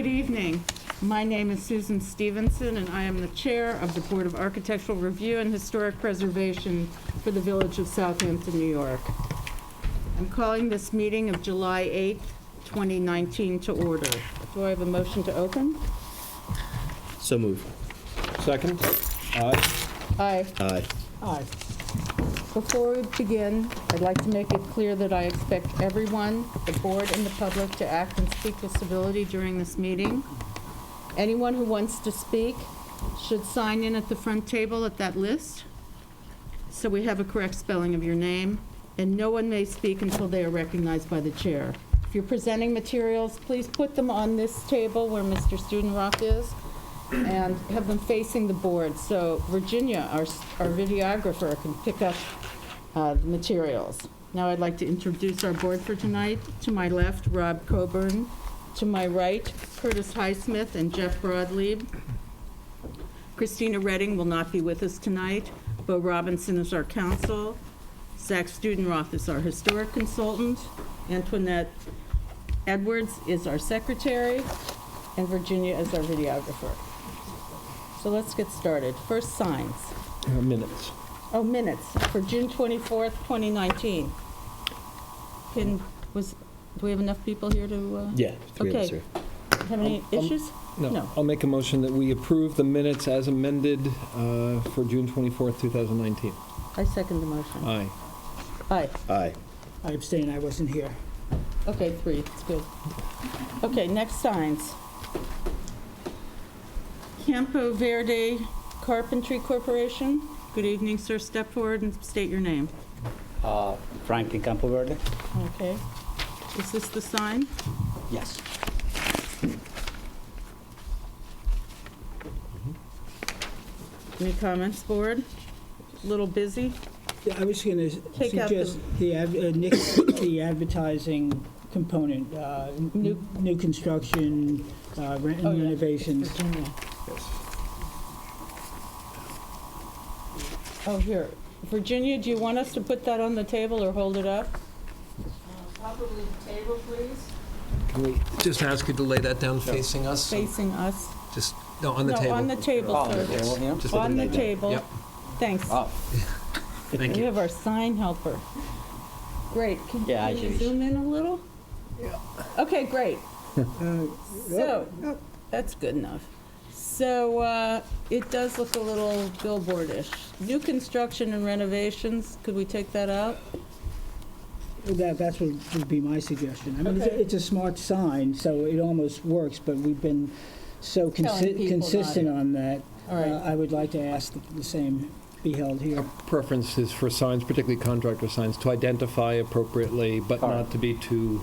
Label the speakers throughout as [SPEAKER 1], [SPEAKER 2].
[SPEAKER 1] Good evening. My name is Susan Stevenson, and I am the Chair of the Board of Architectural Review and Historic Preservation for the Village of Southampton, New York. I'm calling this meeting of July 8th, 2019 to order. Do I have a motion to open?
[SPEAKER 2] So moved.
[SPEAKER 3] Second? Aye.
[SPEAKER 1] Aye.
[SPEAKER 2] Aye.
[SPEAKER 1] Aye. Before we begin, I'd like to make it clear that I expect everyone, the board and the public, to act and speak with civility during this meeting. Anyone who wants to speak should sign in at the front table at that list, so we have a correct spelling of your name, and no one may speak until they are recognized by the chair. If you're presenting materials, please put them on this table where Mr. Studenroth is, and have them facing the board, so Virginia, our videographer, can pick up the materials. Now I'd like to introduce our board for tonight. To my left, Rob Coburn. To my right, Curtis Highsmith and Jeff Broadleib. Christina Redding will not be with us tonight. Bo Robinson is our counsel. Zach Studenroth is our historic consultant. Antoinette Edwards is our secretary. And Virginia is our videographer. So let's get started. First, signs.
[SPEAKER 3] Minutes.
[SPEAKER 1] Oh, minutes for June 24th, 2019. Do we have enough people here to?
[SPEAKER 2] Yeah, three of us
[SPEAKER 1] Okay.
[SPEAKER 2] here.
[SPEAKER 1] Have any issues?
[SPEAKER 3] No. I'll make a motion that we approve the minutes as amended for June 24th, 2019.
[SPEAKER 1] I second the motion.
[SPEAKER 3] Aye.
[SPEAKER 1] Aye.
[SPEAKER 2] Aye.
[SPEAKER 4] I abstain, I wasn't here.
[SPEAKER 1] Okay, 3, it's good. Okay, next signs. Campo Verde Carpentry Corporation. Good evening, sir. Step forward and state your name.
[SPEAKER 5] Franklin Campo Verde?
[SPEAKER 1] Okay. Is this the sign?
[SPEAKER 5] Yes.
[SPEAKER 1] Any comments, board? A little busy?
[SPEAKER 4] Yeah, I was going to
[SPEAKER 1] Take out
[SPEAKER 4] suggest nix the advertising component, new construction, rent and
[SPEAKER 1] Oh, yeah.
[SPEAKER 4] renovations.
[SPEAKER 1] Virginia.
[SPEAKER 3] Yes.
[SPEAKER 1] Oh, here. Virginia, do you want us to put that on the table or hold it up? Probably the table, please.
[SPEAKER 6] Can we just ask you to lay that down facing us?
[SPEAKER 1] Facing us.
[SPEAKER 6] Just, no, on the table.
[SPEAKER 1] No, on the table,
[SPEAKER 5] Oh,
[SPEAKER 1] sir.
[SPEAKER 5] the table here?
[SPEAKER 6] Just
[SPEAKER 1] On the
[SPEAKER 6] lay that down.
[SPEAKER 1] table.
[SPEAKER 6] Yep,
[SPEAKER 1] Thanks.
[SPEAKER 5] Oh,
[SPEAKER 6] thank
[SPEAKER 1] We
[SPEAKER 6] you.
[SPEAKER 1] have our sign helper. Great. Can
[SPEAKER 5] Yeah, I
[SPEAKER 1] you
[SPEAKER 5] see.
[SPEAKER 1] zoom in a little? Yeah. Okay, great. So, that's good enough. So, it does look a little billboardish. New construction and renovations, could we take that out?
[SPEAKER 4] That's what would be my suggestion. I mean,
[SPEAKER 1] Okay.
[SPEAKER 4] it's a smart sign, so it almost works, but we've been so
[SPEAKER 1] Telling people
[SPEAKER 4] consistent on that.
[SPEAKER 1] All right.
[SPEAKER 4] I would like to ask that the same be held here.
[SPEAKER 3] Our preference is for signs, particularly contractor signs, to identify appropriately, but not to be too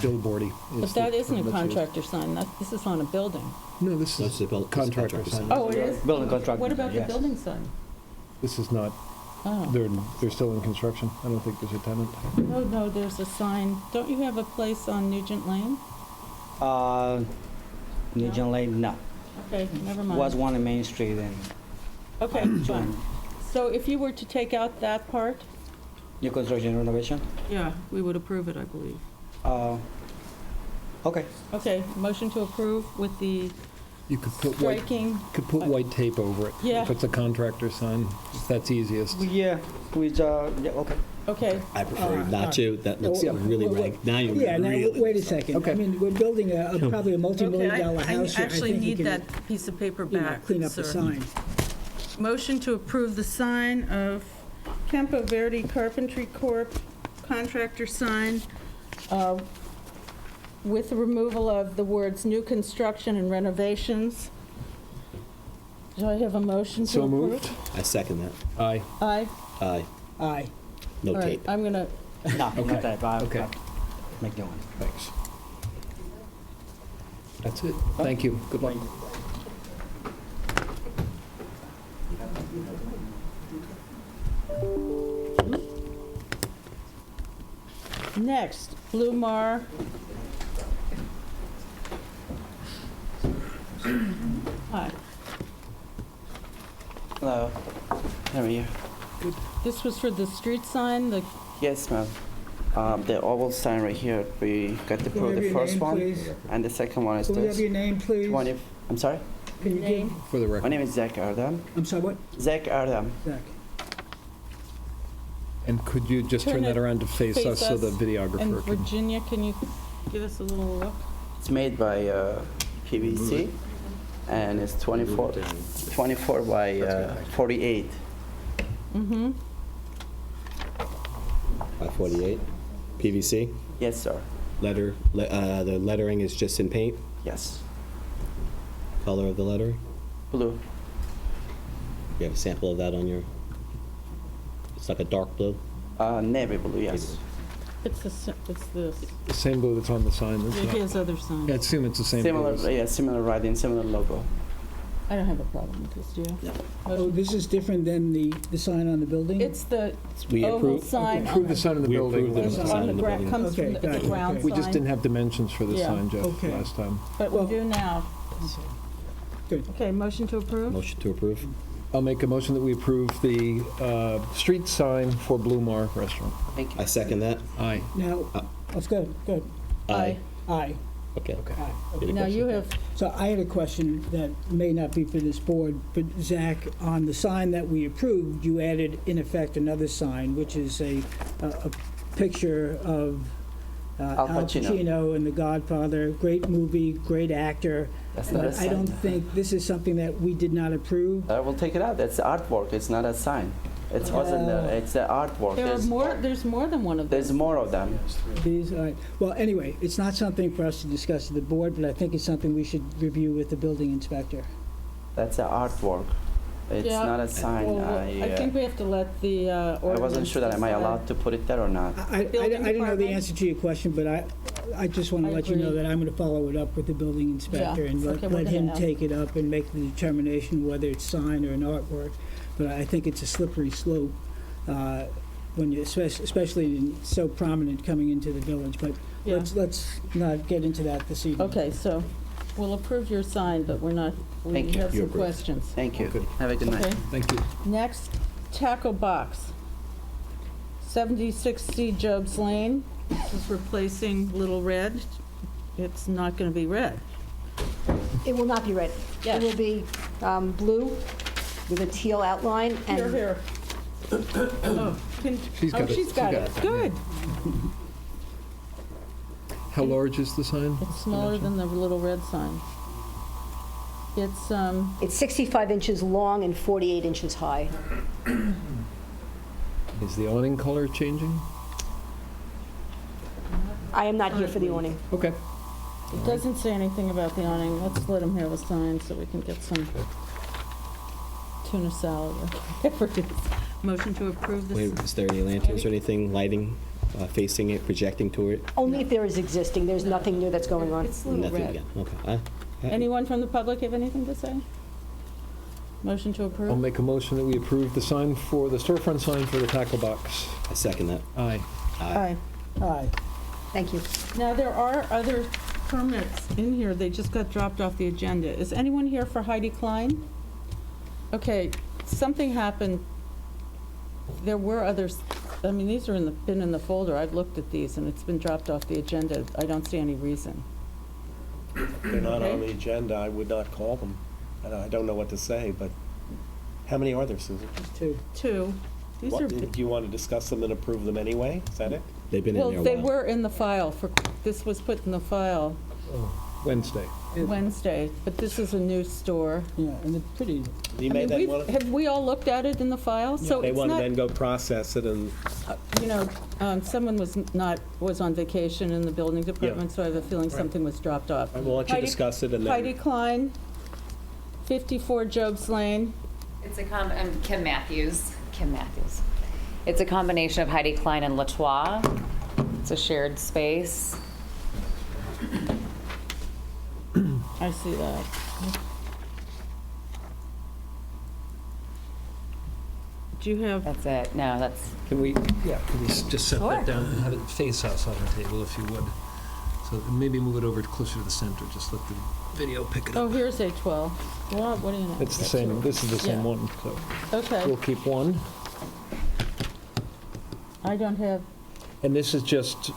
[SPEAKER 3] billboardy.
[SPEAKER 1] But that isn't a contractor sign, this is on a building.
[SPEAKER 3] No, this
[SPEAKER 2] That's
[SPEAKER 3] is
[SPEAKER 2] the
[SPEAKER 3] contractor
[SPEAKER 2] contractor
[SPEAKER 3] sign.
[SPEAKER 2] sign.
[SPEAKER 1] Oh, it is?
[SPEAKER 5] building contractor.
[SPEAKER 1] What about the
[SPEAKER 5] yes.
[SPEAKER 1] building sign?
[SPEAKER 3] This is not,
[SPEAKER 1] Oh,
[SPEAKER 3] they're still in construction. I don't think there's a tenant.
[SPEAKER 1] no, there's a sign. Don't you have a place on Nugent Lane?
[SPEAKER 5] Nugent Lane, no.
[SPEAKER 1] Okay, never mind.
[SPEAKER 5] Was one in Main Street and
[SPEAKER 1] Okay, fine. So if you were to take out that part?
[SPEAKER 5] new construction renovation?
[SPEAKER 1] Yeah, we would approve it, I believe.
[SPEAKER 5] Okay.
[SPEAKER 1] Okay, motion to approve with the
[SPEAKER 3] You could put white,
[SPEAKER 1] striking.
[SPEAKER 3] white tape over it.
[SPEAKER 1] Yeah.
[SPEAKER 3] If it's a contractor sign, if that's easiest.
[SPEAKER 5] Yeah, with, yeah, okay.
[SPEAKER 1] Okay,
[SPEAKER 2] I prefer not to. That looks really rank. Now you're
[SPEAKER 4] Yeah, now,
[SPEAKER 2] really.
[SPEAKER 4] wait a second.
[SPEAKER 3] Okay.
[SPEAKER 4] I mean, we're building probably a
[SPEAKER 1] okay,
[SPEAKER 4] multi-million dollar
[SPEAKER 1] I
[SPEAKER 4] house here.
[SPEAKER 1] actually
[SPEAKER 4] think we
[SPEAKER 1] need
[SPEAKER 4] can,
[SPEAKER 1] that piece of paper
[SPEAKER 4] you know,
[SPEAKER 1] back,
[SPEAKER 4] clean up the
[SPEAKER 1] sir.
[SPEAKER 4] sign.
[SPEAKER 1] Motion to approve the sign of Campo Verde Carpentry Corp. Contractor sign with the removal of the words new construction and renovations. Do I have a motion to
[SPEAKER 3] So
[SPEAKER 1] approve?
[SPEAKER 3] moved.
[SPEAKER 2] I second that.
[SPEAKER 3] Aye.
[SPEAKER 1] Aye.
[SPEAKER 2] Aye.
[SPEAKER 4] Aye.
[SPEAKER 2] No
[SPEAKER 1] All right,
[SPEAKER 2] tape.
[SPEAKER 1] I'm gonna,
[SPEAKER 5] No,
[SPEAKER 3] Okay.
[SPEAKER 5] not that, but
[SPEAKER 3] Okay.
[SPEAKER 5] I'll make the one.
[SPEAKER 3] Thanks. That's it. Thank you. Good luck.
[SPEAKER 1] next, Blue Mar. Hi,
[SPEAKER 7] Hello. How are you?
[SPEAKER 1] this was for the street sign, the
[SPEAKER 7] Yes, ma'am. The oval sign right here, we got to
[SPEAKER 4] Can we
[SPEAKER 7] prove
[SPEAKER 4] have
[SPEAKER 7] the
[SPEAKER 4] your
[SPEAKER 7] first
[SPEAKER 4] name,
[SPEAKER 7] one,
[SPEAKER 4] please?
[SPEAKER 7] and the second one is
[SPEAKER 4] Can we have
[SPEAKER 7] this.
[SPEAKER 4] your name, please?
[SPEAKER 7] 20, I'm sorry?
[SPEAKER 4] Can you give,
[SPEAKER 1] Name?
[SPEAKER 3] For the
[SPEAKER 7] My
[SPEAKER 3] record.
[SPEAKER 7] name is Zach Ardam.
[SPEAKER 4] I'm sorry, what?
[SPEAKER 7] Zach Ardam.
[SPEAKER 4] Zach.
[SPEAKER 3] And could you just turn
[SPEAKER 1] Turn
[SPEAKER 3] that
[SPEAKER 1] it
[SPEAKER 3] around to face us so the
[SPEAKER 1] And
[SPEAKER 3] videographer can...
[SPEAKER 1] Virginia, can you give us a little look?
[SPEAKER 7] It's made by PVC, and it's 24 by 48.
[SPEAKER 1] Mm-hmm.
[SPEAKER 2] By 48, PVC,
[SPEAKER 7] Yes, sir.
[SPEAKER 2] the lettering is just in paint,
[SPEAKER 7] Yes.
[SPEAKER 2] color of the lettering?
[SPEAKER 7] Blue.
[SPEAKER 2] You have a sample of that on your, it's like a dark blue?
[SPEAKER 7] Navy blue, yes.
[SPEAKER 1] It's this,
[SPEAKER 3] The same blue that's on the sign,
[SPEAKER 1] he
[SPEAKER 3] isn't it?
[SPEAKER 1] has other signs.
[SPEAKER 3] I assume it's the same blue.
[SPEAKER 7] Similar,
[SPEAKER 3] as-
[SPEAKER 7] yeah, similar writing, similar logo.
[SPEAKER 1] I don't have a problem with this, do you?
[SPEAKER 4] Oh, this is different than the sign on the building?
[SPEAKER 1] It's the
[SPEAKER 2] We
[SPEAKER 1] oval
[SPEAKER 2] approve,
[SPEAKER 1] sign
[SPEAKER 3] Approve the sign in the
[SPEAKER 2] We
[SPEAKER 3] building.
[SPEAKER 2] approve the
[SPEAKER 3] last
[SPEAKER 2] sign
[SPEAKER 3] time.
[SPEAKER 1] on the
[SPEAKER 2] in the
[SPEAKER 1] ground,
[SPEAKER 2] building.
[SPEAKER 1] comes from
[SPEAKER 4] Okay,
[SPEAKER 1] the
[SPEAKER 4] gotcha,
[SPEAKER 1] ground
[SPEAKER 4] okay.
[SPEAKER 3] We just
[SPEAKER 1] sign.
[SPEAKER 3] didn't have dimensions for the
[SPEAKER 1] Yeah.
[SPEAKER 3] sign, Jeff,
[SPEAKER 4] Okay.
[SPEAKER 3] last time.
[SPEAKER 1] But we do now.
[SPEAKER 4] Good.
[SPEAKER 1] Okay, motion to approve?
[SPEAKER 2] motion to approve?
[SPEAKER 3] I'll make a motion that we approve the street sign for Blue Mar Restaurant.
[SPEAKER 7] Thank you.
[SPEAKER 2] I second that.
[SPEAKER 3] Aye.
[SPEAKER 4] Now, let's go, good.
[SPEAKER 2] Aye.
[SPEAKER 4] Aye.
[SPEAKER 2] Okay.
[SPEAKER 4] Aye.
[SPEAKER 2] Any
[SPEAKER 1] Now, you
[SPEAKER 2] questions?
[SPEAKER 1] have,
[SPEAKER 4] So I had a question that may not be for this board, but Zach, on the sign that we approved, you added in effect another sign, which is a picture of
[SPEAKER 7] Al
[SPEAKER 4] Al
[SPEAKER 7] Pacino.
[SPEAKER 4] Pacino in The Godfather. Great movie, great actor.
[SPEAKER 7] That's not a
[SPEAKER 4] But I don't
[SPEAKER 7] sign.
[SPEAKER 4] think, this is something that we did not approve.
[SPEAKER 7] I will take it out. That's artwork. It's not a sign. It wasn't. It's the artwork.
[SPEAKER 1] there's more than one of them.
[SPEAKER 7] There's more of them.
[SPEAKER 4] These, all right. Well, anyway, it's not something for us to discuss at the board, but I think it's something we should review with the building inspector.
[SPEAKER 7] That's the artwork. It's
[SPEAKER 1] Yeah.
[SPEAKER 7] not a sign.
[SPEAKER 1] Well, I think we have to let the
[SPEAKER 7] I wasn't
[SPEAKER 1] ordinance
[SPEAKER 7] sure that am I
[SPEAKER 1] decide.
[SPEAKER 7] allowed to put it there or not.
[SPEAKER 4] I
[SPEAKER 1] Building
[SPEAKER 4] didn't know the
[SPEAKER 1] department?
[SPEAKER 4] answer to your question, but I just want
[SPEAKER 1] I
[SPEAKER 4] to let you know
[SPEAKER 1] agree.
[SPEAKER 4] that I'm going to follow it up with the building inspector and
[SPEAKER 1] okay, we're
[SPEAKER 4] let him
[SPEAKER 1] gonna
[SPEAKER 4] take it up and make the determination whether it's sign or an artwork. But I think it's a slippery slope, when you, especially in so prominent coming into the village. But
[SPEAKER 1] Yeah.
[SPEAKER 4] let's not get into that this evening.
[SPEAKER 1] Okay, so we'll approve your sign, but we
[SPEAKER 7] Thank you.
[SPEAKER 1] have
[SPEAKER 2] You
[SPEAKER 1] some
[SPEAKER 2] approve.
[SPEAKER 1] questions.
[SPEAKER 7] Thank you. Have a good night.
[SPEAKER 1] Okay,
[SPEAKER 3] Thank you.
[SPEAKER 1] next, Taco Box, 76C Jobs Lane. This is replacing Little Red. It's not going to be red.
[SPEAKER 8] It will not be red.
[SPEAKER 1] Yes.
[SPEAKER 8] It will be blue with a teal outline and
[SPEAKER 1] Here. Oh,
[SPEAKER 3] She's got it.
[SPEAKER 1] she's got it. Good.
[SPEAKER 3] How large is the sign?
[SPEAKER 1] It's smaller than the Little Red sign. It's,
[SPEAKER 8] it's 65 inches long and 48 inches high.
[SPEAKER 3] Is the awning color changing?
[SPEAKER 8] I am not here for the awning.
[SPEAKER 3] Okay.
[SPEAKER 1] it doesn't say anything about the awning. Let's let him have a sign so we can get some tuna salad or whatever it is. Motion to approve this.
[SPEAKER 2] Wait, is there any lanterns or anything lighting, facing it, projecting toward it?
[SPEAKER 8] Only if there is existing. There's nothing new that's going on.
[SPEAKER 1] It's Little
[SPEAKER 2] Nothing
[SPEAKER 1] Red.
[SPEAKER 2] again, okay.
[SPEAKER 1] Anyone from the public have anything to say? Motion to
[SPEAKER 3] I'll
[SPEAKER 1] approve?
[SPEAKER 3] make a motion that we approve the sign for, the storefront sign for the tackle box.
[SPEAKER 2] I second that.
[SPEAKER 3] Aye.
[SPEAKER 1] Aye.
[SPEAKER 4] Aye.
[SPEAKER 8] Thank you.
[SPEAKER 1] Now, there are other permits in here. They just got dropped off the agenda. Is anyone here for Heidi Klein? Okay, something happened. There were others, I mean, these are been in the folder. I've looked at these, and it's been dropped off the agenda. I don't see any reason.
[SPEAKER 9] They're not
[SPEAKER 1] Okay.
[SPEAKER 9] on the agenda, I would not call them. And I don't know what to say, but how many are there, Susan?
[SPEAKER 4] Two.
[SPEAKER 1] Two. These are,
[SPEAKER 9] Do you want to discuss them and approve them anyway? Is that it?
[SPEAKER 2] They've been in
[SPEAKER 1] well,
[SPEAKER 2] there a
[SPEAKER 1] they
[SPEAKER 2] while.
[SPEAKER 1] were in the file for, this was put in the file
[SPEAKER 3] Wednesday.
[SPEAKER 1] Wednesday, but this is a new store.
[SPEAKER 4] Yeah, and they're pretty,
[SPEAKER 9] You
[SPEAKER 1] I
[SPEAKER 9] made
[SPEAKER 1] mean,
[SPEAKER 9] that one?
[SPEAKER 1] have we all looked at it in the file? So
[SPEAKER 9] They
[SPEAKER 1] it's
[SPEAKER 9] want to
[SPEAKER 1] not,
[SPEAKER 9] then go process it and,
[SPEAKER 1] you know, someone was on vacation in the building department, so I have a feeling
[SPEAKER 9] Right.
[SPEAKER 1] something was dropped off.
[SPEAKER 9] I will let you
[SPEAKER 1] Heidi-
[SPEAKER 9] discuss it and
[SPEAKER 1] Heidi
[SPEAKER 9] then.
[SPEAKER 1] Klein, 54 Jobs Lane.
[SPEAKER 10] It's a Kim Matthews. It's a combination of Heidi Klein and Latois. It's a shared space.
[SPEAKER 1] I see that. Do you have,
[SPEAKER 10] That's it. No, that's,
[SPEAKER 3] Can we, can we just set
[SPEAKER 10] Sure.
[SPEAKER 3] that down and have it face us on the table if you would? So maybe move it over closer to the center, just let the video pick it
[SPEAKER 1] oh,
[SPEAKER 3] up.
[SPEAKER 1] here's A12. What do you know?
[SPEAKER 3] It's the same, this is the same
[SPEAKER 1] Yeah.
[SPEAKER 3] one, so
[SPEAKER 1] Okay,
[SPEAKER 3] we'll keep one.
[SPEAKER 1] I don't have
[SPEAKER 3] And this is just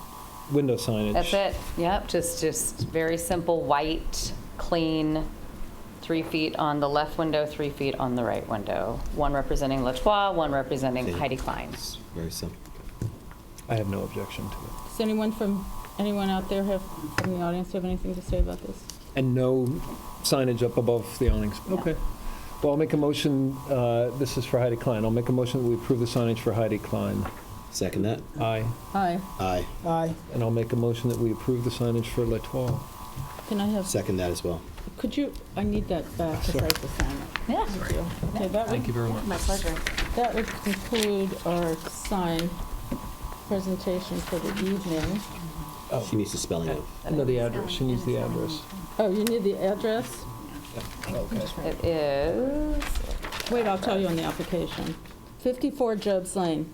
[SPEAKER 3] window signage?
[SPEAKER 10] That's it, yep, just very simple, white, clean, 3 feet on the left window, 3 feet on the right window. One representing Latois, one representing
[SPEAKER 2] Okay.
[SPEAKER 10] Heidi Klein.
[SPEAKER 2] It's very simple.
[SPEAKER 3] I have no objection to it.
[SPEAKER 1] Does anyone out there from the audience have anything to say about this?
[SPEAKER 3] And no signage up above the awnings? Okay. Well, I'll make a motion, this is for Heidi Klein. I'll make a motion that we approve the signage for Heidi Klein.
[SPEAKER 2] Second that?
[SPEAKER 3] Aye.
[SPEAKER 1] Aye.
[SPEAKER 2] Aye.
[SPEAKER 4] Aye.
[SPEAKER 3] And I'll make a motion that we approve the signage for Latois.
[SPEAKER 1] Can I have,
[SPEAKER 2] Second that as well.
[SPEAKER 1] I need that back because I have to sign it.
[SPEAKER 10] Yeah,
[SPEAKER 1] Thank you. Okay,
[SPEAKER 3] Thank you very much.
[SPEAKER 10] my pleasure.
[SPEAKER 1] that would conclude our sign presentation for the evening.
[SPEAKER 2] She needs the spelling out.
[SPEAKER 3] No, the address, she needs the address.
[SPEAKER 1] Oh, you need the address?
[SPEAKER 10] It is,
[SPEAKER 1] Wait, I'll tell you on the application. 54 Jobs Lane.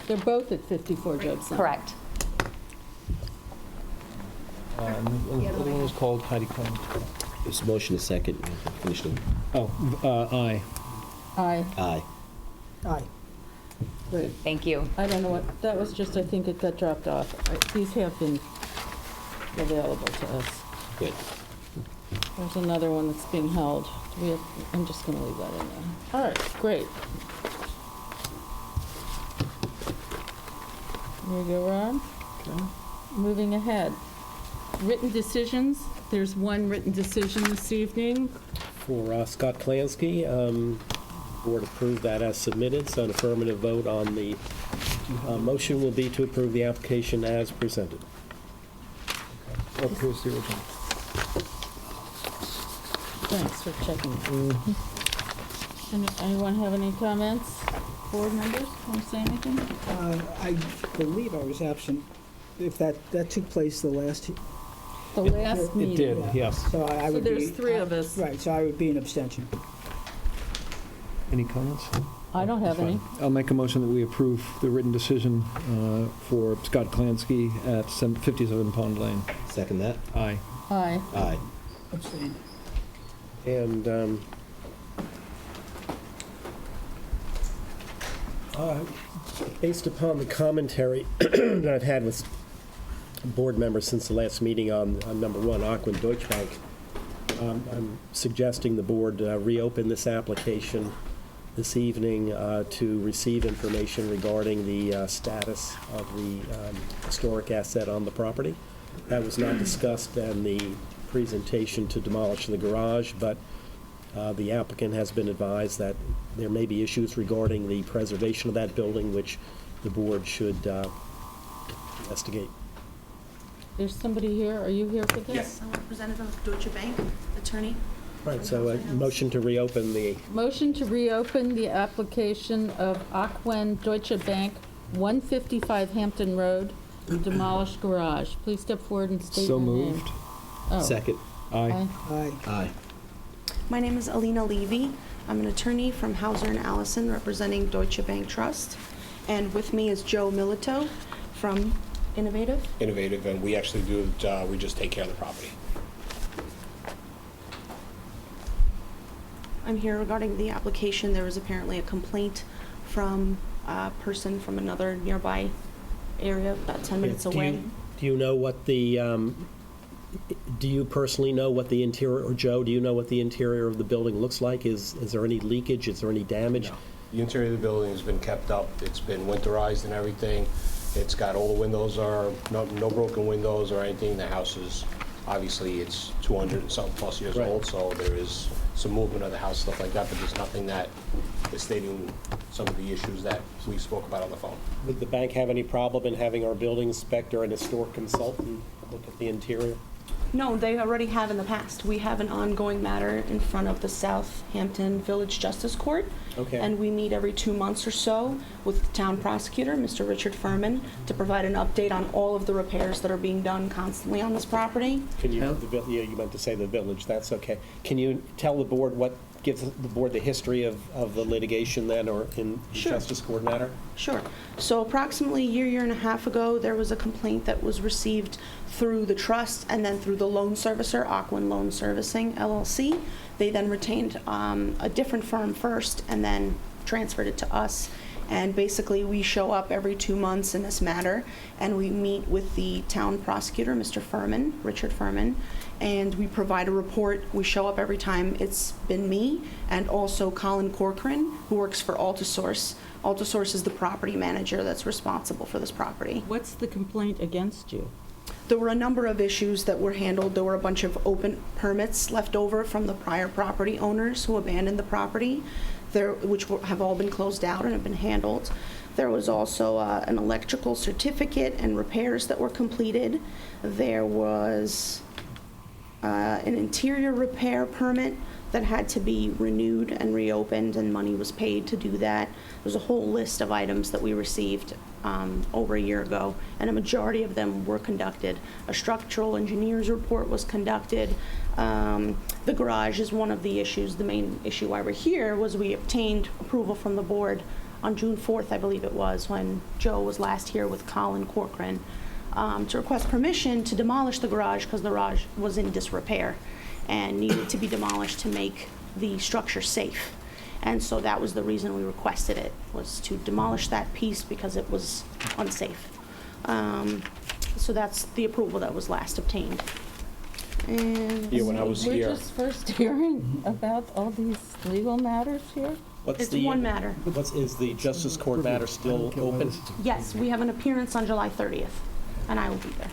[SPEAKER 1] They're both at 54 Jobs Lane.
[SPEAKER 10] correct.
[SPEAKER 3] And the other one was called Heidi Klein.
[SPEAKER 2] There's a motion, a second. Finish them.
[SPEAKER 3] Oh, aye.
[SPEAKER 1] Aye.
[SPEAKER 2] Aye.
[SPEAKER 4] Aye.
[SPEAKER 1] Great.
[SPEAKER 10] Thank you.
[SPEAKER 1] I don't know what, that was just, I think it got dropped off. These have been available to us.
[SPEAKER 2] Good.
[SPEAKER 1] There's another one that's being held. I'm just going to leave that in there. All right, great. There you go, Rob.
[SPEAKER 3] Okay.
[SPEAKER 1] Moving ahead. Written decisions. There's one written decision this evening.
[SPEAKER 9] For Scott Klansky, board approved that as submitted, so an affirmative vote on the motion will be to approve the application as presented.
[SPEAKER 3] Oh, here's the original.
[SPEAKER 1] Thanks for checking. Anyone have any comments? Board members want to say anything?
[SPEAKER 4] I believe I was absent, if that took place the last,
[SPEAKER 1] The last meeting.
[SPEAKER 3] It did, yes.
[SPEAKER 4] so I
[SPEAKER 1] So
[SPEAKER 4] would be...
[SPEAKER 1] there's three of us.
[SPEAKER 4] Right, so I would be an abstention.
[SPEAKER 3] Any comments?
[SPEAKER 1] I don't have any.
[SPEAKER 3] I'll make a motion that we approve the written decision for Scott Klansky at 57 Pond Lane.
[SPEAKER 2] Second that?
[SPEAKER 3] Aye.
[SPEAKER 1] Aye.
[SPEAKER 2] Aye.
[SPEAKER 4] Abstain.
[SPEAKER 9] And based upon the commentary that I've had with board members since the last meeting on number one, Aquin Deutsche Bank, I'm suggesting the board reopen this application this evening to receive information regarding the status of the historic asset on the property. That was not discussed in the presentation to demolish the garage, but the applicant has been advised that there may be issues regarding the preservation of that building, which the board should investigate.
[SPEAKER 1] There's somebody here. Are you here for this?
[SPEAKER 11] Yes, I'm a representative of Deutsche Bank, attorney.
[SPEAKER 9] Right, so a motion to reopen the,
[SPEAKER 1] Motion to reopen the application of Aquin Deutsche Bank, 155 Hampton Road, demolished garage. Please step forward and state
[SPEAKER 3] So
[SPEAKER 1] your name.
[SPEAKER 3] moved.
[SPEAKER 1] Oh.
[SPEAKER 2] Second?
[SPEAKER 3] Aye.
[SPEAKER 4] Aye.
[SPEAKER 2] Aye.
[SPEAKER 11] My name is Alina Levy. I'm an attorney from Hauser and Allison representing Deutsche Bank Trust. And with me is Joe Milito from Innovative.
[SPEAKER 12] Innovative, and we actually do, we just take care of the property.
[SPEAKER 11] I'm here regarding the application. There was apparently a complaint from a person from another nearby area, about 10 minutes away.
[SPEAKER 9] do you know what the, do you personally know what the interior, or Joe, do you know what the interior of the building looks like? Is there any leakage? Is there any damage?
[SPEAKER 12] No. The interior of the building has been kept up. It's been winterized and everything. It's got all the windows are, no broken windows or anything. The house is, obviously, it's 200 and something plus years
[SPEAKER 9] Right.
[SPEAKER 12] old, so there is some movement of the house, stuff like that, but there's nothing that is stating some of the issues that we spoke about on the phone.
[SPEAKER 9] Would the bank have any problem in having our building inspector and historic consultant look at the interior?
[SPEAKER 11] No, they already have in the past. We have an ongoing matter in front of the Southampton Village Justice Court.
[SPEAKER 9] Okay.
[SPEAKER 11] And we meet every 2 months or so with the town prosecutor, Mr. Richard Furman, to provide an update on all of the repairs that are being done constantly on this property.
[SPEAKER 9] Can you, yeah, you meant to say the village, that's okay. Can you tell the board what, gives the board the history of the litigation then, or in the
[SPEAKER 11] Sure.
[SPEAKER 9] Justice Court matter?
[SPEAKER 11] Sure. So approximately a year and a half ago, there was a complaint that was received through the trust and then through the loan servicer, Aquin Loan Servicing, LLC. They then retained a different firm first and then transferred it to us. And basically, we show up every 2 months in this matter, and we meet with the town prosecutor, Mr. Furman, Richard Furman, and we provide a report. We show up every time. It's been me and also Colin Corcoran, who works for Altisource. Altisource is the property manager that's responsible for this property.
[SPEAKER 1] What's the complaint against you?
[SPEAKER 11] There were a number of issues that were handled. There were a bunch of open permits left over from the prior property owners who abandoned the property, which have all been closed out and have been handled. There was also an electrical certificate and repairs that were completed. There was an interior repair permit that had to be renewed and reopened, and money was paid to do that. There's a whole list of items that we received over a year ago, and a majority of them were conducted. A structural engineer's report was conducted. The garage is one of the issues. The main issue why we're here was we obtained approval from the board on June 4th, I believe it was, when Joe was last here with Colin Corcoran, to request permission to demolish the garage because the garage was in disrepair and needed to be demolished to make the structure safe. And so that was the reason we requested it, was to demolish that piece because it was unsafe. So that's the approval that was last obtained. And
[SPEAKER 12] Yeah, when I was here.
[SPEAKER 1] We're just first hearing about all these legal matters here?
[SPEAKER 11] it's one matter.
[SPEAKER 9] Is the Justice Court matter still open?
[SPEAKER 11] Yes, we have an appearance on July 30th, and I will be there.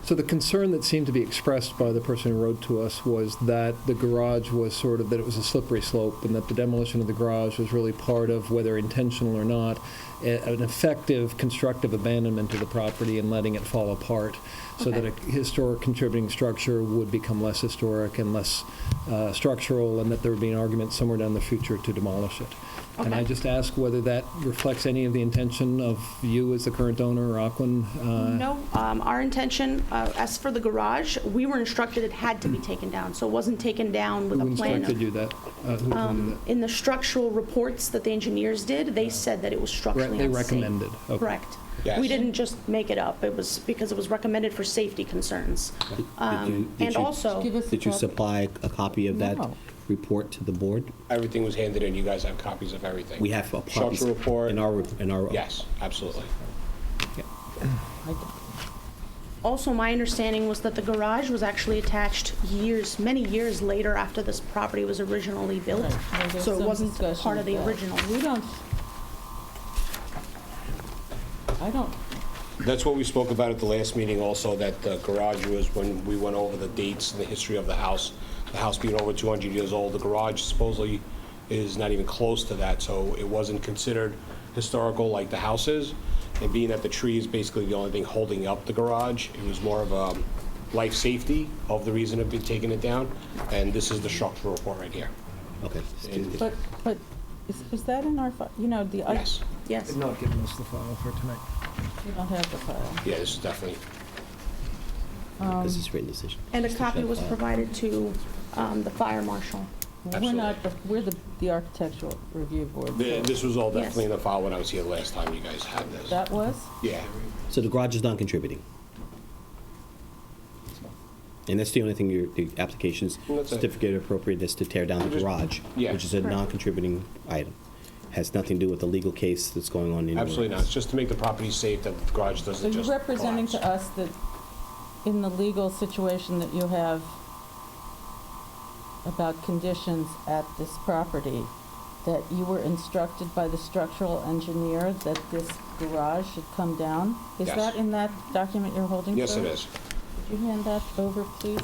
[SPEAKER 3] So the concern that seemed to be expressed by the person who wrote to us was that the garage was sort of, that it was a slippery slope, and that the demolition of the garage was really part of, whether intentional or not, an effective constructive abandonment of the property and letting it fall apart, so that a historic contributing structure would become less historic and less structural, and that there would be an argument somewhere down the future to demolish it. Can I just ask whether that reflects any of the intention of you as the current owner or Aquin?
[SPEAKER 11] No, our intention, as for the garage, we were instructed it had to be taken down, so it wasn't taken down with
[SPEAKER 3] Who
[SPEAKER 11] a plan
[SPEAKER 3] instructed
[SPEAKER 11] of...
[SPEAKER 3] you that? Who told you that?
[SPEAKER 11] In the structural reports that the engineers did, they said that it was structurally
[SPEAKER 3] They
[SPEAKER 11] unsafe.
[SPEAKER 3] recommended. Okay.
[SPEAKER 11] Correct.
[SPEAKER 12] Yes.
[SPEAKER 11] We didn't just make it up. It was because it was recommended for safety concerns. And also...
[SPEAKER 1] Give us a
[SPEAKER 2] Did you
[SPEAKER 1] copy.
[SPEAKER 2] supply a copy of that
[SPEAKER 1] No.
[SPEAKER 2] report to the board?
[SPEAKER 12] Everything was handed in. You guys have copies of everything.
[SPEAKER 2] We have copies
[SPEAKER 12] Structural report.
[SPEAKER 2] in our.
[SPEAKER 12] Yes, absolutely.
[SPEAKER 11] Also, my understanding was that the garage was actually attached many years later after this property was originally built.
[SPEAKER 1] Right. Well, there's
[SPEAKER 11] So it
[SPEAKER 1] some
[SPEAKER 11] wasn't
[SPEAKER 1] discussion
[SPEAKER 11] part of the
[SPEAKER 1] of that.
[SPEAKER 11] original.
[SPEAKER 1] I don't,
[SPEAKER 12] That's what we spoke about at the last meeting also, that the garage was, when we went over the dates and the history of the house being over 200 years old, the garage supposedly is not even close to that, so it wasn't considered historical like the house is. And being that the tree is basically the only thing holding up the garage, it was more of a life safety of the reason of taking it down. And this is the structural report right here.
[SPEAKER 2] Okay.
[SPEAKER 12] And-
[SPEAKER 1] but is that in our, you know, the...
[SPEAKER 12] Yes.
[SPEAKER 11] Yes.
[SPEAKER 3] They're not giving us the file for tonight.
[SPEAKER 1] We don't have the file.
[SPEAKER 12] Yeah, this is definitely,
[SPEAKER 2] This is written decision.
[SPEAKER 11] And a copy was provided to the fire marshal.
[SPEAKER 1] We're not, we're the architectural review board. so
[SPEAKER 12] this was all
[SPEAKER 11] Yes.
[SPEAKER 12] definitely in the file when I was here the last time you guys had this.
[SPEAKER 1] That was?
[SPEAKER 12] Yeah.
[SPEAKER 2] So the garage is non-contributing? And that's the only thing the application's
[SPEAKER 12] That's it.
[SPEAKER 2] certificate of appropriateness to tear down the
[SPEAKER 12] Just-
[SPEAKER 2] garage,
[SPEAKER 12] yeah.
[SPEAKER 2] which is a
[SPEAKER 11] Correct.
[SPEAKER 2] non-contributing item. Has nothing to do with the legal case that's going on in.
[SPEAKER 12] Absolutely not. It's just to make the property safe, that the garage
[SPEAKER 1] So
[SPEAKER 12] doesn't
[SPEAKER 1] you're
[SPEAKER 12] just
[SPEAKER 1] representing to
[SPEAKER 12] collapse.
[SPEAKER 1] us that in the legal situation that you have about conditions at this property, that you were instructed by the structural engineer that this garage should come down? Is
[SPEAKER 12] Yes.
[SPEAKER 1] that in that document you're holding,
[SPEAKER 12] Yes,
[SPEAKER 1] sir?
[SPEAKER 12] it is.
[SPEAKER 1] Could you hand that over, please?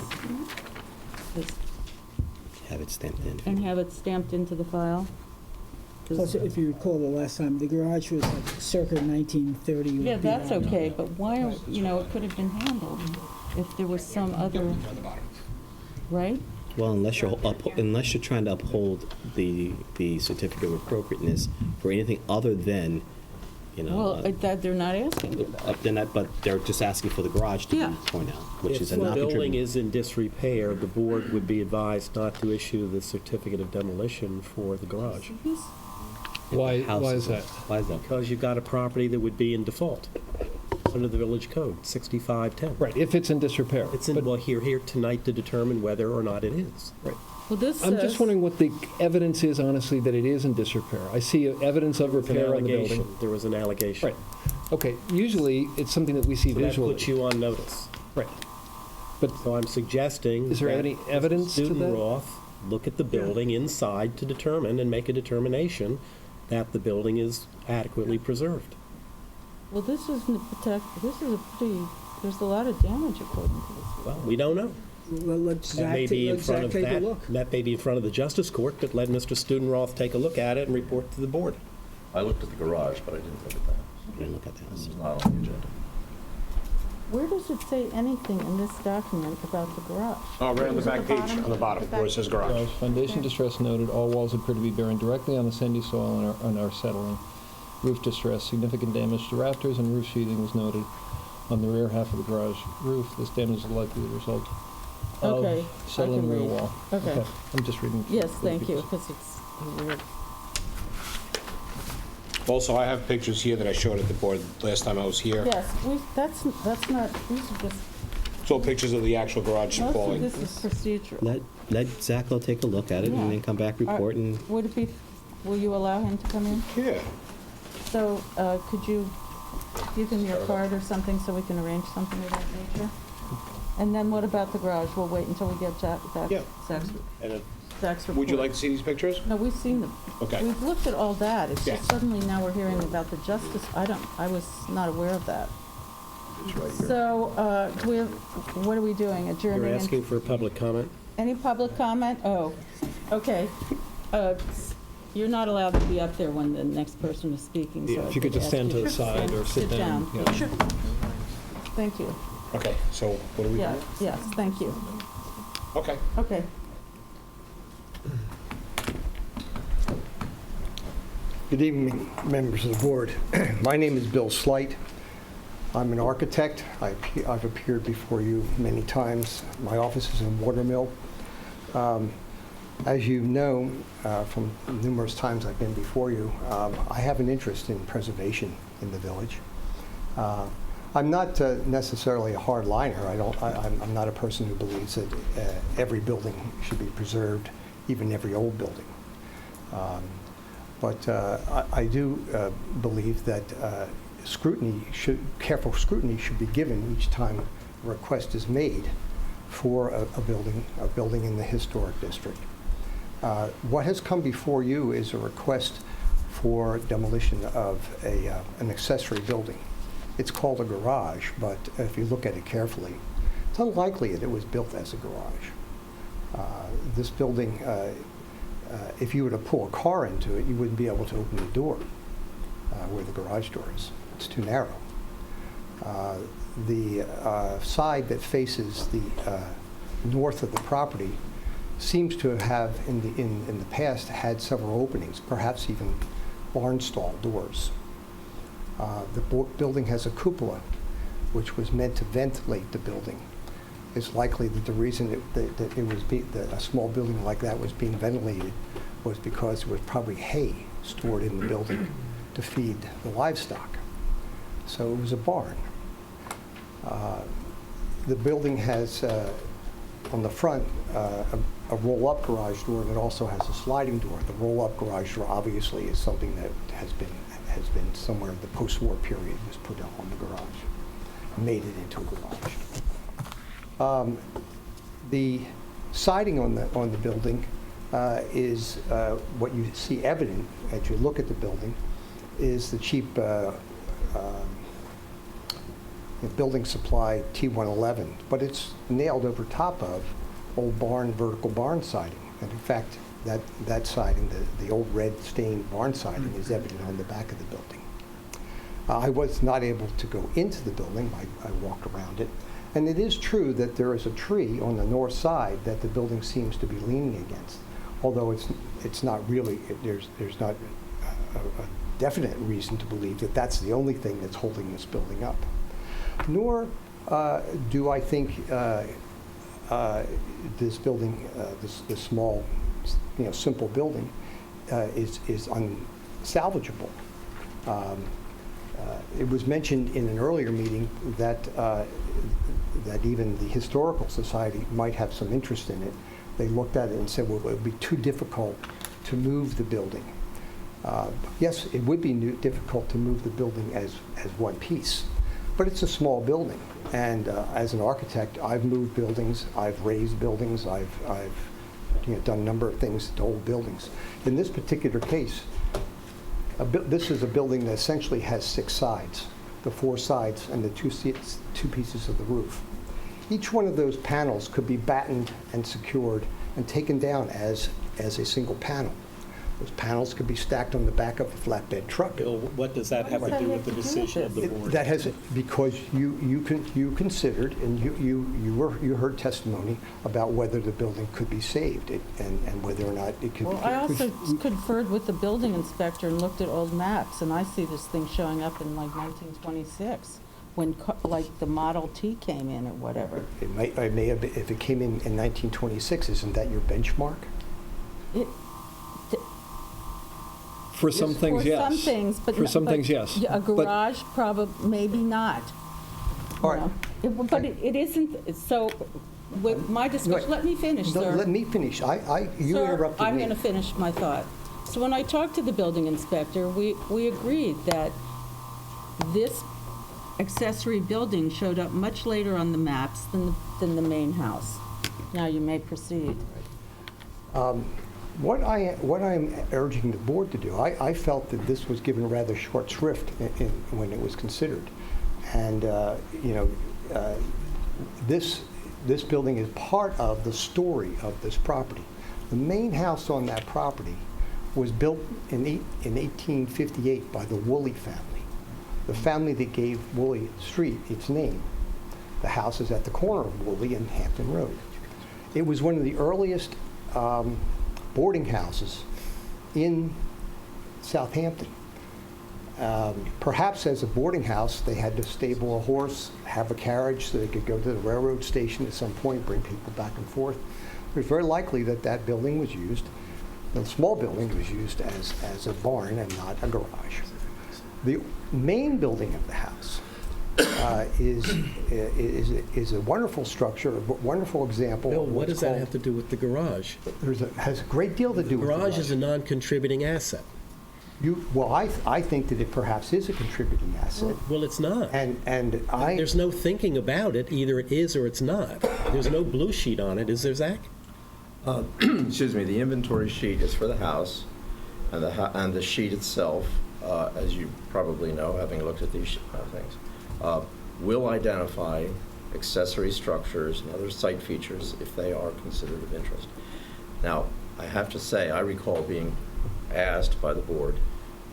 [SPEAKER 1] Please.
[SPEAKER 2] Have it stamped in.
[SPEAKER 1] And have it stamped into the file? 'Cause-
[SPEAKER 4] Plus, if you recall the last time, the garage was like circa 1930. or
[SPEAKER 1] Yeah, that's
[SPEAKER 4] beyond.
[SPEAKER 1] okay, but why, you know, it could have been handled if there was some other,
[SPEAKER 12] On the bottom.
[SPEAKER 1] right?
[SPEAKER 2] Well, unless you're trying to uphold the certificate of appropriateness for anything other than, you know.
[SPEAKER 1] Well, that they're not asking for that.
[SPEAKER 2] But they're just asking for the garage to
[SPEAKER 1] Yeah.
[SPEAKER 2] be torn out, which is a
[SPEAKER 9] If the building
[SPEAKER 2] non-contributing.
[SPEAKER 9] is in disrepair, the board would be advised not to issue the certificate of demolition for the garage,
[SPEAKER 3] Why
[SPEAKER 2] House
[SPEAKER 3] is that?
[SPEAKER 2] Why is that?
[SPEAKER 9] because you've got a property that would be in default under the village code, 6510.
[SPEAKER 3] Right, if it's in disrepair.
[SPEAKER 9] It's in,
[SPEAKER 3] But-
[SPEAKER 9] well, here tonight to determine whether or not it is.
[SPEAKER 3] Right.
[SPEAKER 1] Well, this
[SPEAKER 3] I'm just
[SPEAKER 1] says-
[SPEAKER 3] wondering what the evidence is, honestly, that it is in disrepair. I see evidence of
[SPEAKER 9] It's an
[SPEAKER 3] repair on the
[SPEAKER 9] allegation.
[SPEAKER 3] building.
[SPEAKER 9] There was an allegation.
[SPEAKER 3] Right. Okay, usually, it's something that we see
[SPEAKER 9] So that
[SPEAKER 3] visually.
[SPEAKER 9] puts you on notice.
[SPEAKER 3] Right.
[SPEAKER 9] So I'm suggesting.
[SPEAKER 3] Is there
[SPEAKER 9] that
[SPEAKER 3] any evidence to
[SPEAKER 9] Student
[SPEAKER 3] that?
[SPEAKER 9] Roth look at the building inside to determine and make a determination that the building is adequately preserved.
[SPEAKER 1] Well, this isn't this is a pretty, there's a lot of damage according to this.
[SPEAKER 9] Well, we don't know.
[SPEAKER 4] Well, let
[SPEAKER 9] That may be in front
[SPEAKER 4] Zach
[SPEAKER 9] of
[SPEAKER 4] take a
[SPEAKER 9] that.
[SPEAKER 4] look.
[SPEAKER 9] That may be in front of the Justice Court, but let Mr. Studenroth take a look at it and report to the board.
[SPEAKER 13] I looked at the garage, but I didn't look at that.
[SPEAKER 2] I didn't look at that.
[SPEAKER 13] This is not on the agenda.
[SPEAKER 1] Where does it say anything in this document about the garage?
[SPEAKER 12] Oh, right on the
[SPEAKER 1] Is it
[SPEAKER 12] back page, on the bottom, where it says garage.
[SPEAKER 3] Foundation distress noted, all walls appear to be bearing directly on the sandy soil and are settling. Roof distress, significant damage to rafters and roof sheathing was noted on the rear half of the garage roof. This damage is likely the result
[SPEAKER 1] Okay,
[SPEAKER 3] of
[SPEAKER 1] I
[SPEAKER 3] settling
[SPEAKER 1] can
[SPEAKER 3] rear
[SPEAKER 1] read.
[SPEAKER 3] wall.
[SPEAKER 1] Okay.
[SPEAKER 3] I'm just reading.
[SPEAKER 1] Yes,
[SPEAKER 3] for
[SPEAKER 1] thank you,
[SPEAKER 3] people's-
[SPEAKER 1] because it's weird.
[SPEAKER 12] Also, I have pictures here that I showed at the board last time I was here.
[SPEAKER 1] Yes, that's not, these are just,
[SPEAKER 12] So pictures of the actual garage
[SPEAKER 1] most of
[SPEAKER 12] falling.
[SPEAKER 1] this is procedural.
[SPEAKER 2] Let Zachlo take a look at it
[SPEAKER 1] Yeah.
[SPEAKER 2] and then come back, report, and
[SPEAKER 1] Would it be, will you allow him to come in?
[SPEAKER 12] Yeah.
[SPEAKER 1] So, could you give him your card or something so we can arrange something of that nature? And then what about the garage? We'll wait until we get
[SPEAKER 12] Yeah.
[SPEAKER 1] Zach's
[SPEAKER 12] And
[SPEAKER 1] report.
[SPEAKER 12] would you like to see these pictures?
[SPEAKER 1] No, we've seen them.
[SPEAKER 12] Okay.
[SPEAKER 1] We've looked at all that. It's
[SPEAKER 12] Yeah.
[SPEAKER 1] just suddenly now we're hearing about the justice. I was not aware of that. So, what are we doing? Adjourning?
[SPEAKER 9] You're
[SPEAKER 1] and-
[SPEAKER 9] asking for public comment?
[SPEAKER 1] Any public comment? Oh, okay. You're not allowed to be up there when the next person is speaking, so.
[SPEAKER 3] Yeah,
[SPEAKER 1] I
[SPEAKER 3] if you could just
[SPEAKER 1] ask
[SPEAKER 3] stand to
[SPEAKER 1] you
[SPEAKER 3] the side or sit down. Yeah.
[SPEAKER 1] Sure. Thank you.
[SPEAKER 12] Okay, so what do we do?
[SPEAKER 1] Yeah, yes, thank you.
[SPEAKER 12] Okay.
[SPEAKER 1] Okay.
[SPEAKER 14] Good evening, members of the board. My name is Bill Slight. I'm an architect. I've appeared before you many times. My office is in Watermill. As you know from numerous times I've been before you, I have an interest in preservation in the village. I'm not necessarily a hardliner. I'm not a person who believes that every building should be preserved, even every old building. But I do believe that careful scrutiny should be given each time a request is made for a building in the historic district. What has come before you is a request for demolition of an accessory building. It's called a garage, but if you look at it carefully, it's unlikely that it was built as a garage. This building, if you were to pull a car into it, you wouldn't be able to open the door where the garage door is. It's too narrow. The side that faces the north of the property seems to have, in the past, had several openings, perhaps even barn stall doors. The building has a cupola, which was meant to ventilate the building. It's likely that the reason that a small building like that was being ventilated was because there was probably hay stored in the building to feed the livestock. So it was a barn. The building has, on the front, a roll-up garage door that also has a sliding door. The roll-up garage door obviously is something that has been somewhere in the post-war period was put on the garage, made it into a garage. The siding on the building is what you see evident as you look at the building is the cheap building supply T111, but it's nailed over top of old vertical barn siding. And in fact, that siding, the old red stained barn siding, is evident on the back of the building. I was not able to go into the building. I walked around it. And it is true that there is a tree on the north side that the building seems to be leaning against, although it's not really, there's not a definite reason to believe that that's the only thing that's holding this building up. Nor do I think this building, this small, simple building, is unsalvageable. It was mentioned in an earlier meeting that even the Historical Society might have some interest in it, They looked at it and said, well, it would be too difficult to move the building. Yes, it would be difficult to move the building as one piece, but it's a small building. And as an architect, I've moved buildings, I've raised buildings, I've done a number of things to old buildings. In this particular case, this is a building that essentially has 6 sides, the 4 sides and the 2 pieces of the roof. Each one of those panels could be battened and secured and taken down as a single panel. Those panels could be stacked on the back of a flatbed truck.
[SPEAKER 9] Bill, what does that have to do with the decision of the board?
[SPEAKER 14] That has, because you considered, and you heard testimony about whether the building could be saved and whether or not it could be.
[SPEAKER 1] Well, I also conferred with the building inspector and looked at old maps, and I see this thing showing up in like 1926, when like the Model T came in or whatever.
[SPEAKER 14] It may have been, if it came in 1926, isn't that your benchmark?
[SPEAKER 3] For some things, yes.
[SPEAKER 1] For some things, but
[SPEAKER 3] For some things, yes.
[SPEAKER 1] A garage, probably, maybe not.
[SPEAKER 14] All right.
[SPEAKER 1] But it isn't, so with my discussion, let me finish,
[SPEAKER 14] No,
[SPEAKER 1] sir.
[SPEAKER 14] let me finish. You interrupted me.
[SPEAKER 1] I'm going to finish my thought. So when I talked to the building inspector, we agreed that this accessory building showed up much later on the maps than the main house. Now you may proceed.
[SPEAKER 14] What I'm urging the board to do, I felt that this was given rather short shrift when it was considered. And, this building is part of the story of this property. The main house on that property was built in 1858 by the Woolley family, the family that gave Woolley Street its name. The house is at the corner of Woolley and Hampton Road. It was one of the earliest boarding houses in Southampton. Perhaps as a boarding house, they had to stable a horse, have a carriage so they could go to the railroad station at some point, bring people back and forth. It was very likely that that building was used, the small building was used as a barn and not a garage. The main building of the house is a wonderful structure, a wonderful example.
[SPEAKER 9] Bill, what does that have to do with the garage?
[SPEAKER 14] Has a great deal to do with the garage.
[SPEAKER 9] Garage is a non-contributing asset.
[SPEAKER 14] I think that it perhaps is a contributing asset.
[SPEAKER 9] Well, it's not.
[SPEAKER 14] There's
[SPEAKER 9] no thinking about it. Either it is or it's not. There's no blue sheet on it, is there, Zach?
[SPEAKER 13] Excuse me, the inventory sheet is for the house, and the sheet itself, as you probably know, having looked at these things, will identify accessory structures and other site features if they are considered of interest. Now, I have to say, I recall being asked by the board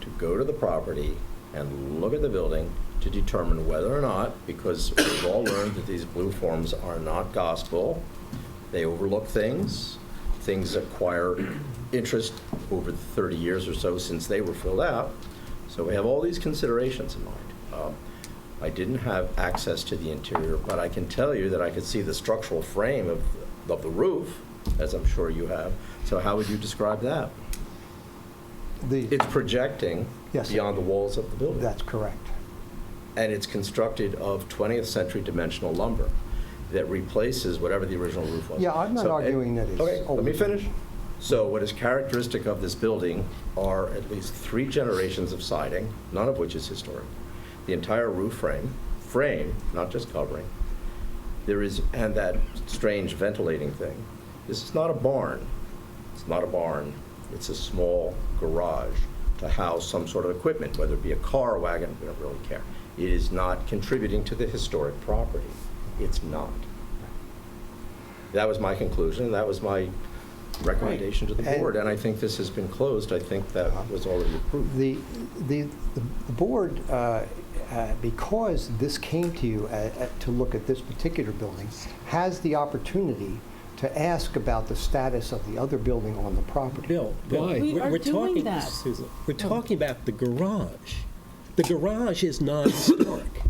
[SPEAKER 13] to go to the property and look at the building to determine whether or not, because we've all learned that these blue forms are not gospel, they overlook things acquire interest over the 30 years or so since they were filled out. So we have all these considerations in mind. I didn't have access to the interior, but I can tell you that I could see the structural frame of the roof, as I'm sure you have. So how would you describe that? It's projecting beyond the walls of the building.
[SPEAKER 14] That's correct.
[SPEAKER 13] And it's constructed of 20th century dimensional lumber that replaces whatever the original roof was.
[SPEAKER 14] Yeah, I'm not arguing that it's
[SPEAKER 13] okay,
[SPEAKER 14] old.
[SPEAKER 13] let me finish. So what is characteristic of this building are at least 3 generations of siding, none of which is historic. The entire roof frame, not just covering. And that strange ventilating thing. This is not a barn. It's not a barn. It's a small garage to house some sort of equipment, whether it be a car, wagon, we don't really care. It is not contributing to the historic property. It's not. That was my conclusion. That was my recommendation to the board, and I think this has been closed. I think that was already approved.
[SPEAKER 14] The board, because this came to you to look at this particular building, has the opportunity to ask about the status of the other building on the property.
[SPEAKER 9] Bill, we're talking about the garage. The garage is non-historic.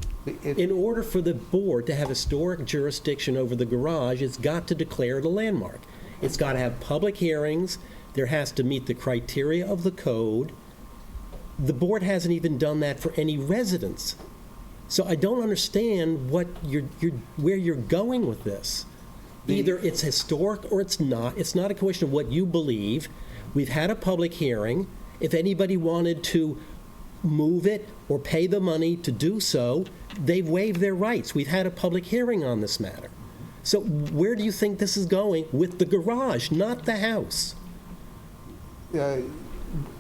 [SPEAKER 9] In order for the board to have historic jurisdiction over the garage, it's got to declare it a landmark. It's got to have public hearings. There has to meet the criteria of the code. The board hasn't even done that for any residents. So I don't understand where you're going with this. Either it's historic or it's not. It's not a question of what you believe. We've had a public hearing. If anybody wanted to move it or pay the money to do so, they've waived their rights. We've had a public hearing on this matter. So where do you think this is going with the garage, not the house?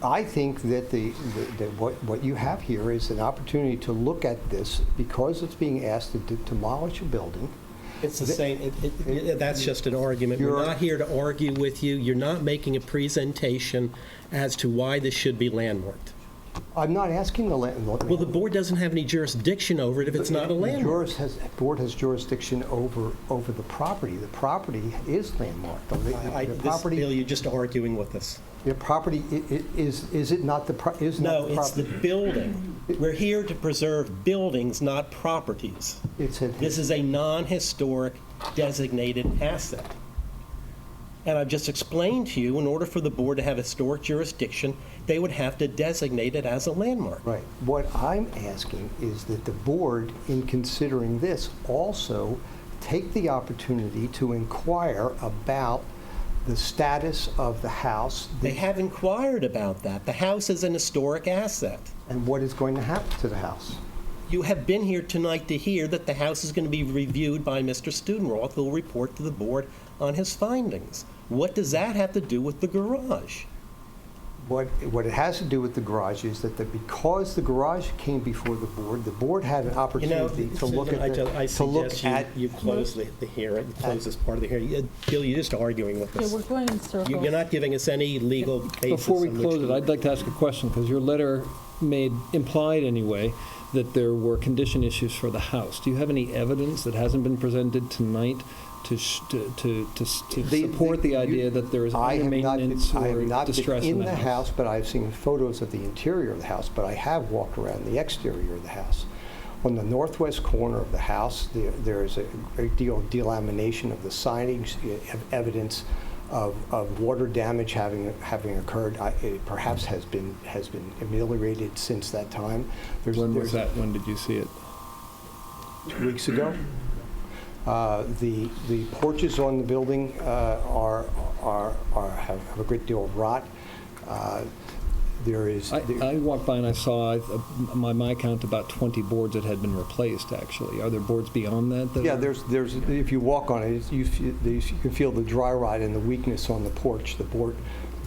[SPEAKER 14] I think that what you have here is an opportunity to look at this because it's being asked to demolish a building.
[SPEAKER 9] It's the same, that's just an argument. We're not here to argue with you. You're not making a presentation as to why this should be landmarked.
[SPEAKER 14] I'm not asking the landlord.
[SPEAKER 9] Well, the board doesn't have any jurisdiction over it if it's not a landmark.
[SPEAKER 14] The board has jurisdiction over the property. The property is landmarked. The property.
[SPEAKER 9] Bill, you're just arguing with us.
[SPEAKER 14] The property is it not the property?
[SPEAKER 9] No, it's the building. We're here to preserve buildings, not properties. This is a non-historic designated asset. And I've just explained to you, in order for the board to have historic jurisdiction, they would have to designate it as a landmark.
[SPEAKER 14] Right. What I'm asking is that the board, in considering this, also take the opportunity to inquire about the status of the house.
[SPEAKER 9] They have inquired about that. The house is an historic asset.
[SPEAKER 14] And what is going to happen to the house?
[SPEAKER 9] You have been here tonight to hear that the house is going to be reviewed by Mr. Studenroth, who will report to the board on his findings. What does that have to do with the garage?
[SPEAKER 14] What it has to do with the garage is that because the garage came before the board had an opportunity to look at
[SPEAKER 9] I suggest you close the hearing, you close this part of the hearing. Bill, you're just arguing with us.
[SPEAKER 1] Yeah, we're going in circles.
[SPEAKER 9] You're not giving us any legal basis.
[SPEAKER 3] Before we
[SPEAKER 9] on which
[SPEAKER 3] close it,
[SPEAKER 9] to-
[SPEAKER 3] I'd like to ask a question, because your letter implied anyway that there were condition issues for the house. Do you have any evidence that hasn't been presented tonight to support the idea that there is under maintenance
[SPEAKER 14] I have
[SPEAKER 3] or
[SPEAKER 14] not
[SPEAKER 3] distress
[SPEAKER 14] been
[SPEAKER 3] in the house?
[SPEAKER 14] but I've seen photos of the interior of the house, but I have walked around the exterior of the house. On the northwest corner of the house, there is a great deal of delamination of the signage, evidence of water damage having occurred. It perhaps has been ameliorated since that time.
[SPEAKER 3] When was that? When did you see it?
[SPEAKER 14] 2 weeks ago. The porches on the building have a great deal of rot.
[SPEAKER 3] I walked by and I saw, by my count, about 20 boards that had been replaced, actually. Are there boards beyond that?
[SPEAKER 14] Yeah, there's. If you walk on it, you can feel the dry rot and the weakness on the porch. The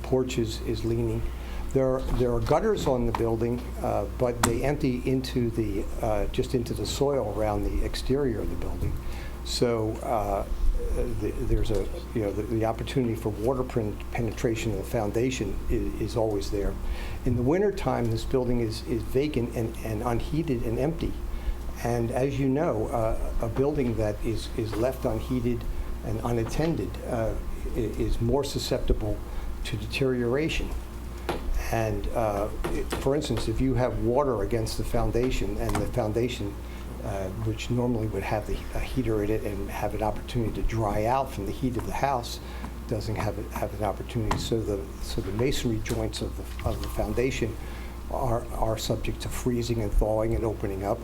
[SPEAKER 14] porch is leaning. There are gutters on the building, but they empty into just into the soil around the exterior of the building. So there's the opportunity for water penetration of the foundation is always there. In the wintertime, this building is vacant and unheated and empty. And as you know, a building that is left unheated and unattended is more susceptible to deterioration. And for instance, if you have water against the foundation and the foundation which normally would have a heater in it and have an opportunity to dry out from the heat of the house, doesn't have an opportunity. So the masonry joints of the foundation are subject to freezing and thawing and opening up.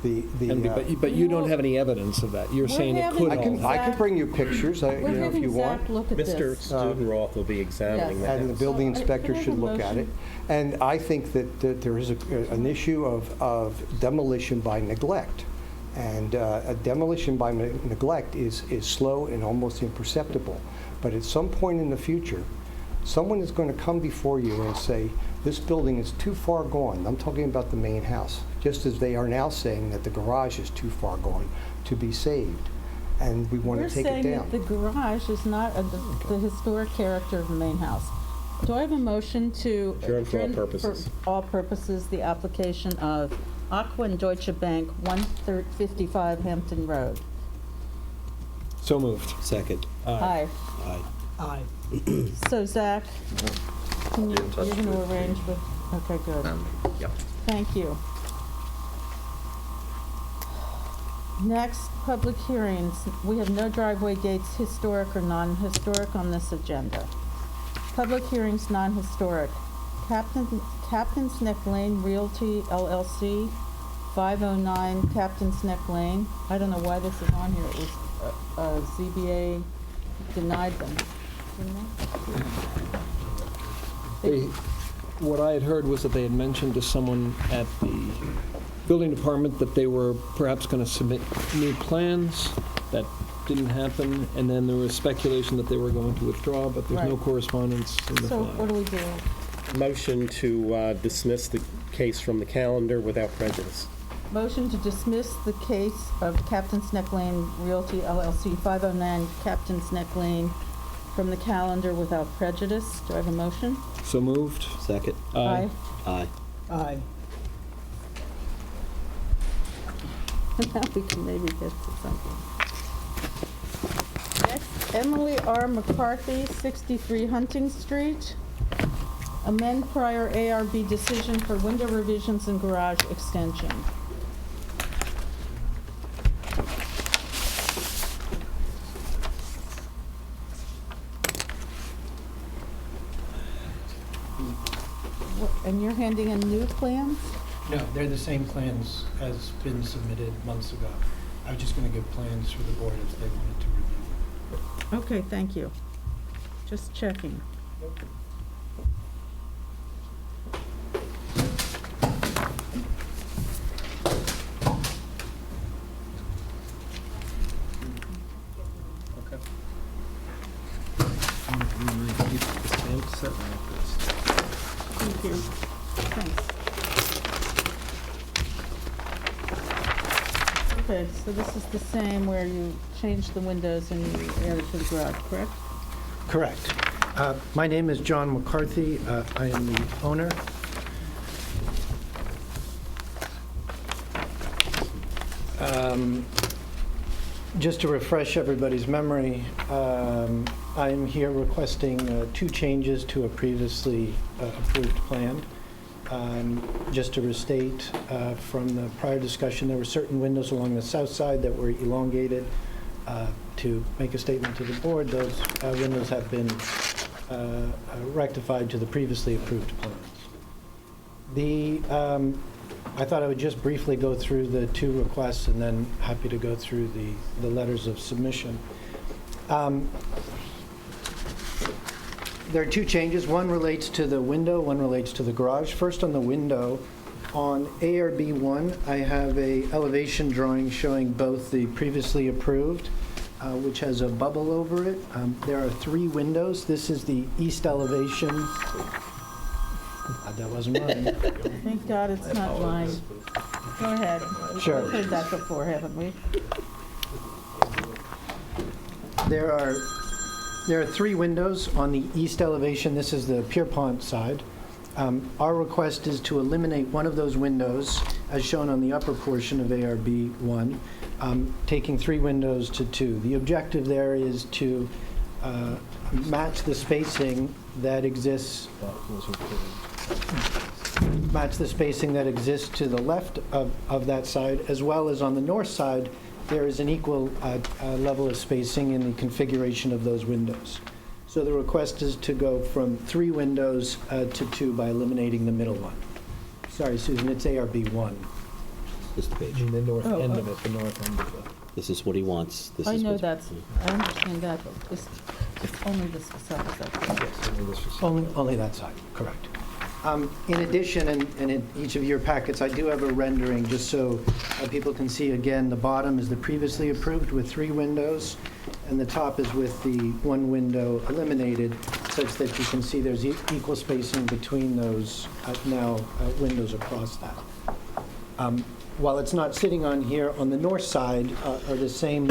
[SPEAKER 3] But you don't have any evidence of that. You're saying it could.
[SPEAKER 14] I can bring you pictures, if you want.
[SPEAKER 1] Look at
[SPEAKER 9] Mr. Studenroth will be examining that.
[SPEAKER 14] And the building inspector should look at it. And I think that there is an issue of demolition by neglect. And a demolition by neglect is slow and almost imperceptible. But at some point in the future, someone is going to come before you and say, this building is too far gone. I'm talking about the main house, just as they are now saying that the garage is too far gone to be saved. And we want to take it down.
[SPEAKER 1] We're saying that the garage is not the historic character of the main house. Do I have a motion to
[SPEAKER 9] Adjourn for all purposes.
[SPEAKER 1] For all purposes, the application of Aqua and Deutsche Bank, 155 Hampton Road?
[SPEAKER 3] So moved.
[SPEAKER 2] Second.
[SPEAKER 1] Aye.
[SPEAKER 2] Aye.
[SPEAKER 4] Aye.
[SPEAKER 1] So Zach, you're
[SPEAKER 13] in touch
[SPEAKER 1] going to
[SPEAKER 13] with
[SPEAKER 1] arrange with, okay, good.
[SPEAKER 13] Yep.
[SPEAKER 1] Thank you. Next, public hearings. We have no driveway gates, historic or non-historic, on this agenda. Public hearings, non-historic. Captain's Neck Lane Realty LLC, 509 Captain's Neck Lane. I don't know why this is on here. It was ZBA denied them, didn't they?
[SPEAKER 3] What I had heard was that they had mentioned to someone at the building department that they were perhaps going to submit new plans. That didn't happen, and then there was speculation that they were going to withdraw, but there's no
[SPEAKER 1] Right.
[SPEAKER 3] correspondence in the
[SPEAKER 1] So
[SPEAKER 3] file.
[SPEAKER 1] what do we do?
[SPEAKER 9] Motion to dismiss the case from the calendar without prejudice.
[SPEAKER 1] Motion to dismiss the case of Captain's Neck Lane Realty LLC, 509 Captain's Neck Lane, from the calendar without prejudice. Do I have a motion?
[SPEAKER 3] So moved.
[SPEAKER 2] Second.
[SPEAKER 1] Aye.
[SPEAKER 2] Aye.
[SPEAKER 4] Aye.
[SPEAKER 1] Now we can maybe get to something. Next, Emily R. McCarthy, 63 Hunting Street. Amend prior ARB decision for window revisions and garage extension. And you're handing in new plans?
[SPEAKER 15] No, they're the same plans as been submitted months ago. I was just going to give plans for the board if they wanted to review.
[SPEAKER 1] Okay, thank you. Just checking.
[SPEAKER 3] Okay.
[SPEAKER 1] Thank you. Thanks. Okay, so this is the same where you changed the windows and you added to the garage, correct?
[SPEAKER 15] Correct. My name is John McCarthy. I am the owner. Just to refresh everybody's memory, I am here requesting 2 changes to a previously approved plan. Just to restate, from the prior discussion, there were certain windows along the south side that were elongated. To make a statement to the board, those windows have been rectified to the previously approved plans. I thought I would just briefly go through the 2 requests and then happy to go through the letters of submission. There are 2 changes. One relates to the window, one relates to the garage. First on the window, on ARB 1, I have a elevation drawing showing both the previously approved, which has a bubble over it. There are 3 windows. This is the east elevation. That wasn't mine.
[SPEAKER 1] Thank God it's not mine. Go ahead.
[SPEAKER 15] Sure.
[SPEAKER 1] We've heard that before, haven't we?
[SPEAKER 15] There are 3 windows on the east elevation. This is the Pierpont side. Our request is to eliminate one of those windows, as shown on the upper portion of ARB 1, taking 3 windows to 2. The objective there is to match the spacing that exists to the left of that side, as well as on the north side. There is an equal level of spacing in the configuration of those windows. So the request is to go from 3 windows to 2 by eliminating the middle one. Sorry, Susan, it's ARB 1.
[SPEAKER 2] This page.
[SPEAKER 3] The north
[SPEAKER 1] Oh,
[SPEAKER 3] end
[SPEAKER 1] oh.
[SPEAKER 3] of it, the north end of it.
[SPEAKER 2] This is what he wants. This
[SPEAKER 1] I
[SPEAKER 2] is
[SPEAKER 1] know
[SPEAKER 2] what's-
[SPEAKER 1] that's, I understand that, but this, only this facade is that.
[SPEAKER 3] Yes, only this was-
[SPEAKER 15] Only that side, correct. In addition, and in each of your packets, I do have a rendering, just so people can see again, the bottom is the previously approved with 3 windows, and the top is with the 1 window eliminated, such that you can see there's equal spacing between those windows across that. While it's not sitting on here, on the north side are the same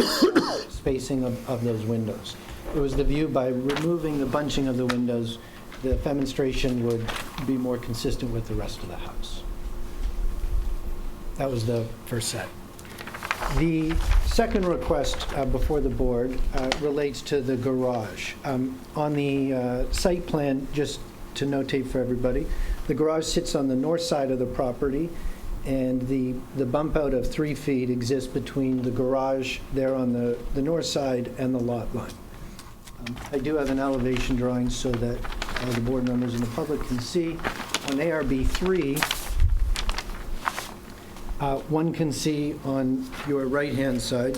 [SPEAKER 15] spacing of those windows. It was the view by removing the bunching of the windows, the feminstration would be more consistent with the rest of the house. That was the first set. The second request before the board relates to the garage. On the site plan, just to notate for everybody, the garage sits on the north side of the property, and the bump out of 3 feet exists between the garage there on the north side and the lot line. I do have an elevation drawing so that the board members and the public can see. On ARB 3, one can see on your right-hand side,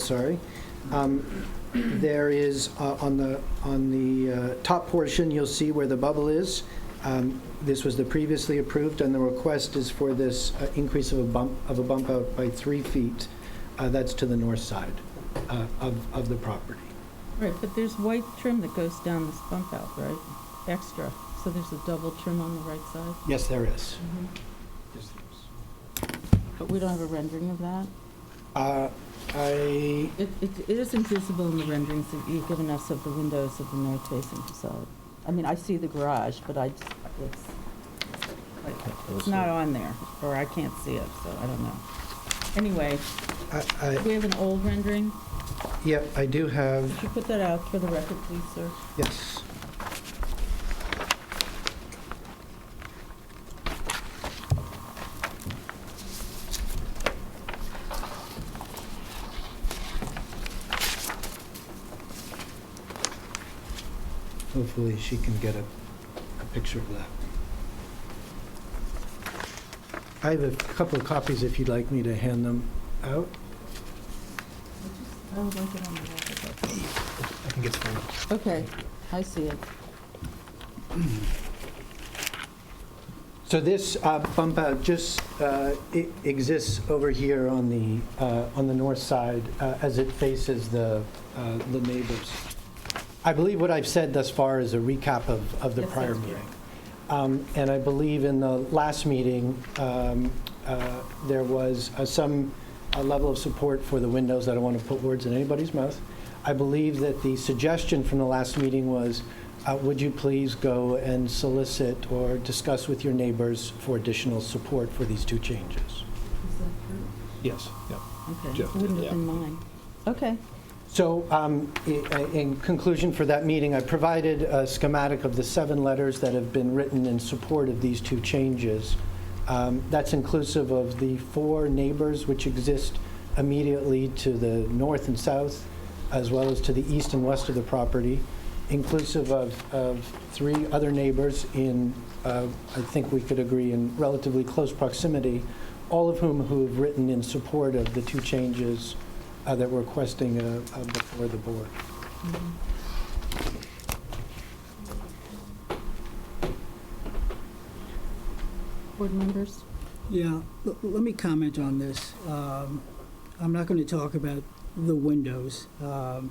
[SPEAKER 15] There is, on the top portion, you'll see where the bubble is. This was the previously approved, and the request is for this increase of a bump out by 3 feet. That's to the north side of the property.
[SPEAKER 1] Right, but there's white trim that goes down this bump out, right? Extra. So there's a double trim on the right side?
[SPEAKER 15] Yes, there is.
[SPEAKER 1] Yes, but we don't have a rendering of that? It isn't visible in the renderings that you've given us of the windows of the north-facing facade. I mean, I see the garage, but it's not on there, or I can't see it, so I don't know. Anyway, do we have an old rendering?
[SPEAKER 15] Yep, I do have.
[SPEAKER 1] Could you put that out for the record, please, sir?
[SPEAKER 15] Yes. Hopefully she can get a picture of that. I have a couple of copies if you'd like me to hand them out.
[SPEAKER 1] I would like it on the record.
[SPEAKER 6] I think it's fine.
[SPEAKER 1] Okay, I see it.
[SPEAKER 15] So this bump out just it exists over here on the north side as it faces the neighbors. I believe what I've said thus far is a recap of the prior meeting. And I believe in the last meeting, there was some level of support for the windows. I don't want to put words in anybody's mouth. I believe that the suggestion from the last meeting was, would you please go and solicit or discuss with your neighbors for additional support for these 2 changes?
[SPEAKER 1] Is that true?
[SPEAKER 3] Yes, yeah.
[SPEAKER 1] Okay,
[SPEAKER 3] Jeff
[SPEAKER 1] it wouldn't
[SPEAKER 3] did,
[SPEAKER 1] have been mine. Okay.
[SPEAKER 15] So in conclusion for that meeting, I provided a schematic of the 7 letters that have been written in support of these 2 changes. That's inclusive of the 4 neighbors which exist immediately to the north and south, as well as to the east and west of the property, inclusive of 3 other neighbors in, I think we could agree, in relatively close proximity, all of whom who have written in support of the 2 changes that we're requesting before the board.
[SPEAKER 1] Board members?
[SPEAKER 4] Yeah, let me comment on this. I'm not going to talk about the windows. I'm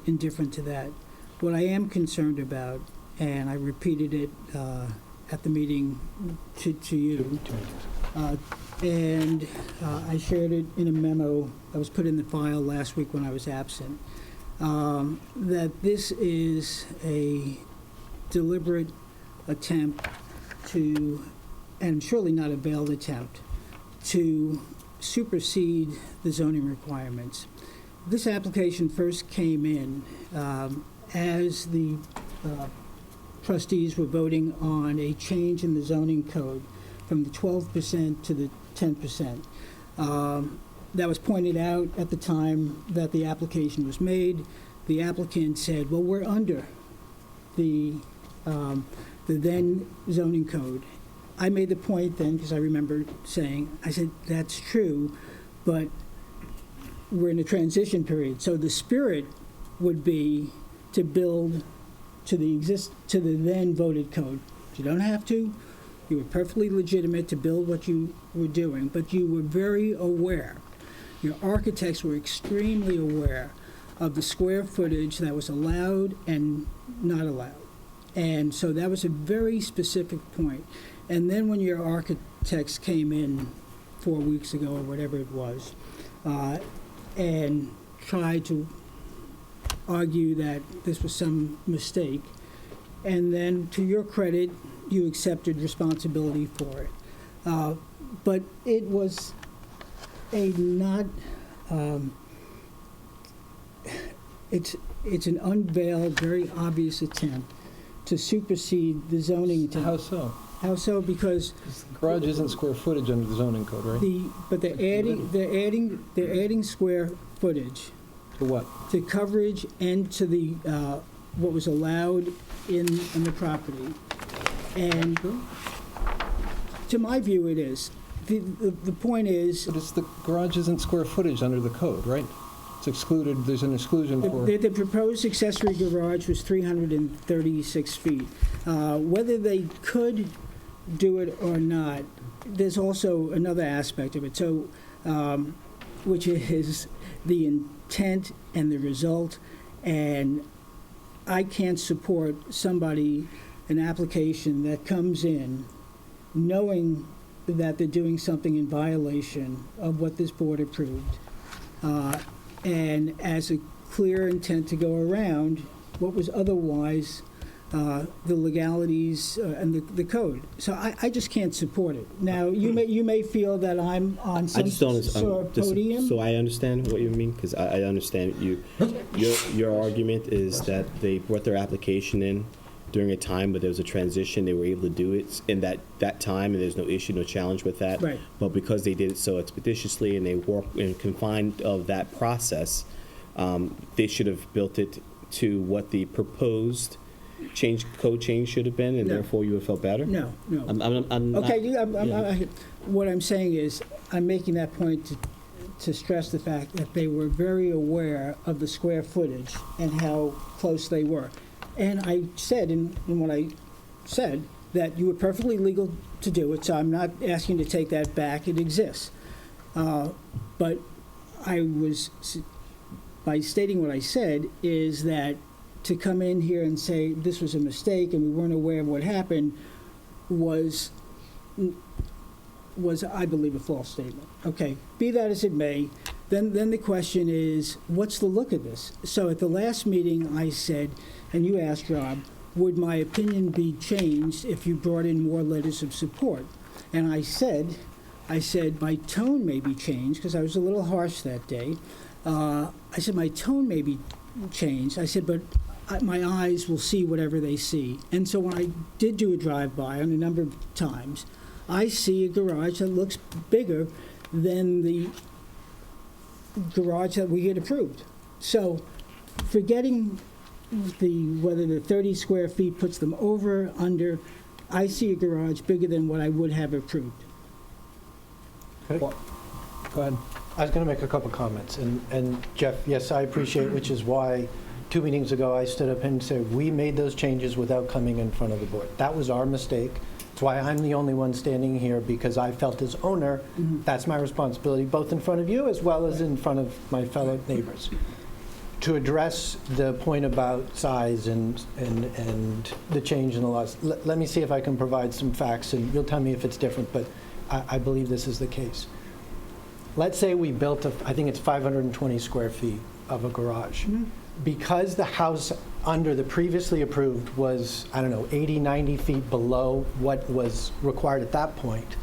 [SPEAKER 4] indifferent to that. What I am concerned about, and I repeated it at the meeting to you, and I shared it in a memo that was put in the file last week when I was absent, that this is a deliberate attempt to, and surely not a veiled attempt, to supersede the zoning requirements. This application first came in as the trustees were voting on a change in the zoning code from the 12% to the 10%. That was pointed out at the time that the application was made. The applicant said, well, we're under the then zoning code. I made the point then, because I remember saying, I said, that's true, but we're in a transition period. So the spirit would be to build to the then voted code. You don't have to. You were perfectly legitimate to build what you were doing, but you were very aware. Your architects were extremely aware of the square footage that was allowed and not allowed. And so that was a very specific point. And then when your architects came in 4 weeks ago or whatever it was, and tried to argue that this was some mistake, and then to your credit, you accepted responsibility for it. But it was a not, it's an unveiled, very obvious attempt to supersede the zoning.
[SPEAKER 3] How so?
[SPEAKER 4] How so? Because
[SPEAKER 3] the garage isn't square footage under the zoning code, right?
[SPEAKER 4] But they're adding square footage.
[SPEAKER 3] To what?
[SPEAKER 4] To coverage and to the what was allowed in the property. And to my view, it is. The point is...
[SPEAKER 3] But it's the garage isn't square footage under the code, right? It's excluded, there's an exclusion for...
[SPEAKER 4] The proposed accessory garage was 336 feet. Whether they could do it or not, there's also another aspect of it, so, which is the intent and the result, and I can't support somebody, an application that comes in knowing that they're doing something in violation of what this board approved, and as a clear intent to go around what was otherwise the legalities and the code. So I just can't support it. Now, you may feel that I'm on some sort of podium.
[SPEAKER 2] So I understand what you mean, because I understand your argument is that they brought their application in during a time where there was a transition, they were able to do it in that time, and there's no issue, no challenge with that.
[SPEAKER 4] Right.
[SPEAKER 2] But because they did it so expeditiously and they worked in confined of that process, they should have built it to what the proposed code change should have been, and therefore you would have felt better?
[SPEAKER 4] No.
[SPEAKER 2] I'm
[SPEAKER 4] Okay, what I'm saying is, I'm making that point to stress the fact that they were very aware of the square footage and how close they were. And I said, in what I said, that you were perfectly legal to do it, so I'm not asking to take that back. It exists. But I was, by stating what I said, is that to come in here and say this was a mistake and we weren't aware of what happened was, I believe, a false statement. Okay, be that as it may, then the question is, what's the look of this? So at the last meeting, I said, and you asked Rob, would my opinion be changed if you brought in more letters of support? And I said, my tone may be changed, because I was a little harsh that day. I said, my tone may be changed. I said, but my eyes will see whatever they see. And so when I did do a drive-by on a number of times, I see a garage that looks bigger than the garage that we had approved. So forgetting whether the 30 square feet puts them over, under, I see a garage bigger than what I would have approved.
[SPEAKER 15] Okay.
[SPEAKER 3] Go ahead.
[SPEAKER 15] I was going to make a couple comments, and Jeff, yes, I appreciate, which is why 2 meetings ago I stood up and said, we made those changes without coming in front of the board. That was our mistake. That's why I'm the only one standing here, because I felt as owner, that's my responsibility, both in front of you as well as in front of my fellow neighbors. To address the point about size and the change in the laws, let me see if I can provide some facts, and you'll tell me if it's different, but I believe this is the case. Let's say we built, I think it's 520 square feet of a garage. Because the house under the previously approved was, 80, 90 feet below what was required at that point,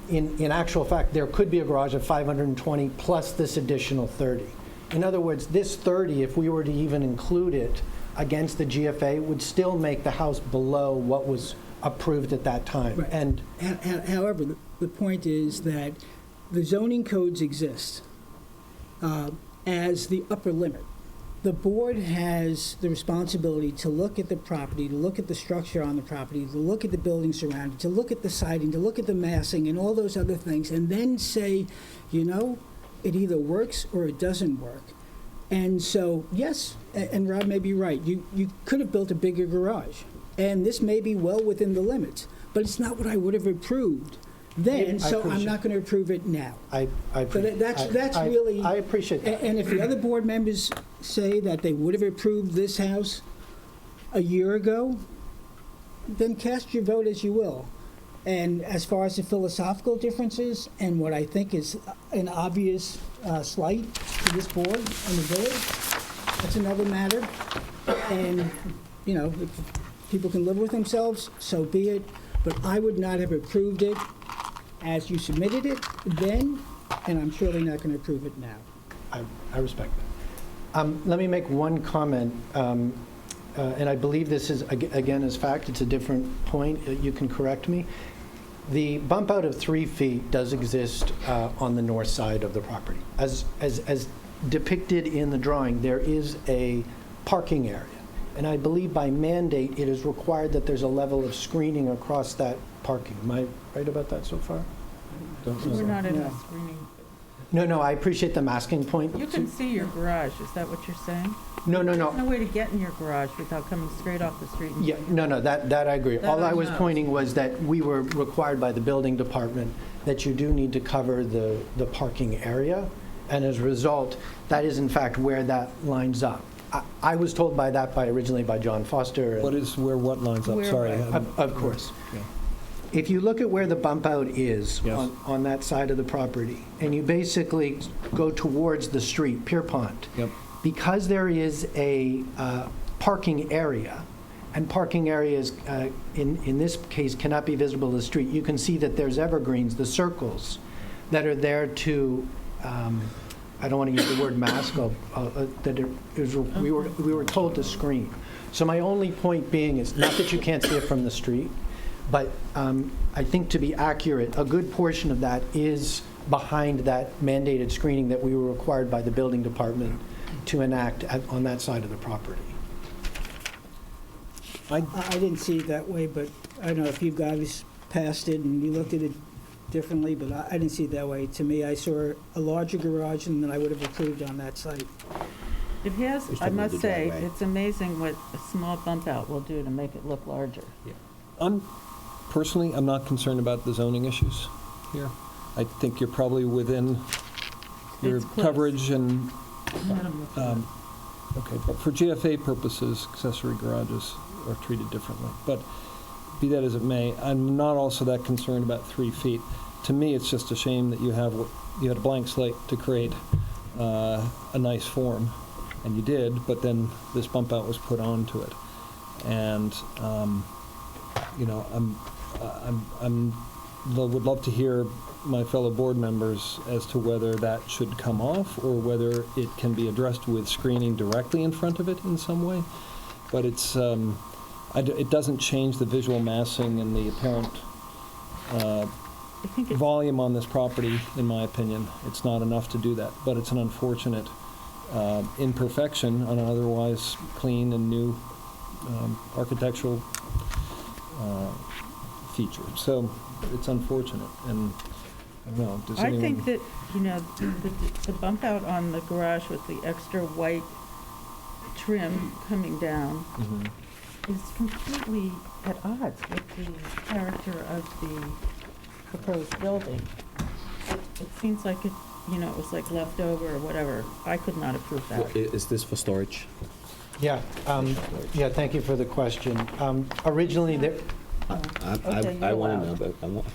[SPEAKER 15] in actual fact, there could be a garage of 520 plus this additional 30. In other words, this 30, if we were to even include it against the GFA, would still make the house below what was approved at that time.
[SPEAKER 4] Right.
[SPEAKER 15] And
[SPEAKER 4] however, the point is that the zoning codes exist as the upper limit. The board has the responsibility to look at the property, to look at the structure on the property, to look at the building surrounding, to look at the siding, to look at the massing and all those other things, and then say, it either works or it doesn't work. And so, yes, and Rob may be right, you could have built a bigger garage, and this may be well within the limits, but it's not what I would have approved then, so I'm not going to approve it now.
[SPEAKER 15] I appreciate
[SPEAKER 4] That's really...
[SPEAKER 15] I appreciate that.
[SPEAKER 4] And if the other board members say that they would have approved this house a year ago, then cast your vote as you will. And as far as the philosophical differences and what I think is an obvious slight to this board and the village, that's another matter. And, if people can live with themselves, so be it. But I would not have approved it as you submitted it then, and I'm surely not going to approve it now.
[SPEAKER 15] I respect that. Let me make one comment, and I believe this is, again, is fact. It's a different point. You can correct me. The bump out of 3 feet does exist on the north side of the property. As depicted in the drawing, there is a parking area. And I believe by mandate, it is required that there's a level of screening across that parking. Am I right about that so far?
[SPEAKER 1] We're not in a screening.
[SPEAKER 15] No, I appreciate the masking point.
[SPEAKER 1] You can see your garage, is that what you're saying?
[SPEAKER 15] No.
[SPEAKER 1] There's no way to get in your garage without coming straight off the street.
[SPEAKER 15] Yeah, no, that I agree.
[SPEAKER 1] That
[SPEAKER 15] All
[SPEAKER 1] I
[SPEAKER 15] I was
[SPEAKER 1] know.
[SPEAKER 15] pointing was that we were required by the building department that you do need to cover the parking area, and as a result, that is in fact where that lines up. I was told originally by John Foster.
[SPEAKER 3] What is where what lines up?
[SPEAKER 1] Where-
[SPEAKER 3] Sorry.
[SPEAKER 15] Of course.
[SPEAKER 3] Yeah.
[SPEAKER 15] If you look at where the bump out is
[SPEAKER 3] Yes.
[SPEAKER 15] on that side of the property, and you basically go towards the street, Pierpont,
[SPEAKER 3] Yep.
[SPEAKER 15] because there is a parking area, and parking areas, in this case, cannot be visible to the street, you can see that there's evergreens, the circles, that are there to, I don't want to use the word mask, we were told to screen. So my only point being is, not that you can't see it from the street, but I think to be accurate, a good portion of that is behind that mandated screening that we were required by the building department to enact on that side of the property.
[SPEAKER 4] I didn't see it that way, but I don't know if you guys passed it and you looked at it differently, but I didn't see it that way. To me, I saw a larger garage than I would have approved on that site.
[SPEAKER 1] It has,
[SPEAKER 2] Just
[SPEAKER 1] I
[SPEAKER 2] don't
[SPEAKER 1] must
[SPEAKER 2] need the
[SPEAKER 1] say,
[SPEAKER 2] driveway.
[SPEAKER 1] it's amazing what a small bump out will do to make it look larger.
[SPEAKER 3] Personally, I'm not concerned about the zoning issues here. I think you're probably within your
[SPEAKER 1] It's close.
[SPEAKER 3] coverage and,
[SPEAKER 1] Let 'em look at it.
[SPEAKER 3] okay, but for GFA purposes, accessory garages are treated differently. But be that as it may, I'm not also that concerned about 3 feet. To me, it's just a shame that you had a blank slate to create a nice form, and you did, but then this bump out was put onto it. And, would love to hear my fellow board members as to whether that should come off or whether it can be addressed with screening directly in front of it in some way. But it's, it doesn't change the visual massing and the apparent
[SPEAKER 1] I think it's
[SPEAKER 3] volume on this property, in my opinion. It's not enough to do that, but it's an unfortunate imperfection on an otherwise clean and new architectural feature. So it's unfortunate, and I don't know, does
[SPEAKER 1] I
[SPEAKER 3] anyone...
[SPEAKER 1] think that, the bump out on the garage with the extra white trim coming down
[SPEAKER 3] Mhm.
[SPEAKER 1] is completely at odds with the character of the proposed building. It seems like it was like leftover or whatever. I could not approve that.
[SPEAKER 2] Is this for storage?
[SPEAKER 15] Yeah, thank you for the question. Originally, there,
[SPEAKER 1] Okay,
[SPEAKER 2] I
[SPEAKER 1] you're
[SPEAKER 2] want to
[SPEAKER 1] allowed.
[SPEAKER 2] know, but I want...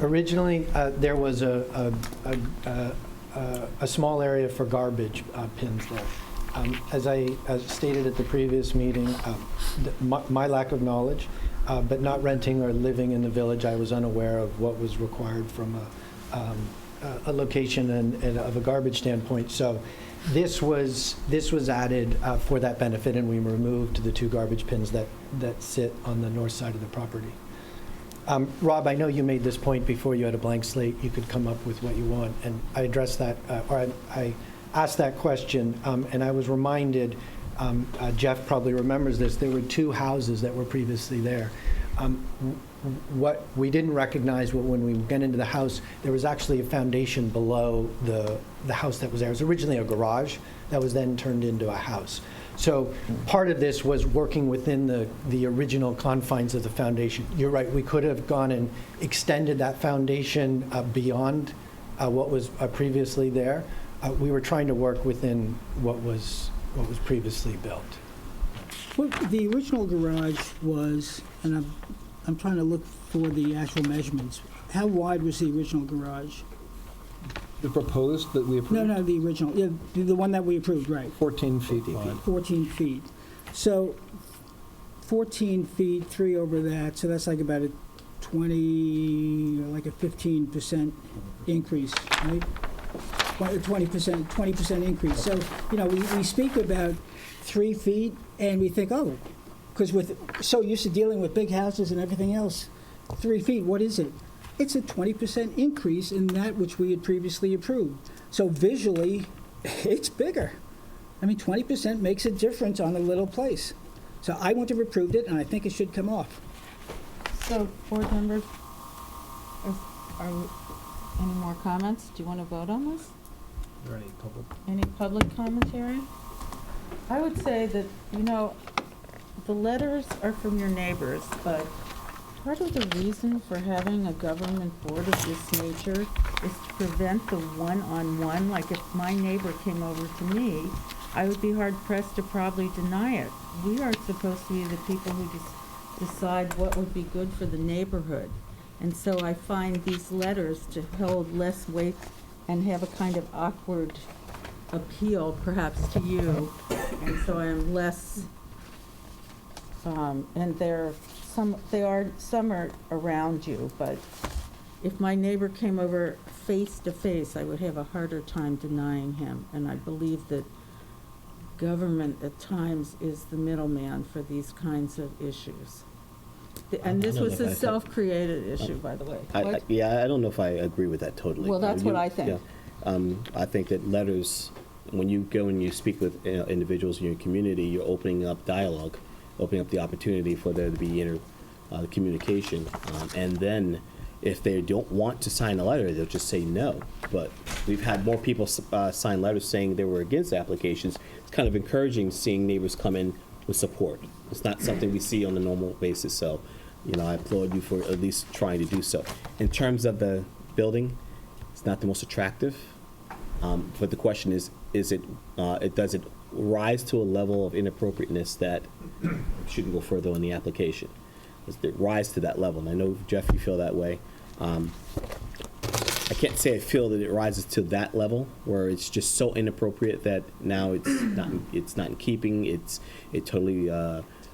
[SPEAKER 15] originally, there was a small area for garbage pins there. As I stated at the previous meeting, my lack of knowledge, but not renting or living in the village, I was unaware of what was required from a location and of a garbage standpoint. So this was added for that benefit, and we removed the 2 garbage pins that sit on the north side of the property. Rob, I know you made this point before. You had a blank slate. You could come up with what you want, and I addressed that, or I asked that question, and I was reminded, Jeff probably remembers this, there were 2 houses that were previously there. What we didn't recognize when we went into the house, there was actually a foundation below the house that was there. It was originally a garage that was then turned into a house. So part of this was working within the original confines of the foundation. You're right, we could have gone and extended that foundation beyond what was previously there. We were trying to work within what was previously built.
[SPEAKER 4] Well, the original garage was, and I'm trying to look for the actual measurements. How wide was the original garage?
[SPEAKER 3] The proposed that we approved?
[SPEAKER 4] No, the original, yeah, the one that we approved, right.
[SPEAKER 3] 14 feet wide.
[SPEAKER 4] 14 feet. So 14 feet, 3 over that, so that's like about a 15% increase, right? 20% increase. So, we speak about 3 feet, and we think, oh, because we're so used to dealing with big houses and everything else, 3 feet, what is it? It's a 20% increase in that which we had previously approved. So visually, it's bigger. I mean, 20% makes a difference on a little place. So I wouldn't have approved it, and I think it should come off.
[SPEAKER 1] So, board members, are any more comments? Do you want to vote on this?
[SPEAKER 3] there any public?
[SPEAKER 1] Any public commentary? I would say that, the letters are from your neighbors, but part of the reason for having a government board of this nature is to prevent the one-on-one. Like if my neighbor came over to me, I would be hard-pressed to probably deny it. We are supposed to be the people who decide what would be good for the neighborhood. And so I find these letters to hold less weight and have a kind of awkward appeal perhaps to you. And so I am less, and some are around you, but if my neighbor came over face to face, I would have a harder time denying him. And I believe that government at times is the middleman for these kinds of issues. And this was a self-created issue, by the way.
[SPEAKER 2] Yeah, I don't know if I agree with that totally.
[SPEAKER 1] Well, that's what I think.
[SPEAKER 2] Yeah. I think that letters, when you go and you speak with individuals in your community, you're opening up dialogue, opening up the opportunity for there to be communication. And then if they don't want to sign a letter, they'll just say no. But we've had more people sign letters saying they were against applications. It's kind of encouraging seeing neighbors come in with support. It's not something we see on a normal basis. So, I applaud you for at least trying to do so. In terms of the building, it's not the most attractive. But the question is it does it rise to a level of inappropriateness that shouldn't go further in the application? Does it rise to that level? And I know, Jeff, you feel that way. I can't say I feel that it rises to that level where it's just so inappropriate that now it's not in keeping. It totally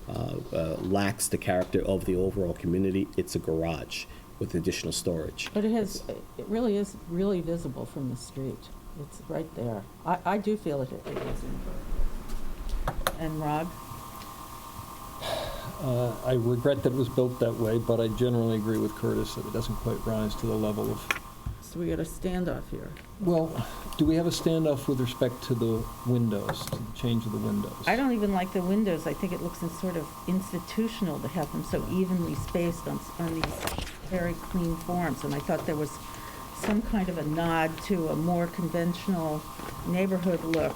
[SPEAKER 2] lacks the character of the overall community. It's a garage with additional storage.
[SPEAKER 1] But it really is really visible from the street. It's right there. I do feel it is inappropriate. And Rob?
[SPEAKER 3] I regret that it was built that way, but I generally agree with Curtis that it doesn't quite rise to the level of...
[SPEAKER 1] So we got a standoff here.
[SPEAKER 3] Well, do we have a standoff with respect to the windows, to the change of the windows?
[SPEAKER 1] I don't even like the windows. I think it looks sort of institutional to have them so evenly spaced on these very clean forms. And I thought there was some kind of a nod to a more conventional neighborhood look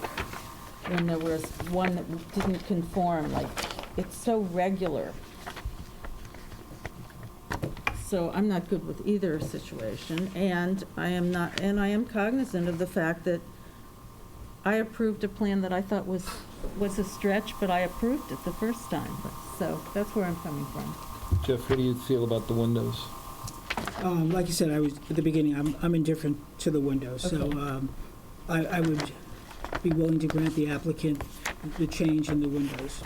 [SPEAKER 1] when there was one that didn't conform. Like, it's so regular. So I'm not good with either situation, and I am cognizant of the fact that I approved a plan that I thought was a stretch, but I approved it the first time. So that's where I'm coming from.
[SPEAKER 3] Jeff, what do you feel about the windows?
[SPEAKER 4] Like you said, I was at the beginning. I'm indifferent to the windows,
[SPEAKER 1] Okay.
[SPEAKER 4] so I would be willing to grant the applicant the change in the windows,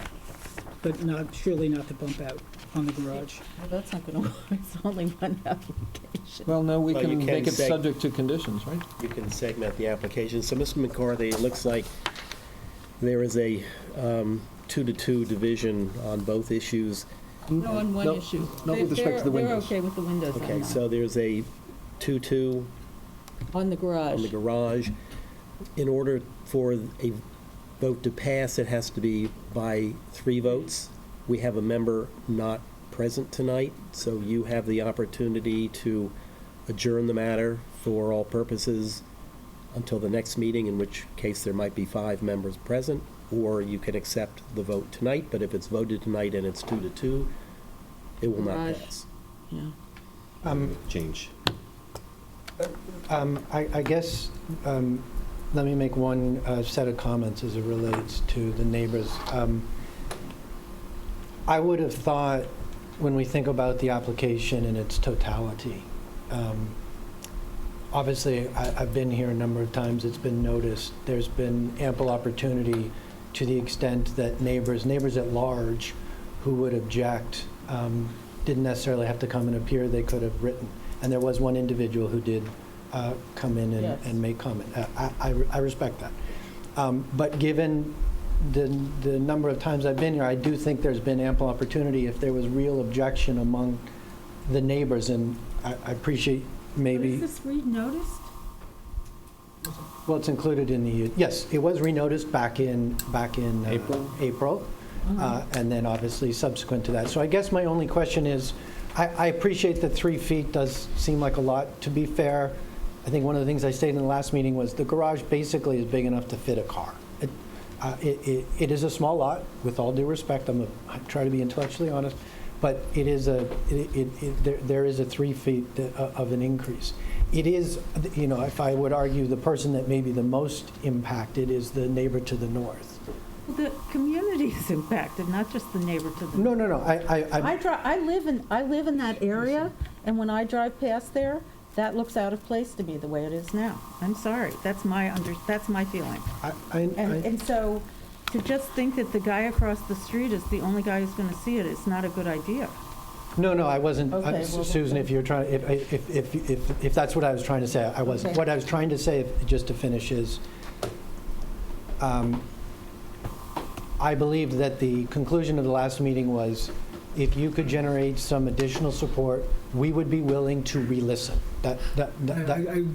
[SPEAKER 4] but surely not to bump out on the garage.
[SPEAKER 1] Well, that's not going to work. It's only one application.
[SPEAKER 3] Well, no, we
[SPEAKER 9] Well,
[SPEAKER 3] can
[SPEAKER 9] you can
[SPEAKER 3] make it
[SPEAKER 9] say-
[SPEAKER 3] subject to conditions, right?
[SPEAKER 9] You can segment the application. So, Mr. McCarthy, it looks like there is a 2-to-2 division on both issues.
[SPEAKER 1] No, on one
[SPEAKER 3] No,
[SPEAKER 1] issue.
[SPEAKER 3] not with respect to the windows.
[SPEAKER 1] They're okay with the windows on
[SPEAKER 9] Okay,
[SPEAKER 1] that.
[SPEAKER 9] so there's a 2-2
[SPEAKER 1] On the garage.
[SPEAKER 9] on the garage. In order for a vote to pass, it has to be by 3 votes. We have a member not present tonight, so you have the opportunity to adjourn the matter for all purposes until the next meeting, in which case there might be 5 members present, or you can accept the vote tonight, but if it's voted tonight and it's 2-2, it will not
[SPEAKER 1] Garage.
[SPEAKER 9] pass.
[SPEAKER 1] Yeah.
[SPEAKER 2] Change.
[SPEAKER 15] I guess, let me make one set of comments as it relates to the neighbors. I would have thought, when we think about the application in its totality, obviously, I've been here a number of times, it's been noticed, there's been ample opportunity to the extent that neighbors at large who would object didn't necessarily have to come and appear, they could have written. And there was one individual who did come in
[SPEAKER 1] Yes.
[SPEAKER 15] and make comment. I respect that. But given the number of times I've been here, I do think there's been ample opportunity if there was real objection among the neighbors, and I appreciate maybe...
[SPEAKER 1] Is this re-noticed?
[SPEAKER 15] Well, it's included in the, yes, it was renoticed back in April, and then obviously subsequent to that. So I guess my only question is, I appreciate that 3 feet does seem like a lot. To be fair, I think one of the things I stated in the last meeting was the garage basically is big enough to fit a car. It is a small lot, with all due respect, I try to be intellectually honest, but it is there is a 3 feet of an increase. It is, you know, if I would argue, the person that may be the most impacted is the neighbor to the north.
[SPEAKER 1] The community is impacted, not just the neighbor to the
[SPEAKER 15] No, no, no,
[SPEAKER 1] I live in that area, and when I drive past there, that looks out of place to me the way it is now. I'm sorry, that's my feeling. And so to just think that the guy across the street is the only guy who's going to see it is not a good idea.
[SPEAKER 15] No, no, I wasn't,
[SPEAKER 1] Okay, well,
[SPEAKER 15] Susan, if you're trying, if that's what I was trying to say, I wasn't.
[SPEAKER 1] Okay.
[SPEAKER 15] What I was trying to say, just to finish, is I believe that the conclusion of the last meeting was, if you could generate some additional support, we would be willing to re-listen.
[SPEAKER 4] I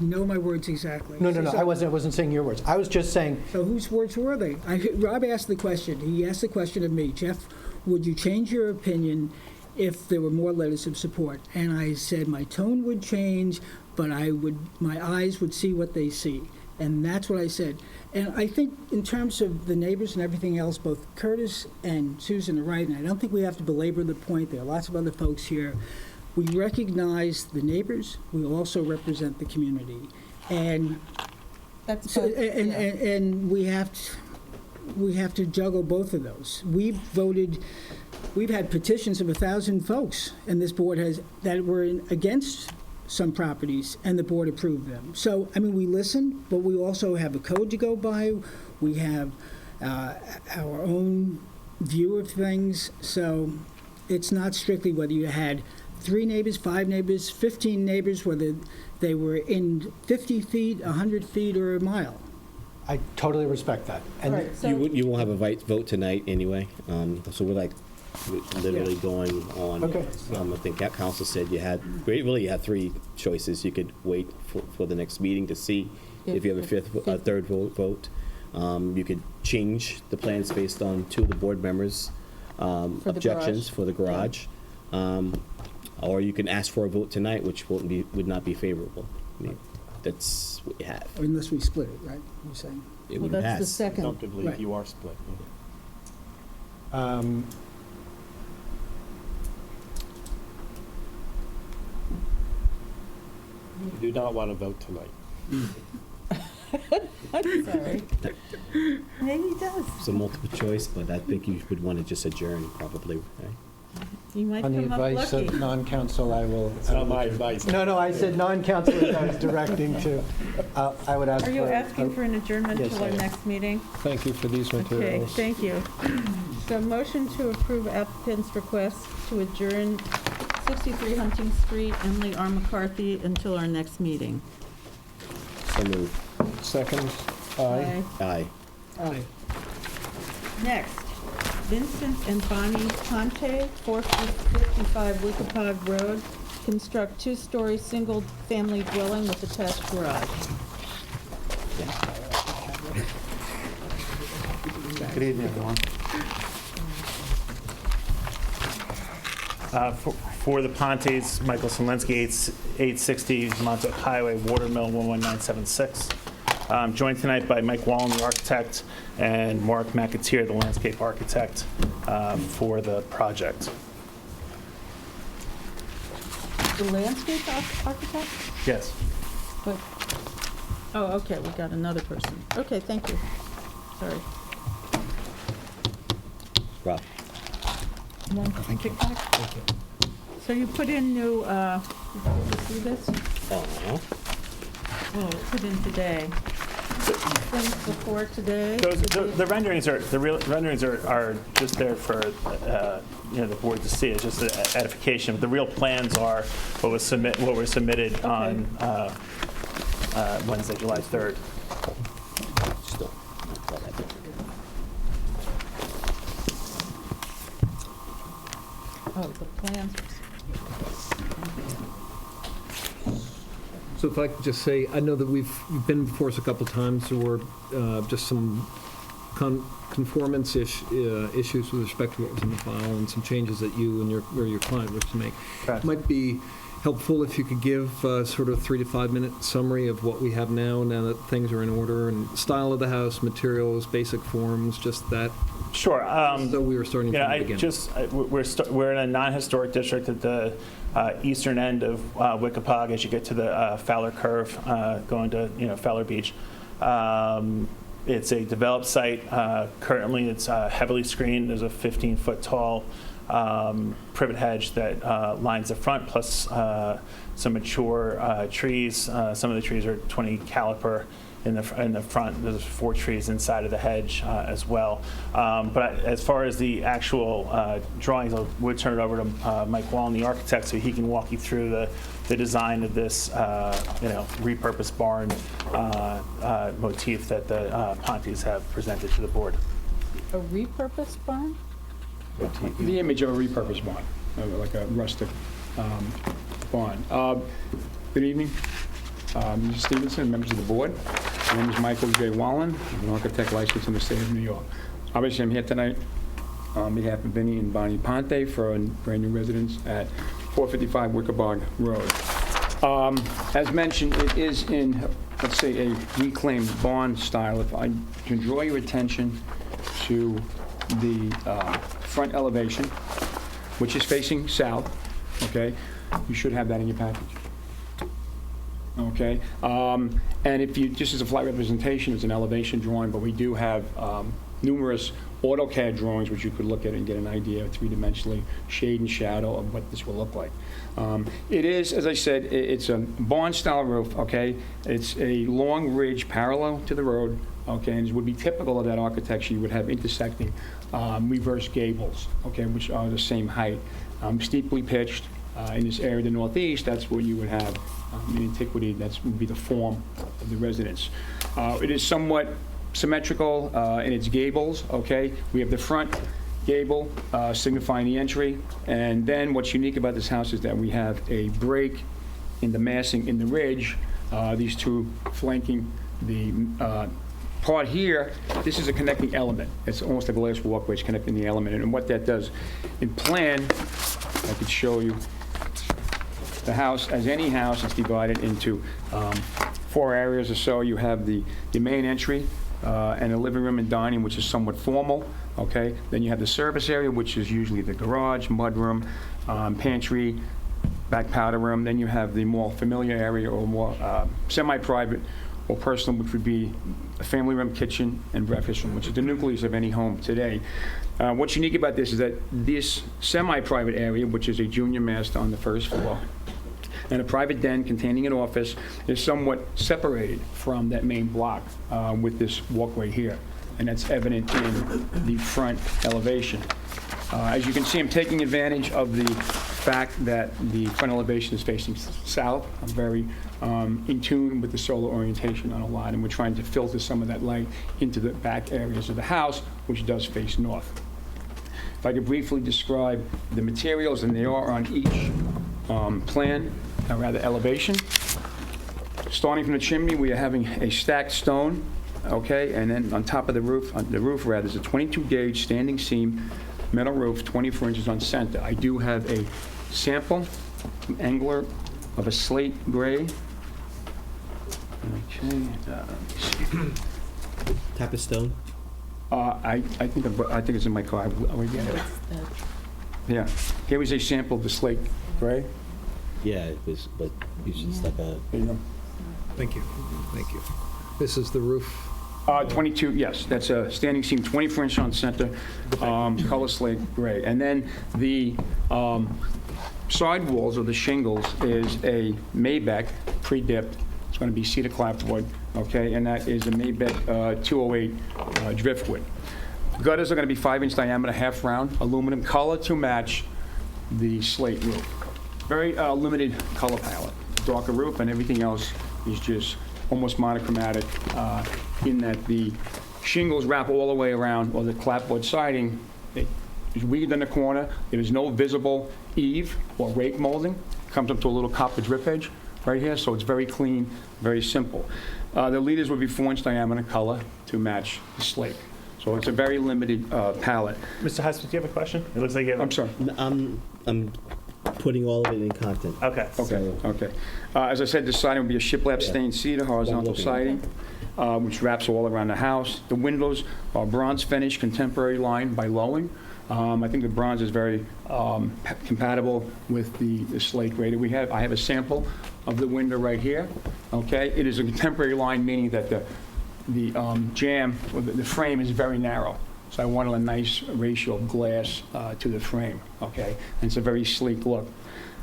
[SPEAKER 4] know my words exactly.
[SPEAKER 15] No,
[SPEAKER 4] So-
[SPEAKER 15] I wasn't saying your words. I was just saying,
[SPEAKER 4] So whose words were they? Rob asked the question. He asked the question of me, Jeff, would you change your opinion if there were more letters of support? And I said my tone would change, but my eyes would see what they see. And that's what I said. And I think in terms of the neighbors and everything else, both Curtis and Susan are right, and I don't think we have to belabor the point. There are lots of other folks here. We recognize the neighbors. We also represent the community. And
[SPEAKER 1] That's
[SPEAKER 4] so,
[SPEAKER 1] both, yeah.
[SPEAKER 4] and we have to juggle both of those. We've had petitions of 1,000 folks, and this board that were against some properties, and the board approved them. So, I mean, we listen, but we also have a code to go by. We have our own view of things. So it's not strictly whether you had 3 neighbors, 5 neighbors, 15 neighbors, whether they were in 50 feet, 100 feet, or a mile.
[SPEAKER 15] I totally respect that. And
[SPEAKER 1] All right, so-
[SPEAKER 2] You won't have a vote tonight anyway, so we're literally going on.
[SPEAKER 15] Okay.
[SPEAKER 2] I think council said you had 3 choices. You could wait for the next meeting to see if you have a third vote. You could change the plans based on 2 of the board members' objections for the garage. Or you can ask for a vote tonight, which would not be favorable. I mean, that's what you have.
[SPEAKER 4] Unless we split it, right? You're saying?
[SPEAKER 2] It
[SPEAKER 1] Well,
[SPEAKER 2] would
[SPEAKER 1] that's the
[SPEAKER 2] pass.
[SPEAKER 1] second.
[SPEAKER 9] Presumptively,
[SPEAKER 4] Right.
[SPEAKER 9] you are split. You do not want to vote tonight.
[SPEAKER 1] I'm sorry. Maybe he does.
[SPEAKER 2] It's a multiple choice, but I think you would want to just adjourn probably, right?
[SPEAKER 1] You might
[SPEAKER 15] on the
[SPEAKER 1] come up
[SPEAKER 15] advice
[SPEAKER 1] lucky.
[SPEAKER 15] of non-counsel, I will.
[SPEAKER 9] It's not my advice.
[SPEAKER 15] No, I said non-counsel as I was directing to. I would ask for.
[SPEAKER 1] Are you asking for an adjournment
[SPEAKER 15] Yes,
[SPEAKER 1] till
[SPEAKER 15] I
[SPEAKER 1] our
[SPEAKER 15] am.
[SPEAKER 1] next meeting?
[SPEAKER 3] Thank you for these
[SPEAKER 1] Okay,
[SPEAKER 3] materials.
[SPEAKER 1] thank you. So motion to approve applicant's request to adjourn 63 Hunting Street, Emily R. McCarthy, until our next meeting.
[SPEAKER 2] So moved.
[SPEAKER 3] Second, aye.
[SPEAKER 2] Aye.
[SPEAKER 4] Aye.
[SPEAKER 1] Next, Vincent and Bonnie Conte, 455 Wickapog Road, construct 2-story single-family dwelling with attached garage.
[SPEAKER 5] Good evening, everyone.
[SPEAKER 16] For the Pontes, Michael Selensky, 860 Montauk Highway, Watermill 11976. Joined tonight by Mike Wallen, the architect, and Mark McAteer, the landscape architect, for the project.
[SPEAKER 1] The landscape architect?
[SPEAKER 16] Yes.
[SPEAKER 1] But, oh, okay, we got another person. Okay, thank you. Sorry.
[SPEAKER 2] Rob.
[SPEAKER 1] Thank you. So you put in new, did you see this?
[SPEAKER 2] Aw.
[SPEAKER 16] Oh,
[SPEAKER 1] Put in today. Things before today.
[SPEAKER 16] The renderings are just there for the board to see. It's just an edification. The real plans are what were submitted on Wednesday, July 3rd.
[SPEAKER 2] Still.
[SPEAKER 1] Oh, the plans.
[SPEAKER 3] So if I could just say, I know that you've been before us a couple times. There were just some conformance issues with respect to what was in the file and some changes that you and your client wish to make.
[SPEAKER 16] Correct.
[SPEAKER 3] Might be helpful if you could give sort of 3 to 5 minute summary of what we have now that things are in order, and style of the house, materials, basic forms, just that.
[SPEAKER 16] Sure.
[SPEAKER 3] So we were starting from the beginning.
[SPEAKER 16] We're in a non-historic district at the eastern end of Wickapog as you get to the Fowler Curve, going to Fowler Beach. It's a developed site. Currently, it's heavily screened. There's a 15-foot tall privet hedge that lines the front, plus some mature trees. Some of the trees are 20 caliper in the front. There's 4 trees inside of the hedge as well. But as far as the actual drawings, I would turn it over to Mike Wallen, the architect, so he can walk you through the design of this repurposed barn motif that the Pontes have presented to the board.
[SPEAKER 1] A repurposed barn?
[SPEAKER 5] The image of a repurposed barn, like a rustic barn. Good evening, Mr. Stevenson, members of the board. My name is Michael J. Wallen. I'm an architect licensed in the state of New York. Obviously, I'm here tonight on behalf of Vinnie and Bonnie Ponte for a brand new residence at 455 Wickapog Road. As mentioned, it is in, let's say, a reclaimed barn style. If I can draw your attention to the front elevation, which is facing south, okay? You should have that in your package. Okay, and if you, just as a flat representation, it's an elevation drawing, but we do have numerous AutoCAD drawings which you could look at and get an idea three-dimensionally, shade and shadow of what this will look like. It is, as I said, it's a barn-style roof, okay? It's a long ridge parallel to the road, okay, and it would be typical of that architecture. You would have intersecting reverse gables, okay, which are the same height, steeply pitched. In this area of the northeast, that's where you would have in antiquity, that would be the form of the residence. It is somewhat symmetrical in its gables, okay? We have the front gable signifying the entry, and then what's unique about this house is that we have a break in the massing in the ridge, these two flanking the part here. This is a connecting element. It's almost a glass walkway connecting the element, and what that does in plan, I could show you the house. As any house, it's divided into 4 areas or so. You have the main entry and a living room and dining, which is somewhat formal, okay? Then you have the service area, which is usually the garage, mudroom, pantry, back powder room. Then you have the more familiar area or more semi-private or personal, which would be a family room, kitchen, and breakfast room, which is the nucleus of any home today. What's unique about this is that this semi-private area, which is a junior master on the first floor, and a private den containing an office, is somewhat separated from that main block with this walkway here. And that's evident in the front elevation. As you can see, I'm taking advantage of the fact that the front elevation is facing south. I'm very in tune with the solar orientation on a lot, and we're trying to filter some of that light into the back areas of the house, which does face north. If I could briefly describe the materials, and they are on each plan, or rather elevation. Starting from the chimney, we are having a stacked stone, okay, and then on top of the roof, is a 22-gauge standing seam metal roof, 24 inches on center. I do have a sample from Engler of a slate gray. Okay, let me see.
[SPEAKER 2] Type of stone?
[SPEAKER 5] I think it's in my car. I'll get it. Yeah, here is a sample of the slate gray.
[SPEAKER 2] Yeah, it was, but it's just like a.
[SPEAKER 5] There you go.
[SPEAKER 3] Thank you. Thank you. This is the roof.
[SPEAKER 5] 22, yes, that's a standing seam, 24 inch on center, color slate gray. And then the side walls or the shingles is a Maybeck pre-dipped. It's going to be cedar clapboard, okay, and that is a Maybeck 208 driftwood. Gutters are going to be 5-inch diameter, half round, aluminum color to match the slate roof. Very limited color palette. Darker roof and everything else is just almost monochromatic in that the shingles wrap all the way around, or the clapboard siding is weaved in the corner. There is no visible eave or rake molding. It comes up to a little copper drip edge right here, so it's very clean, very simple. The leaders would be 4-inch diameter color to match the slate. So it's a very limited palette.
[SPEAKER 16] Mr. Highsmith, do you have a question? It looks like you have.
[SPEAKER 5] I'm sorry.
[SPEAKER 2] I'm putting all of it in content.
[SPEAKER 16] Okay.
[SPEAKER 5] Okay. As I said, the siding will be a shiplap stained cedar horizontal
[SPEAKER 2] looking.
[SPEAKER 5] siding, which wraps all around the house. The windows are bronze finish, contemporary line by Lowen. I think the bronze is very compatible with the slate gray that we have. I have a sample of the window right here. Okay, it is a contemporary line, meaning that the jamb, or the frame is very narrow. So I wanted a nice ratio of glass to the frame. Okay, and it's a very sleek look.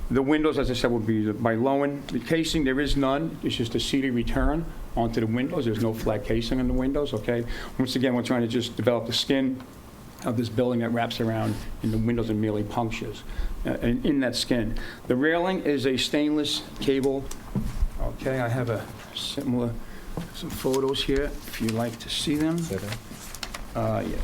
[SPEAKER 5] The windows, as I said, will be by Lowen. The casing, there is none. It's just a cedar return onto the windows. There's no flat casing on the windows. Okay, once again, we're trying to just develop the skin of this building that wraps around in the windows and merely punctures in that skin. The railing is a stainless cable. Okay, I have some photos here if you'd like to see them. Yeah.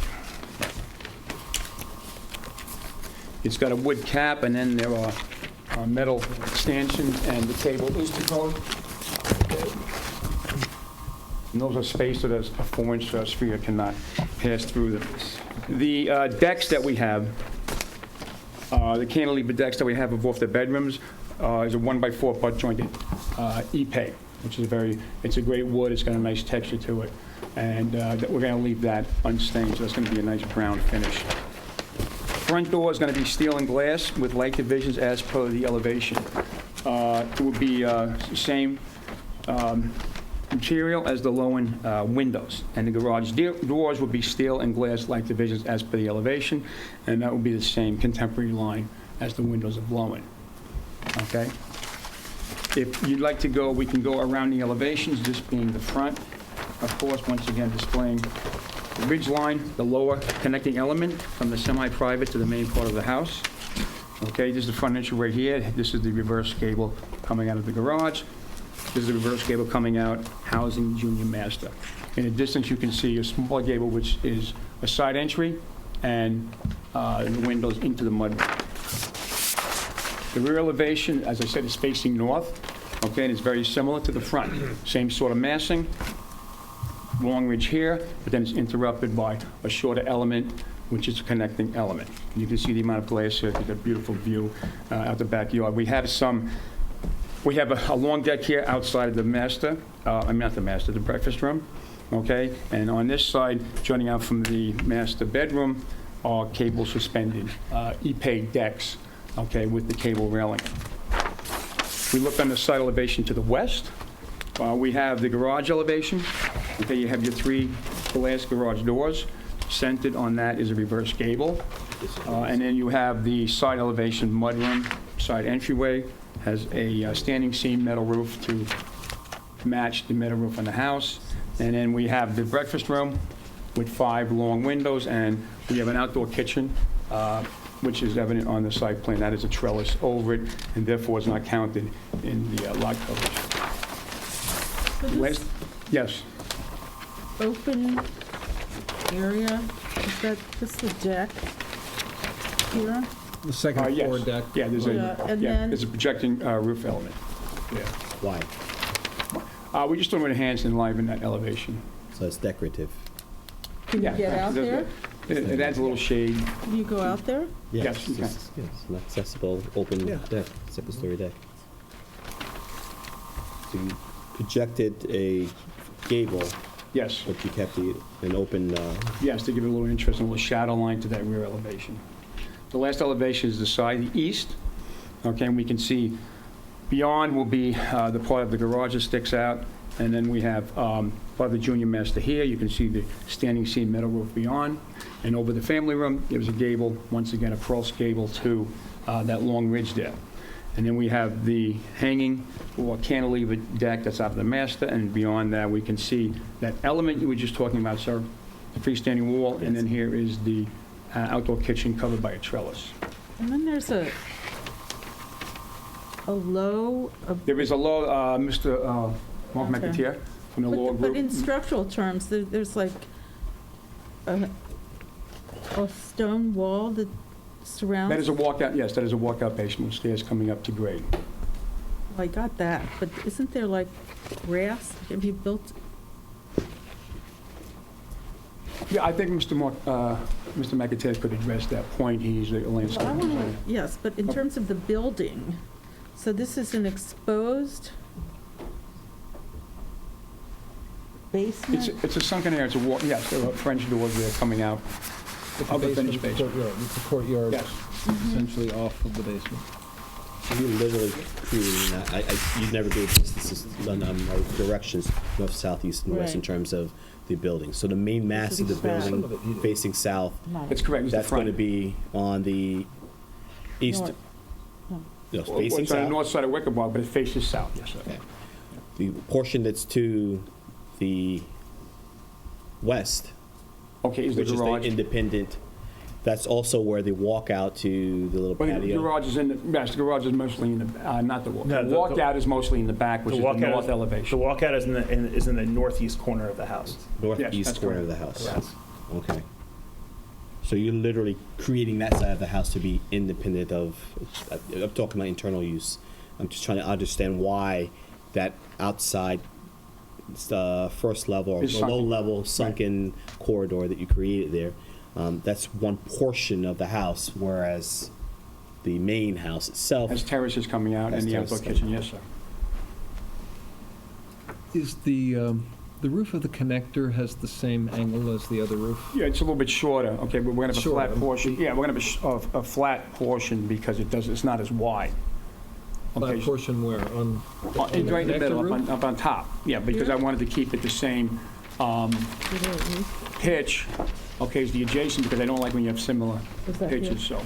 [SPEAKER 5] It's got a wood cap, and then there are metal stanchions, and the cable is to code. And those are spaced so that a 4-inch sphere cannot pass through them. The decks that we have, the cantilever decks that we have above the bedrooms, is a 1x4 butt jointed epay, which is it's a great wood. It's got a nice texture to it, and we're going to leave that unstained. So that's going to be a nice brown finish. Front door is going to be steel and glass with light divisions as per the elevation. It will be the same material as the Lowen windows, and the garage doors will be steel and glass light divisions as per the elevation, and that will be the same contemporary line as the windows of Lowen. Okay? If you'd like to go, we can go around the elevations, this being the front, of course, once again displaying the ridge line, the lower connecting element from the semi-private to the main part of the house. Okay, this is the front entry right here. This is the reverse gable coming out of the garage. This is the reverse gable coming out, housing junior master. In the distance, you can see a smaller gable, which is a side entry, and the windows into the mud. The rear elevation, as I said, is facing north. Okay, and it's very similar to the front. Same sort of massing. Long ridge here, but then it's interrupted by a shorter element, which is a connecting element. You can see the amount of glass here. It's a beautiful view out the backyard. We have a long deck here outside of the master, not the master, the breakfast room, okay? And on this side, jutting out from the master bedroom, are cable suspended epay decks, okay, with the cable railing. We look on the side elevation to the west. We have the garage elevation. Okay, you have your 3 glass garage doors. Centered on that is a reverse gable. And then you have the side elevation mudroom, side entryway, has a standing seam metal roof to match the metal roof on the house. And then we have the breakfast room with 5 long windows, and we have an outdoor kitchen, which is evident on the site plan. That is a trellis over it, and therefore is not counted in the lot coverage. Yes.
[SPEAKER 1] Open area, is that just the deck here?
[SPEAKER 3] The second
[SPEAKER 5] Yes.
[SPEAKER 3] floor deck.
[SPEAKER 5] Yeah, there's
[SPEAKER 1] then-
[SPEAKER 5] a projecting roof element. Yeah.
[SPEAKER 2] Why?
[SPEAKER 5] We just don't want to enhance and enliven that elevation.
[SPEAKER 2] So it's decorative.
[SPEAKER 1] Can you get out there?
[SPEAKER 5] It adds a little shade.
[SPEAKER 1] Can you go out there?
[SPEAKER 5] Yes, you can.
[SPEAKER 2] It's an accessible, open deck, second-story deck. So you projected a gable,
[SPEAKER 5] Yes.
[SPEAKER 2] but you kept an open...
[SPEAKER 5] Yes, to give it a little interest and a little shadow line to that rear elevation. The last elevation is the side, the east. Okay, and we can see beyond will be the part of the garage that sticks out, and then we have part of the junior master here. You can see the standing seam metal roof beyond. And over the family room, there's a gable, once again, a cross gable to that long ridge there. And then we have the hanging or cantilever deck that's out of the master, and beyond that, we can see that element you were just talking about, sir, the freestanding wall, and then here is the outdoor kitchen covered by a trellis.
[SPEAKER 1] And then there's a low...
[SPEAKER 5] There is a low, Mr. Mark
[SPEAKER 1] Okay.
[SPEAKER 5] McAteer from the lower
[SPEAKER 1] But in
[SPEAKER 5] group.
[SPEAKER 1] structural terms, there's like a stone wall that surrounds...
[SPEAKER 5] That is a walkout, yes, that is a walkout basement with stairs coming up to grade.
[SPEAKER 1] I got that, but isn't there like grass? Have you built...
[SPEAKER 5] Yeah, I think Mr. McAteer could address that point. He's a landscape
[SPEAKER 1] Well, I want
[SPEAKER 5] designer.
[SPEAKER 1] to, yes, but in terms of the building, so this is an exposed basement?
[SPEAKER 5] It's a sunken area, it's a wall, yes, there are French doors there coming out of the finished basement.
[SPEAKER 3] It's a courtyard,
[SPEAKER 5] Yes.
[SPEAKER 3] essentially off of the basement.
[SPEAKER 2] You're literally creating that. You'd never do this. This is directions, north, south, east, and west in
[SPEAKER 1] Right.
[SPEAKER 2] terms of the building. So the main mass of the
[SPEAKER 1] Some
[SPEAKER 2] building facing south,
[SPEAKER 5] That's correct, it's the
[SPEAKER 2] that's going to
[SPEAKER 5] front.
[SPEAKER 2] be on the east,
[SPEAKER 1] North.
[SPEAKER 2] no,
[SPEAKER 5] Well,
[SPEAKER 2] facing
[SPEAKER 5] it's on the
[SPEAKER 2] south.
[SPEAKER 5] north side of Wickabog, but it faces south, yes, sir.
[SPEAKER 2] Okay. The portion that's to the west,
[SPEAKER 5] Okay, is the
[SPEAKER 2] which is the
[SPEAKER 5] garage.
[SPEAKER 2] independent, that's also where the walkout to the little
[SPEAKER 5] Well, the
[SPEAKER 2] patio.
[SPEAKER 5] garage is in the, yes, the garage is mostly in the, not the walk.
[SPEAKER 16] No,
[SPEAKER 5] The
[SPEAKER 16] the-
[SPEAKER 5] walkout is mostly in the back, which is the north
[SPEAKER 16] The
[SPEAKER 5] elevation.
[SPEAKER 16] walkout is in the northeast corner of the house.
[SPEAKER 2] Northeast
[SPEAKER 5] that's
[SPEAKER 2] corner of
[SPEAKER 5] correct.
[SPEAKER 2] the house.
[SPEAKER 16] Yes.
[SPEAKER 2] Okay. So you're literally creating that side of the house to be independent of, I'm talking about internal use. I'm just trying to understand why that outside first level or
[SPEAKER 5] Is
[SPEAKER 2] below
[SPEAKER 5] sunken.
[SPEAKER 2] level sunken corridor that you created there, that's one portion of the house, whereas the main house itself.
[SPEAKER 5] Has terraces coming out
[SPEAKER 2] Has
[SPEAKER 5] and the outdoor
[SPEAKER 2] terraces
[SPEAKER 5] kitchen, yes, sir.
[SPEAKER 3] Is the roof of the connector has the same angle as the other roof?
[SPEAKER 5] Yeah, it's a little bit shorter, okay, but we're gonna have a
[SPEAKER 3] Shorter.
[SPEAKER 5] flat portion. Yeah, we're gonna have a flat portion because it's not as wide.
[SPEAKER 3] Flat
[SPEAKER 5] Okay.
[SPEAKER 3] portion where? On
[SPEAKER 5] Right in the
[SPEAKER 3] connector
[SPEAKER 5] middle,
[SPEAKER 3] roof?
[SPEAKER 5] up on top, yeah, because I wanted to keep it the same pitch, okay, as the adjacent, because I don't like when you have similar
[SPEAKER 1] Is that here?
[SPEAKER 5] pitches, so.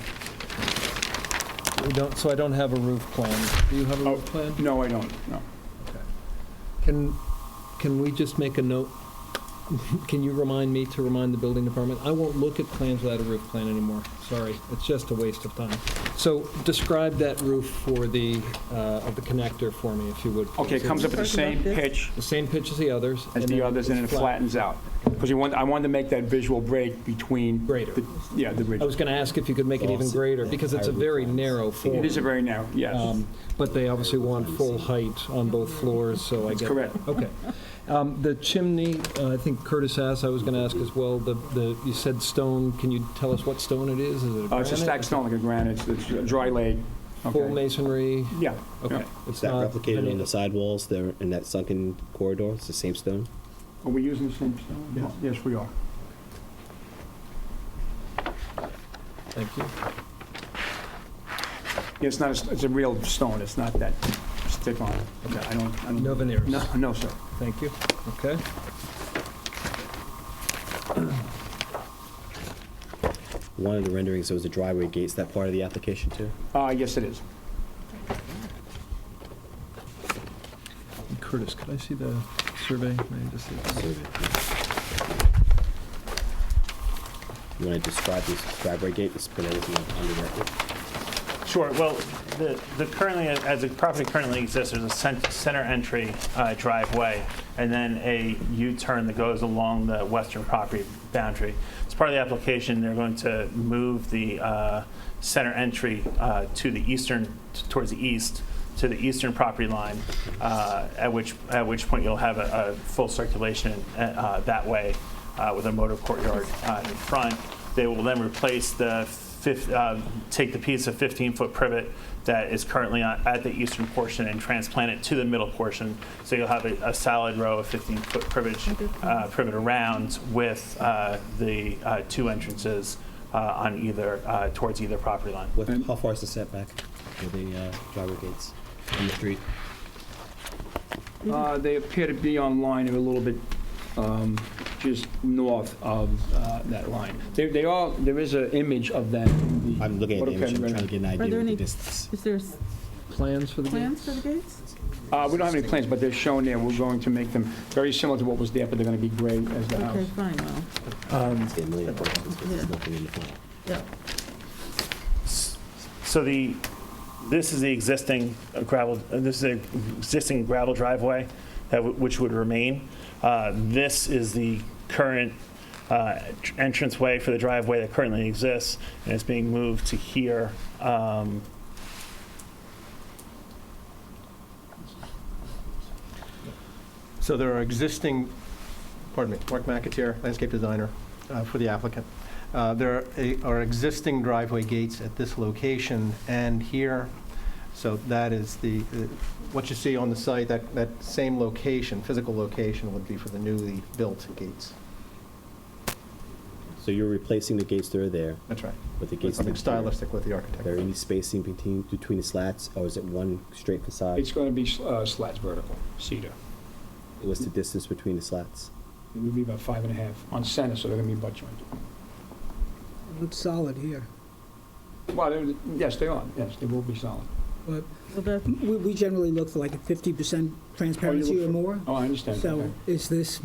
[SPEAKER 3] So I don't have a roof plan. Do you have a roof plan?
[SPEAKER 5] No, I don't, no.
[SPEAKER 3] Can we just make a note? Can you remind me to remind the building department? I won't look at plans without a roof plan anymore. Sorry, it's just a waste of time. So describe that roof for of the connector for me, if you would.
[SPEAKER 5] Okay, it
[SPEAKER 3] please.
[SPEAKER 5] comes up at the same
[SPEAKER 1] Talking about
[SPEAKER 5] pitch
[SPEAKER 3] The same pitch as the others.
[SPEAKER 5] as the others, and then it
[SPEAKER 3] it's flat.
[SPEAKER 5] flattens out. Because I wanted to make that visual break between.
[SPEAKER 3] Greater.
[SPEAKER 5] Yeah, the
[SPEAKER 3] I
[SPEAKER 5] ridge.
[SPEAKER 3] was going to ask if you could make it even greater, because it's a very narrow form.
[SPEAKER 5] It is a very narrow, yes.
[SPEAKER 3] But they obviously want full height on both floors, so I
[SPEAKER 5] That's
[SPEAKER 3] get.
[SPEAKER 5] correct.
[SPEAKER 3] Okay. The chimney, I think Curtis asked, I was going to ask as well, you said stone, can you tell us what stone it is? Is it a granite?
[SPEAKER 5] It's a stacked stone like a granite, it's a dry laid.
[SPEAKER 3] Full
[SPEAKER 5] Okay.
[SPEAKER 3] masonry?
[SPEAKER 5] Yeah.
[SPEAKER 3] Okay.
[SPEAKER 5] yeah.
[SPEAKER 3] It's
[SPEAKER 2] Is that
[SPEAKER 3] not
[SPEAKER 2] replicated on
[SPEAKER 3] any-
[SPEAKER 2] the sidewalls there in that sunken corridor? It's the same stone?
[SPEAKER 5] Are we using the same stone? Yes, we are.
[SPEAKER 3] Thank you.
[SPEAKER 5] Yeah, it's not, it's a real stone, it's not that stick on. Okay, I don't.
[SPEAKER 3] No veneers?
[SPEAKER 5] No, sir.
[SPEAKER 3] Thank you. Okay.
[SPEAKER 2] One of the renderings, there was a driveway gate. Is that part of the application too?
[SPEAKER 5] Yes, it is.
[SPEAKER 3] Curtis, could I see the survey? May I just see it?
[SPEAKER 2] You want to describe this driveway gate? Let's put everything on the record.
[SPEAKER 16] Sure. Well, the currently, as the property currently exists, there's a center entry driveway, and then a U-turn that goes along the western property boundary. As part of the application, they're going to move the center entry to the eastern, towards the east, to the eastern property line, at which point you'll have a full circulation that way with a motor courtyard in front. They will then replace take the piece of 15-foot privet that is currently at the eastern portion and transplant it to the middle portion. So you'll have a solid row of 15-foot privet around with the two entrances on either towards either property line.
[SPEAKER 2] How far is the setback for the driveway gates from the street?
[SPEAKER 5] They appear to be on line a little bit just north of that line. There is an image of that. In the
[SPEAKER 2] I'm looking at the image. I'm
[SPEAKER 5] AutoCAD
[SPEAKER 2] trying to get an
[SPEAKER 1] Are
[SPEAKER 2] idea
[SPEAKER 1] there
[SPEAKER 2] of the
[SPEAKER 1] any,
[SPEAKER 2] distance.
[SPEAKER 1] is there
[SPEAKER 3] Plans for the
[SPEAKER 1] plans for the gates?
[SPEAKER 5] We don't have any plans, but they're shown there. We're going to make them very similar to what was there, but they're going to be gray as the house.
[SPEAKER 1] Okay, fine, well,
[SPEAKER 2] It's getting a million questions because there's nothing in the plan.
[SPEAKER 1] yeah.
[SPEAKER 16] So this is the existing gravel driveway which would remain. This is the current entranceway for the driveway that currently exists, and it's being moved to here.
[SPEAKER 9] So there are existing, pardon me, Mark McAteer, landscape designer.
[SPEAKER 15] for the applicant. There are existing driveway gates at this location and here. So that is what you see on the site, that same location, physical location would be for the newly built gates.
[SPEAKER 2] So you're replacing the gates that are there?
[SPEAKER 15] That's right.
[SPEAKER 2] With the gates?
[SPEAKER 15] Something stylistic with the architect.
[SPEAKER 2] Are there any spacing between the slats, or is it one straight facade?
[SPEAKER 5] It's going to be slats vertical, cedar.
[SPEAKER 2] What's the distance between the slats?
[SPEAKER 5] It would be about 5.5 on center, so they're going to be butt jointed.
[SPEAKER 4] It looks solid here.
[SPEAKER 5] Well, yes, they are. Yes, they will be solid.
[SPEAKER 4] But we generally look for like a 50% transparency or more.
[SPEAKER 5] Oh, I understand.
[SPEAKER 4] So
[SPEAKER 5] Okay.
[SPEAKER 4] is this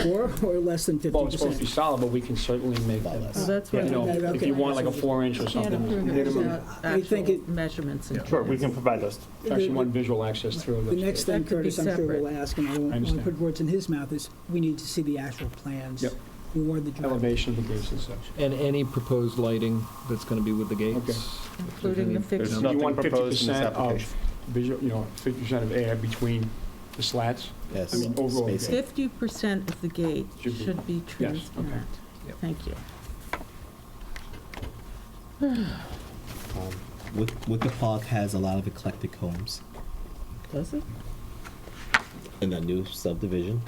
[SPEAKER 4] more or less than 50%?
[SPEAKER 5] Well, it's supposed to be solid, but we can certainly make them.
[SPEAKER 1] Well, that's what
[SPEAKER 5] You know,
[SPEAKER 4] Okay.
[SPEAKER 5] if you want like a 4-inch or
[SPEAKER 1] Can't
[SPEAKER 5] something.
[SPEAKER 1] approve it
[SPEAKER 5] minimum.
[SPEAKER 1] without
[SPEAKER 4] I think
[SPEAKER 1] actual measurements. and
[SPEAKER 16] Sure, we can provide those.
[SPEAKER 5] Actually, one visual access through.
[SPEAKER 4] The next thing,
[SPEAKER 1] That could be
[SPEAKER 4] Curtis, I'm sure
[SPEAKER 1] separate.
[SPEAKER 4] will ask, and I don't want to
[SPEAKER 5] understand.
[SPEAKER 4] put words in his mouth, is we need to see the actual plans.
[SPEAKER 5] Yep.
[SPEAKER 4] For the driveway.
[SPEAKER 5] Elevation of the gates and such.
[SPEAKER 3] And any proposed lighting that's going to be with the gates?
[SPEAKER 5] Okay.
[SPEAKER 1] Including the
[SPEAKER 16] There's
[SPEAKER 1] fixed.
[SPEAKER 16] nothing
[SPEAKER 5] You want
[SPEAKER 16] proposed in this
[SPEAKER 5] 50% of
[SPEAKER 16] application.
[SPEAKER 5] visual, 50% of air between the slats?
[SPEAKER 2] Yes.
[SPEAKER 5] I mean, overall.
[SPEAKER 2] Spacing.
[SPEAKER 1] 50% of the gate should be
[SPEAKER 5] Yes, okay.
[SPEAKER 1] transparent.
[SPEAKER 3] Yep.
[SPEAKER 1] Thank you.
[SPEAKER 2] Wickapog has a lot of eclectic homes
[SPEAKER 1] Does it?
[SPEAKER 2] in that new subdivision.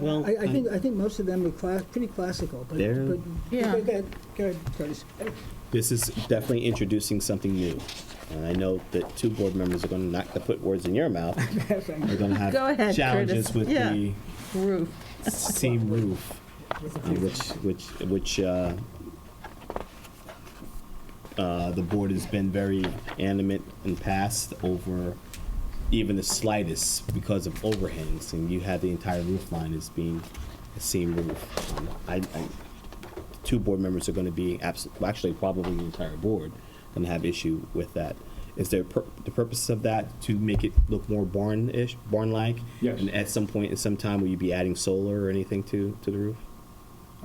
[SPEAKER 2] Well,
[SPEAKER 4] I think most of them are pretty classical, but.
[SPEAKER 2] They're-
[SPEAKER 4] but-
[SPEAKER 1] Yeah.
[SPEAKER 4] Go ahead, Curtis.
[SPEAKER 2] this is definitely introducing something new. And I know that two board members are going to not to put words in your mouth. They're going to
[SPEAKER 1] Go
[SPEAKER 2] have
[SPEAKER 1] ahead,
[SPEAKER 2] challenges
[SPEAKER 1] Curtis.
[SPEAKER 2] with
[SPEAKER 1] Yeah.
[SPEAKER 2] the
[SPEAKER 1] Roof.
[SPEAKER 2] seam roof, which the board has been very animate in past over even the slightest because of overhangs, and you have the entire roof line as being a seam roof. Two board members are going to be actually probably the entire board going to have issue with that. Is there the purpose of that to make it look more barn-like?
[SPEAKER 5] Yes.
[SPEAKER 2] And at some point in some time, will you be adding solar or anything to the roof?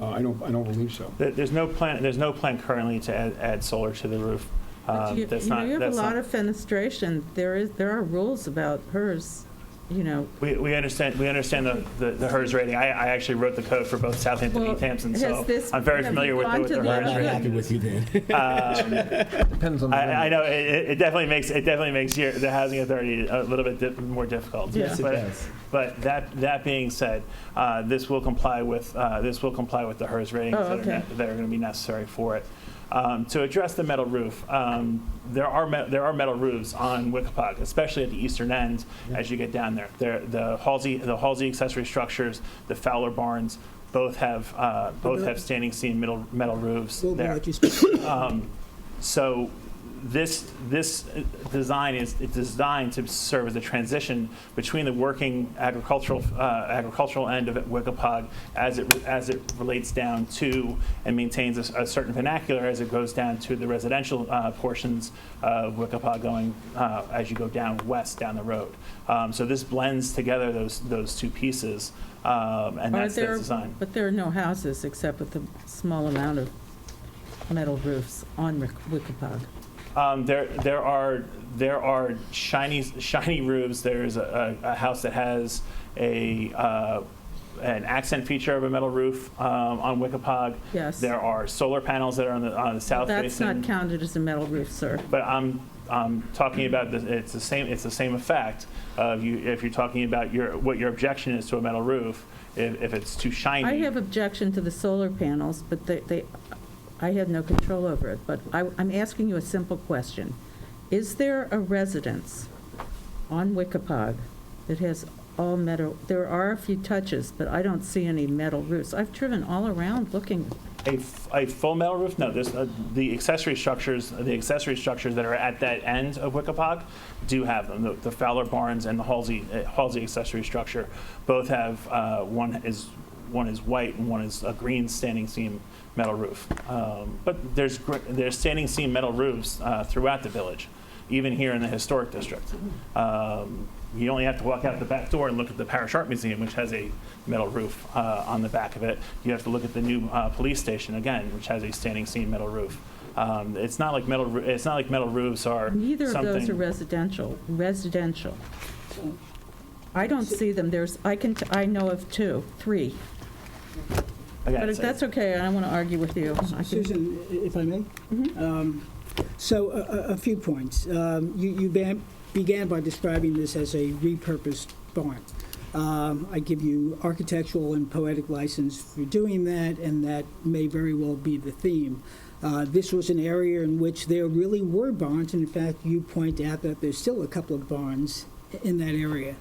[SPEAKER 5] I don't believe so.
[SPEAKER 16] There's no plan currently to add solar to the roof.
[SPEAKER 1] But you
[SPEAKER 16] That's
[SPEAKER 1] know,
[SPEAKER 16] not.
[SPEAKER 1] you have a
[SPEAKER 16] that's
[SPEAKER 1] lot
[SPEAKER 16] not-
[SPEAKER 1] of fenestration. There are rules about hers, you know.
[SPEAKER 16] We understand the HERS rating. I actually wrote the code for both Southampton and
[SPEAKER 1] Well,
[SPEAKER 16] East Hampton,
[SPEAKER 1] has
[SPEAKER 16] so
[SPEAKER 1] this-
[SPEAKER 16] I'm very
[SPEAKER 1] have
[SPEAKER 16] familiar
[SPEAKER 1] you
[SPEAKER 16] with
[SPEAKER 1] gone
[SPEAKER 16] the
[SPEAKER 1] to the
[SPEAKER 16] HERS
[SPEAKER 1] other-
[SPEAKER 16] rating.
[SPEAKER 2] with you then.
[SPEAKER 3] Depends on the
[SPEAKER 16] I know it definitely makes the housing authority a little bit more difficult.
[SPEAKER 1] Yes, it
[SPEAKER 2] does.
[SPEAKER 16] But that being said, this will comply with the HERS ratings
[SPEAKER 1] Oh, okay.
[SPEAKER 16] that are going to be necessary for it. To address the metal roof, there are metal roofs on Wickapog, especially at the eastern end as you get down there. The Halsey accessory structures, the Fowler barns, both have standing seam metal roofs
[SPEAKER 4] We'll
[SPEAKER 16] there.
[SPEAKER 4] let you speak.
[SPEAKER 16] So this design is designed to serve as a transition between the working agricultural end of Wickapog as it relates down to and maintains a certain vernacular as it goes down to the residential portions of Wickapog going as you go down west down the road. So this blends together those two pieces, and that's the design.
[SPEAKER 1] But there are no houses except with a small amount of metal roofs on Wickapog.
[SPEAKER 16] There are shiny roofs. There's a house that has an accent feature of a metal roof on Wickapog.
[SPEAKER 1] Yes.
[SPEAKER 16] There are solar panels that are on the south
[SPEAKER 1] That's
[SPEAKER 16] facing.
[SPEAKER 1] not counted as a metal roof, sir.
[SPEAKER 16] But I'm talking about it's the same effect of you if you're talking about what your objection is to a metal roof if it's too shiny.
[SPEAKER 1] I have objection to the solar panels, but I have no control over it. But I'm asking you a simple question. Is there a residence on Wickapog that has all metal? There are a few touches, but I don't see any metal roofs. I've driven all around looking.
[SPEAKER 16] A full metal roof? No. There's the accessory structures. The accessory structures that are at that end of Wickapog do have them. The Fowler barns and the Halsey accessory structure both have one is white and one is a green standing seam metal roof. But there's standing seam metal roofs throughout the village, even here in the historic district. You only have to walk out the back door and look at the Parish Art Museum, which has a metal roof on the back of it. You have to look at the new police station again, which has a standing seam metal roof. It's not like metal roofs are.
[SPEAKER 1] Neither of those
[SPEAKER 16] something-
[SPEAKER 1] are residential. I don't see them. I know of three.
[SPEAKER 16] again,
[SPEAKER 1] But if
[SPEAKER 16] it's-
[SPEAKER 1] that's okay, I don't want to argue with you. I can-
[SPEAKER 4] Susan, if I may? So a few points. You began by describing this as a repurposed barn. I give you architectural and poetic license for doing that, and that may very well be the theme. This was an area in which there really were barns, and in fact, you point out that there's still a couple of barns in that area.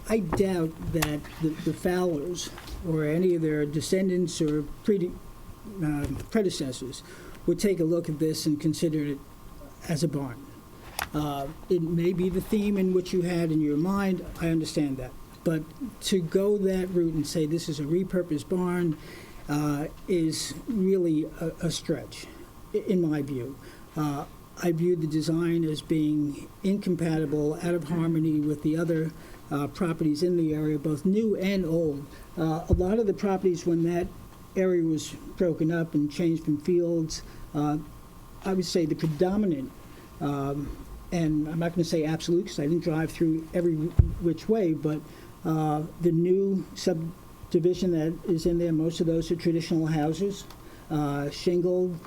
[SPEAKER 4] I doubt that the Fowlers or any of their descendants or predecessors would take a look at this and consider it as a barn. It may be the theme in which you had in your mind, I understand that. But to go that route and say this is a repurposed barn is really a stretch, in my view. I view the design as being incompatible, out of harmony with the other properties in the area, both new and old. A lot of the properties, when that area was broken up and changed from fields, I would say the predominant, and I'm not going to say absolute because I didn't drive through every which way, but the new subdivision that is in there, most of those are traditional houses, shingled.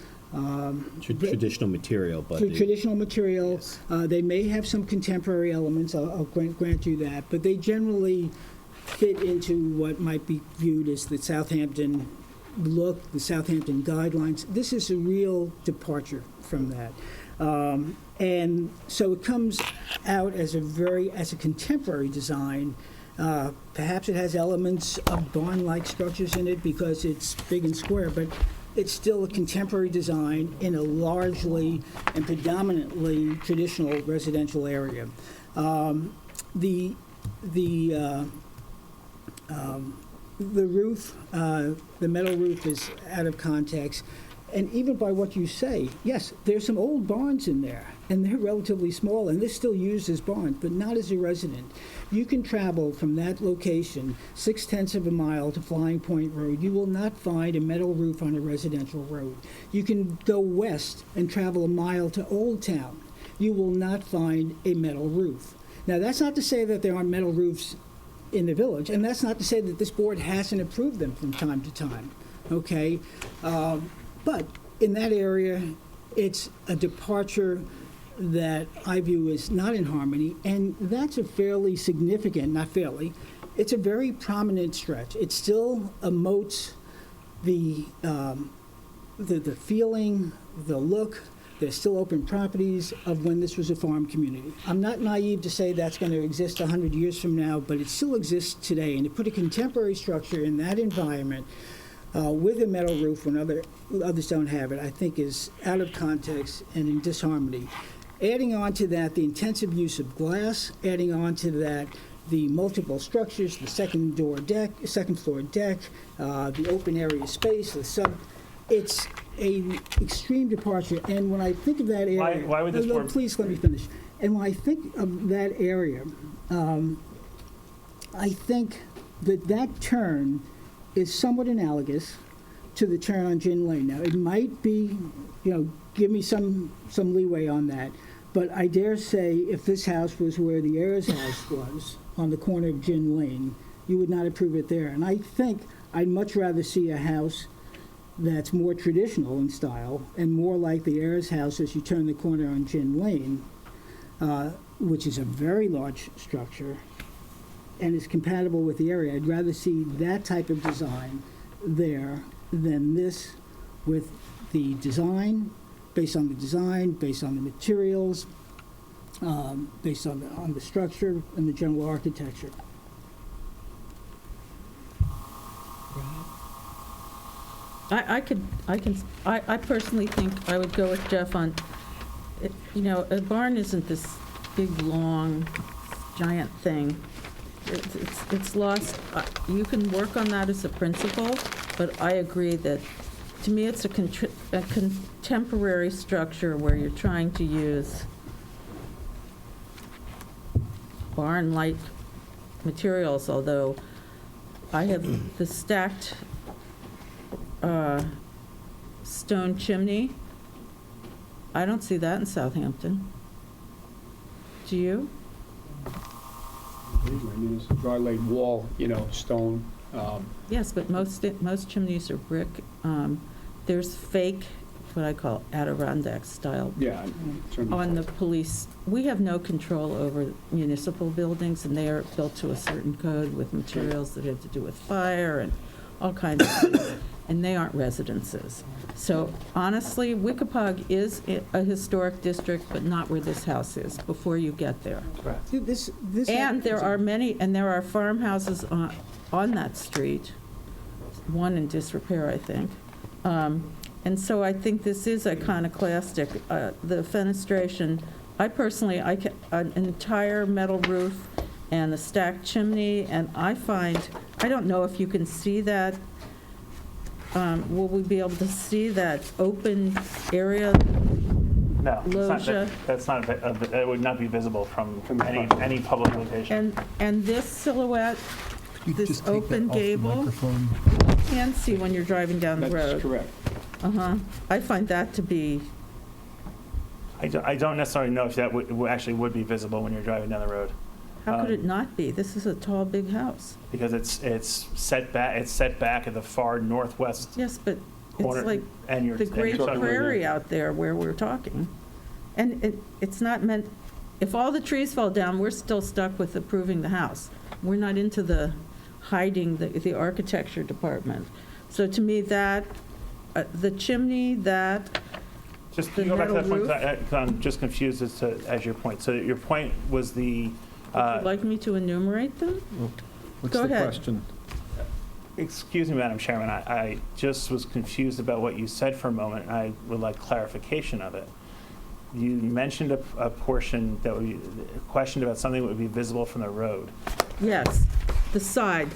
[SPEAKER 2] Traditional material, but
[SPEAKER 4] Traditional material.
[SPEAKER 2] Yes.
[SPEAKER 4] They may have some contemporary elements, I'll grant you that, but they generally fit into what might be viewed as the Southampton look, the Southampton guidelines. This is a real departure from that. And so it comes out as a contemporary design. Perhaps it has elements of barn-like structures in it because it's big and square, but it's still a contemporary design in a largely and predominantly traditional residential area. The roof, the metal roof is out of context. And even by what you say, yes, there's some old barns in there, and they're relatively small, and they're still used as barns, but not as a resident. You can travel from that location 0.6 of a mile to Flying Point Road. You will not find a metal roof on a residential road. You can go west and travel a mile to Old Town. You will not find a metal roof. Now, that's not to say that there aren't metal roofs in the village, and that's not to say that this board hasn't approved them from time to time, okay? But in that area, it's a departure that I view as not in harmony, and that's a fairly significant, not fairly, it's a very prominent stretch. It still emotes the feeling, the look. There's still open properties of when this was a farm community. I'm not naive to say that's going to exist 100 years from now, but it still exists today, and to put a contemporary structure in that environment with a metal roof when others don't have it, I think is out of context and in disharmony. Adding on to that the intensive use of glass, adding on to that the multiple structures, the second floor deck, the open area space, it's an extreme departure. And when I think of that area,
[SPEAKER 16] Why would this board?
[SPEAKER 4] Please let me finish. And when I think of that area, I think that turn is somewhat analogous to the turn on Gin Lane. Now, it might be, give me some leeway on that, but I dare say if this house was where the heirs house was, on the corner of Gin Lane, you would not approve it there. And I think I'd much rather see a house that's more traditional in style and more like the heirs house as you turn the corner on Gin Lane, which is a very large structure, and is compatible with the area. I'd rather see that type of design there than this with the design, based on the design, based on the materials, based on the structure and the general architecture.
[SPEAKER 1] I personally think I would go with Jeff on, a barn isn't this big, long, giant thing. It's lost. You can work on that as a principle, but I agree that, to me, it's a contemporary structure where you're trying to use barn-like materials, although I have the stacked stone chimney. I don't see that in Southampton. Do you?
[SPEAKER 5] I mean, it's a dry laid wall, stone,
[SPEAKER 1] Yes, but most chimneys are brick. There's fake, what I call Adirondack style.
[SPEAKER 5] Yeah. certainly.
[SPEAKER 1] On the police, we have no control over municipal buildings, and they are built to a certain code with materials that have to do with fire and all kinds of things, and they aren't residences. So honestly, Wickapog is a historic district, but not where this house is, before you get there.
[SPEAKER 4] This
[SPEAKER 1] And there are farmhouses on that street, one in disrepair, I think. And so I think this is iconoclastic. The fenestration, an entire metal roof and a stacked chimney, and I don't know if you can see that. Will we be able to see that open area?
[SPEAKER 16] No,
[SPEAKER 1] Loggia?
[SPEAKER 16] it would not be visible from any public location.
[SPEAKER 1] And this silhouette, this open gable, you can see when you're driving down the road.
[SPEAKER 5] That's correct.
[SPEAKER 1] I find that to be,
[SPEAKER 16] I don't necessarily know if that actually would be visible when you're driving down the road.
[SPEAKER 1] how could it not be? This is a tall, big house.
[SPEAKER 16] Because it's set back at the far northwest
[SPEAKER 1] Yes, but
[SPEAKER 16] corner.
[SPEAKER 1] it's like
[SPEAKER 16] and you're
[SPEAKER 1] the great
[SPEAKER 16] talking about-
[SPEAKER 1] prairie out there where we're talking. And it's not meant, if all the trees fall down, we're still stuck with approving the house. We're not into the hiding the architecture department. So to me, that, the chimney, that,
[SPEAKER 16] Just
[SPEAKER 1] the
[SPEAKER 16] go back to that
[SPEAKER 1] metal
[SPEAKER 16] point,
[SPEAKER 1] roof?
[SPEAKER 16] 'cause I'm just confused as your point. So your point was
[SPEAKER 1] would you like me to enumerate them?
[SPEAKER 3] What's
[SPEAKER 1] Go
[SPEAKER 3] the
[SPEAKER 1] ahead.
[SPEAKER 3] question?
[SPEAKER 16] Excuse me, Madam Chairman, I just was confused about what you said for a moment, and I would like clarification of it. You mentioned a portion that would be, a question about something that would be visible from the road.
[SPEAKER 1] Yes, the side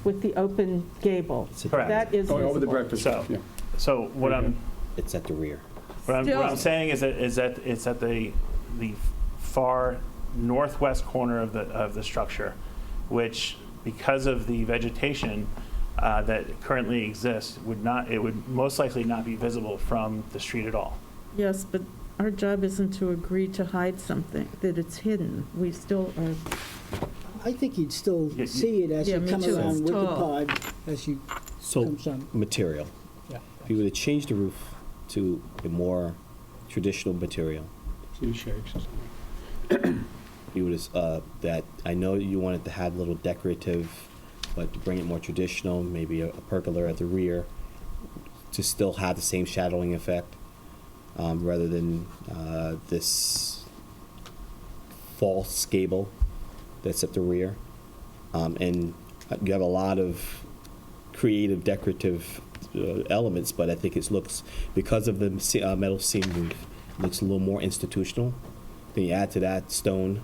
[SPEAKER 1] with the open gable.
[SPEAKER 16] Correct.
[SPEAKER 1] That is
[SPEAKER 5] Over the
[SPEAKER 1] visible.
[SPEAKER 5] breakfast,
[SPEAKER 16] So,
[SPEAKER 5] yeah.
[SPEAKER 16] so what I'm
[SPEAKER 2] It's at the rear.
[SPEAKER 16] what
[SPEAKER 1] Still.
[SPEAKER 16] I'm saying is that it's at the far northwest corner of the structure, which, because of the vegetation that currently exists, it would most likely not be visible from the street at all.
[SPEAKER 1] Yes, but our job isn't to agree to hide something, that it's hidden. We still are,
[SPEAKER 4] I think you'd still
[SPEAKER 16] Yeah,
[SPEAKER 4] see it as
[SPEAKER 1] yeah,
[SPEAKER 4] you
[SPEAKER 1] me
[SPEAKER 4] come
[SPEAKER 1] too.
[SPEAKER 4] around
[SPEAKER 1] It's tall.
[SPEAKER 4] Wickapog, as you
[SPEAKER 2] So,
[SPEAKER 4] come some.
[SPEAKER 2] material.
[SPEAKER 4] Yeah.
[SPEAKER 2] If you were to change the roof to a more traditional material,
[SPEAKER 5] See shapes or something.
[SPEAKER 2] you would, that, I know you wanted to have a little decorative, but to bring it more traditional, maybe a pergola at the rear, to still have the same shadowing effect, rather than this false gable that's at the rear. And you have a lot of creative decorative elements, but I think it looks, because of the metal seam roof, looks a little more institutional. Then you add to that stone,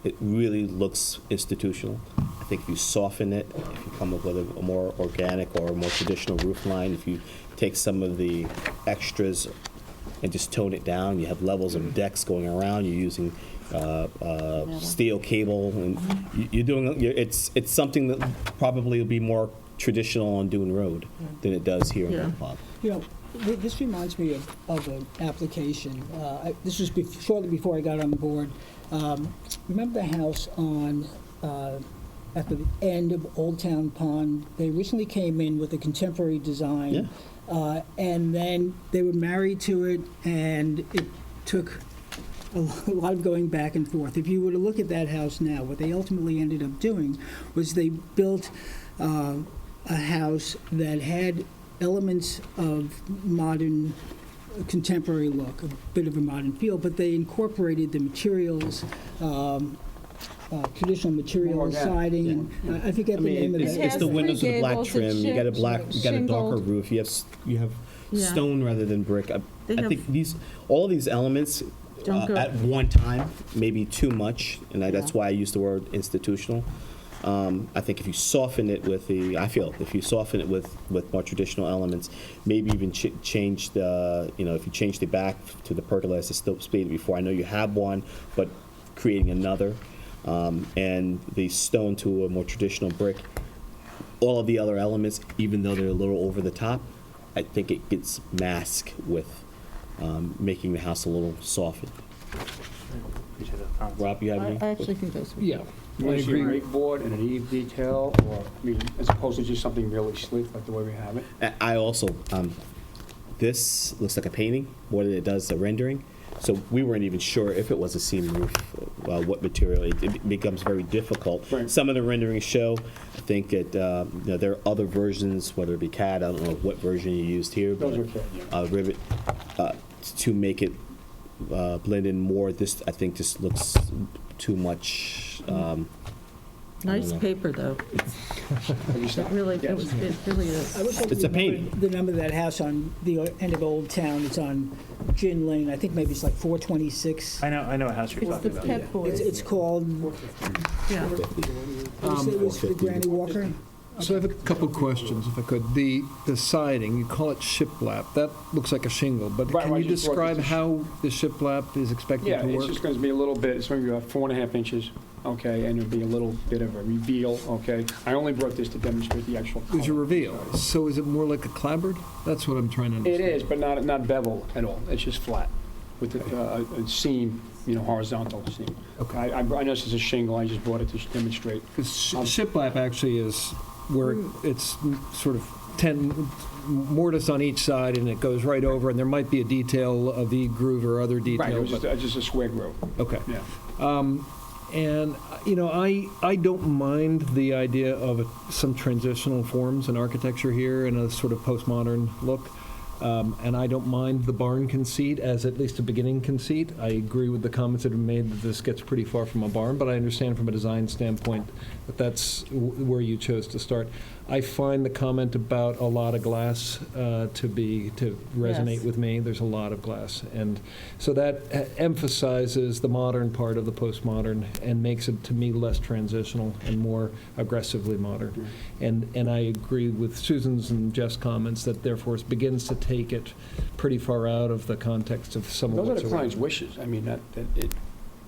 [SPEAKER 2] it really looks institutional. I think if you soften it, if you come up with a more organic or a more traditional roof line, if you take some of the extras and just tone it down, you have levels of decks going around, you're using steel cable, and you're doing, it's something that probably will be more traditional on Dune Road than it does here in
[SPEAKER 1] Yeah.
[SPEAKER 2] Wickapog.
[SPEAKER 4] You know, this reminds me of an application. This was shortly before I got on the board. Remember the house on, at the end of Old Town Pond? They recently came in with a contemporary design. And then they were married to it, and it took a lot of going back and forth. If you were to look at that house now, what they ultimately ended up doing was they built a house that had elements of modern, contemporary look, a bit of a modern feel, but they incorporated the materials, traditional materials, siding. I forget the name of
[SPEAKER 2] It's,
[SPEAKER 4] that.
[SPEAKER 2] it's the windows with the black
[SPEAKER 1] gables,
[SPEAKER 2] trim.
[SPEAKER 1] it's
[SPEAKER 2] You got a darker
[SPEAKER 1] shingled.
[SPEAKER 2] roof. You have
[SPEAKER 1] Yeah.
[SPEAKER 2] stone rather than brick. I
[SPEAKER 1] They
[SPEAKER 2] think all these elements
[SPEAKER 1] Don't go-
[SPEAKER 2] at one time maybe too much, and that's why I use the word institutional. I think if you soften it with if you soften it with more traditional elements, maybe even change the, if you change the back to the pergola, as I still stated before. I know you have one, but creating another, and the stone to a more traditional brick. All of the other elements, even though they're a little over the top, I think it gets masked with making the house a little softened.
[SPEAKER 16] Appreciate that.
[SPEAKER 2] Rob, you have any?
[SPEAKER 1] I actually think those would.
[SPEAKER 3] Yeah.
[SPEAKER 5] You want to see a
[SPEAKER 3] agree.
[SPEAKER 5] rake board and an eave detail, or, I mean, as opposed to just something really sleek like the way we have it?
[SPEAKER 2] I also, this looks like a painting more than it does a rendering. So we weren't even sure if it was a seam roof, what material. It becomes very difficult.
[SPEAKER 5] Right.
[SPEAKER 2] Some of the renderings show, I think that there are other versions, whether it be CAD, I don't know what version you used here,
[SPEAKER 5] Those
[SPEAKER 2] but
[SPEAKER 5] are CAD, yeah.
[SPEAKER 2] Rivet, to make it blend in more. This, I think, just looks too much.
[SPEAKER 1] Nice paper, though. It really is.
[SPEAKER 4] I wish I could
[SPEAKER 2] It's a
[SPEAKER 4] remember
[SPEAKER 2] painting.
[SPEAKER 4] the number of that house on the end of Old Town. It's on Gin Lane. I think maybe it's like 426.
[SPEAKER 16] I know a house you're
[SPEAKER 1] It's
[SPEAKER 16] talking
[SPEAKER 1] the
[SPEAKER 16] about.
[SPEAKER 1] Pet Boys.
[SPEAKER 4] It's called,
[SPEAKER 1] Yeah.
[SPEAKER 4] what did you say, it was the Granny Walker?
[SPEAKER 3] So I have a couple questions, if I could. The siding, you call it shiplap. That looks like a shingle, but
[SPEAKER 5] Right,
[SPEAKER 3] can
[SPEAKER 5] I
[SPEAKER 3] you
[SPEAKER 5] just brought
[SPEAKER 3] describe
[SPEAKER 5] this-
[SPEAKER 3] how the shiplap is expected
[SPEAKER 5] Yeah,
[SPEAKER 3] to
[SPEAKER 5] it's
[SPEAKER 3] work?
[SPEAKER 5] just going to be a little bit, it's going to be about 4.5 inches, okay, and it'll be a little bit of a reveal, okay? I only brought this to demonstrate the actual color.
[SPEAKER 3] There's a reveal. So is it more like a clapboard? That's what I'm trying to
[SPEAKER 5] It
[SPEAKER 3] understand.
[SPEAKER 5] is, but not bevel at all. It's just flat with a seam, horizontal seam.
[SPEAKER 3] Okay.
[SPEAKER 5] I know this is a shingle, I just brought it to demonstrate.
[SPEAKER 3] Because shiplap actually is where it's sort of 10 mortise on each side, and it goes right over, and there might be a detail, a V-groove or other
[SPEAKER 5] Right,
[SPEAKER 3] detail.
[SPEAKER 5] it was
[SPEAKER 3] but-
[SPEAKER 5] just a square groove,
[SPEAKER 3] Okay.
[SPEAKER 5] yeah.
[SPEAKER 3] And, I don't mind the idea of some transitional forms in architecture here and a sort of postmodern look. And I don't mind the barn conceit as at least a beginning conceit. I agree with the comments that have been made that this gets pretty far from a barn, but I understand from a design standpoint that that's where you chose to start. I find the comment about a lot of glass to resonate
[SPEAKER 1] Yes.
[SPEAKER 3] with me. There's a lot of glass. And so that emphasizes the modern part of the postmodern and makes it, to me, less transitional and more aggressively modern. And I agree with Susan's and Jeff's comments that therefore it begins to take it pretty far out of the context of some of
[SPEAKER 5] Those are
[SPEAKER 3] what's
[SPEAKER 5] the
[SPEAKER 3] around.
[SPEAKER 5] client's wishes. I mean, that it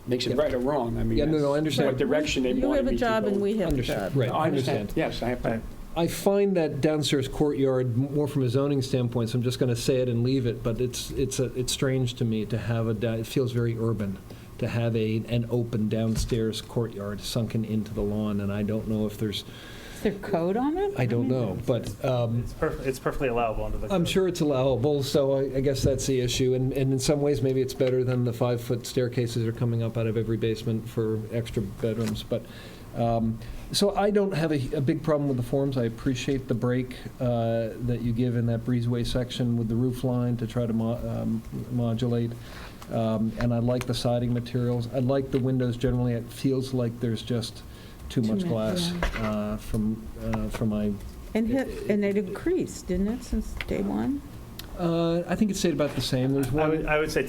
[SPEAKER 5] makes it
[SPEAKER 3] Yeah.
[SPEAKER 5] right or wrong. I mean,
[SPEAKER 3] Yeah, no, I understand.
[SPEAKER 5] what direction they
[SPEAKER 1] You
[SPEAKER 5] wanted
[SPEAKER 1] have a
[SPEAKER 5] me to
[SPEAKER 1] job
[SPEAKER 5] go.
[SPEAKER 1] and we have a
[SPEAKER 3] Understand.
[SPEAKER 1] job.
[SPEAKER 3] Right,
[SPEAKER 5] I understand. Yes, I have to.
[SPEAKER 3] I find that downstairs courtyard, more from a zoning standpoint, so I'm just going to say it and leave it, but it's strange to me to have it feels very urban, to have an open downstairs courtyard sunken into the lawn, and I don't know if there's,
[SPEAKER 1] Is there code on it?
[SPEAKER 3] I don't know, but
[SPEAKER 16] It's perfectly allowable under the
[SPEAKER 3] I'm
[SPEAKER 16] code.
[SPEAKER 3] sure it's allowable, so I guess that's the issue, and in some ways, maybe it's better than the 5-foot staircases that are coming up out of every basement for extra bedrooms, but so I don't have a big problem with the forms. I appreciate the break that you give in that breezeway section with the roof line to try to modulate. And I like the siding materials. I like the windows generally. It feels like there's just too much
[SPEAKER 1] many,
[SPEAKER 3] glass from my.
[SPEAKER 1] And it increased, didn't it, since day one?
[SPEAKER 3] I think it stayed about the same. There's one.
[SPEAKER 16] I would say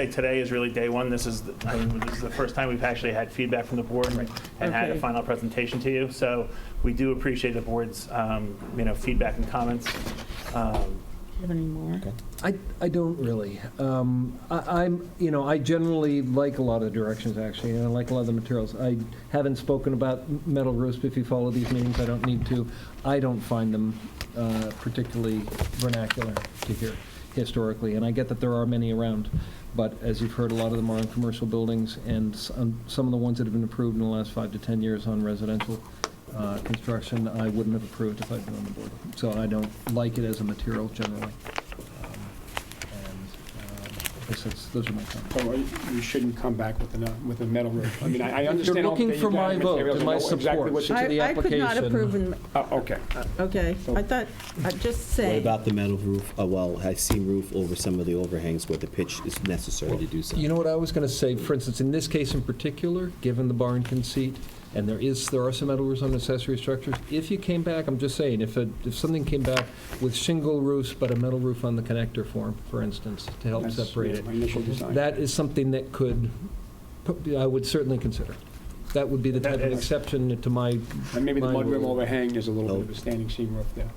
[SPEAKER 16] today is really day one. This is the first time we've actually had feedback from the board and had a
[SPEAKER 1] Okay.
[SPEAKER 16] final presentation to you. So we do appreciate the board's feedback and comments.
[SPEAKER 1] Do you have any more?
[SPEAKER 3] I don't really. I generally like a lot of the directions, actually, and I like a lot of the materials. I haven't spoken about metal roofs, but if you follow these meetings, I don't need to. I don't find them particularly vernacular to hear historically, and I get that there are many around, but as you've heard, a lot of them are on commercial buildings, and some of the ones that have been approved in the last 5 to 10 years on residential construction, I wouldn't have approved if I'd been on the board. So I don't like it as a material generally. I guess those are my comments.
[SPEAKER 5] So you shouldn't come back with a metal roof. I mean, I understand.
[SPEAKER 3] You're looking
[SPEAKER 5] okay, you
[SPEAKER 3] for
[SPEAKER 5] got
[SPEAKER 3] my vote
[SPEAKER 5] materials,
[SPEAKER 3] and
[SPEAKER 5] I
[SPEAKER 3] my
[SPEAKER 5] know exactly
[SPEAKER 3] support
[SPEAKER 5] what
[SPEAKER 3] to
[SPEAKER 5] you-
[SPEAKER 3] the
[SPEAKER 1] I could not
[SPEAKER 3] application.
[SPEAKER 1] approve,
[SPEAKER 5] Okay.
[SPEAKER 1] okay. I thought, just
[SPEAKER 2] What
[SPEAKER 1] saying.
[SPEAKER 2] about the metal roof? Well, I see roof over some of the overhangs where the pitch is necessary to do so.
[SPEAKER 3] You know what I was going to say, for instance, in this case in particular, given the barn conceit, and there are some metal roofs on accessory structures, if you came back, I'm just saying, if something came back with shingle roofs but a metal roof on the connector form, for instance, to help
[SPEAKER 5] That's,
[SPEAKER 3] separate it,
[SPEAKER 5] my initial design.
[SPEAKER 3] that is something that I would certainly consider. That would be the type of exception to my.
[SPEAKER 5] And maybe the
[SPEAKER 3] my
[SPEAKER 5] mudroom
[SPEAKER 3] rule.
[SPEAKER 5] overhang is a little bit of a standing seam roof there.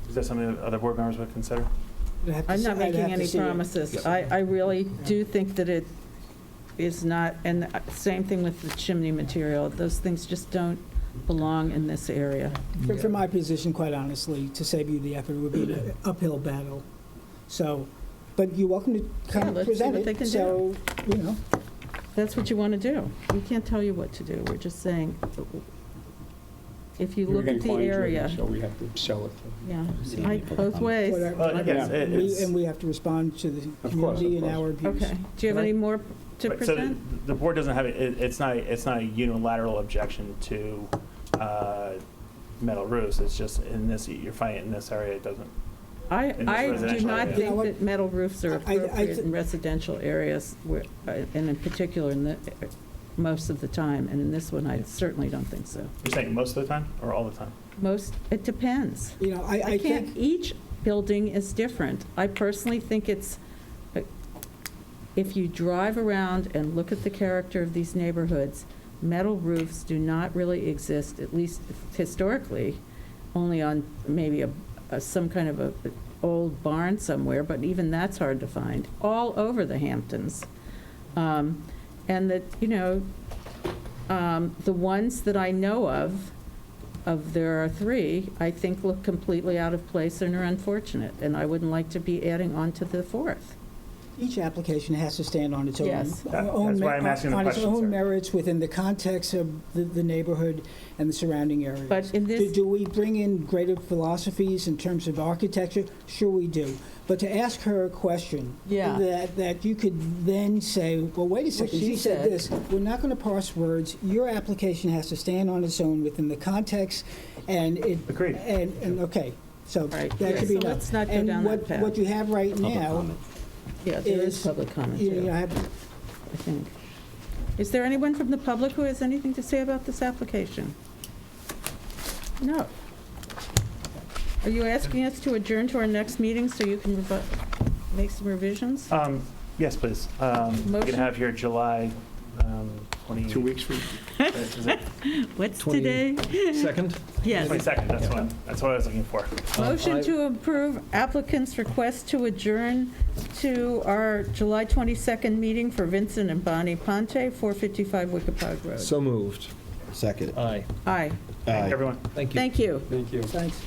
[SPEAKER 16] Is that something that other board members would consider?
[SPEAKER 1] I'm not making any promises. I really do think that it is not, and same thing with the chimney material. Those things just don't belong in this area.
[SPEAKER 4] From my position, quite honestly, to save you the effort, it would be an uphill battle. So, but you're welcome to
[SPEAKER 1] Yeah,
[SPEAKER 4] come
[SPEAKER 1] let's see
[SPEAKER 4] present
[SPEAKER 1] what they
[SPEAKER 4] it,
[SPEAKER 1] can
[SPEAKER 4] so,
[SPEAKER 1] that's what you want to do. We can't tell you what to do. We're just saying, if you
[SPEAKER 5] We're
[SPEAKER 1] look at
[SPEAKER 5] getting
[SPEAKER 1] the
[SPEAKER 5] client driven,
[SPEAKER 1] area,
[SPEAKER 5] So we have to sell it.
[SPEAKER 1] yeah, both ways.
[SPEAKER 16] Well, again, it's-
[SPEAKER 4] And we have to respond to the
[SPEAKER 5] Of course,
[SPEAKER 4] community
[SPEAKER 5] of
[SPEAKER 4] and
[SPEAKER 5] course.
[SPEAKER 4] our views.
[SPEAKER 1] Okay. Do you have any more to
[SPEAKER 16] Right, so
[SPEAKER 1] present?
[SPEAKER 16] the board doesn't have, it's not a unilateral objection to metal roofs. It's just in this, you're finding in this area, it doesn't. in this
[SPEAKER 1] I do
[SPEAKER 16] residential
[SPEAKER 1] not
[SPEAKER 16] area.
[SPEAKER 1] think that metal roofs are
[SPEAKER 4] I
[SPEAKER 1] appropriate in residential areas, and in particular, most of the time. And in this one, I certainly don't think so.
[SPEAKER 16] You're saying most of the time or all the time?
[SPEAKER 1] It depends.
[SPEAKER 4] You know, I
[SPEAKER 1] can't,
[SPEAKER 4] think,
[SPEAKER 1] each building is different. I personally think it's, if you drive around and look at the character of these neighborhoods, metal roofs do not really exist, at least historically, only on maybe some kind of a old barn somewhere, but even that's hard to find, all over the Hamptons. And that, the ones that I know of there are 3, I think look completely out of place and are unfortunate, and I wouldn't like to be adding on to the 4th.
[SPEAKER 4] each application has to stand on its own.
[SPEAKER 1] Yes.
[SPEAKER 16] That's why I'm asking the
[SPEAKER 4] on its
[SPEAKER 16] question,
[SPEAKER 4] own
[SPEAKER 16] sir.
[SPEAKER 4] merits within the context of the neighborhood and the surrounding areas.
[SPEAKER 1] But in this-
[SPEAKER 4] Do we bring in greater philosophies in terms of architecture? Sure we do. But to ask her a question
[SPEAKER 1] Yeah.
[SPEAKER 4] that you could then say, well, wait a second,
[SPEAKER 1] she
[SPEAKER 4] she said
[SPEAKER 1] said.
[SPEAKER 4] this. We're not going to parse words. Your application has to stand on its own within the context, and it.
[SPEAKER 16] Agreed.
[SPEAKER 4] And okay, so
[SPEAKER 1] Right.
[SPEAKER 4] that
[SPEAKER 1] Yeah,
[SPEAKER 4] could be
[SPEAKER 1] so
[SPEAKER 4] enough.
[SPEAKER 1] let's not go down that path.
[SPEAKER 4] And what you have right now
[SPEAKER 1] Yeah, there is
[SPEAKER 4] is.
[SPEAKER 1] public comment,
[SPEAKER 4] you
[SPEAKER 1] too,
[SPEAKER 4] know,
[SPEAKER 1] I think. Is there anyone from the public who has anything to say about this application? No. Are you asking us to adjourn to our next meeting so you can make some revisions?
[SPEAKER 16] Yes, please. You
[SPEAKER 1] Motion?
[SPEAKER 16] can have your July 20.
[SPEAKER 5] 2 weeks from.
[SPEAKER 16] Is it
[SPEAKER 1] What's
[SPEAKER 3] 20
[SPEAKER 1] today?
[SPEAKER 3] Second?
[SPEAKER 1] Yes.
[SPEAKER 16] 22nd? That's what I was looking for.
[SPEAKER 1] Motion to approve applicant's request to adjourn to our July 22nd meeting for Vincent and Bonnie Ponte, 455 Wickapog Road.
[SPEAKER 3] So moved.
[SPEAKER 2] Second.
[SPEAKER 3] Aye.
[SPEAKER 1] Aye.
[SPEAKER 16] Thank you, everyone.
[SPEAKER 3] Thank you.
[SPEAKER 1] Thank you.
[SPEAKER 5] Thank you.
[SPEAKER 4] Thanks.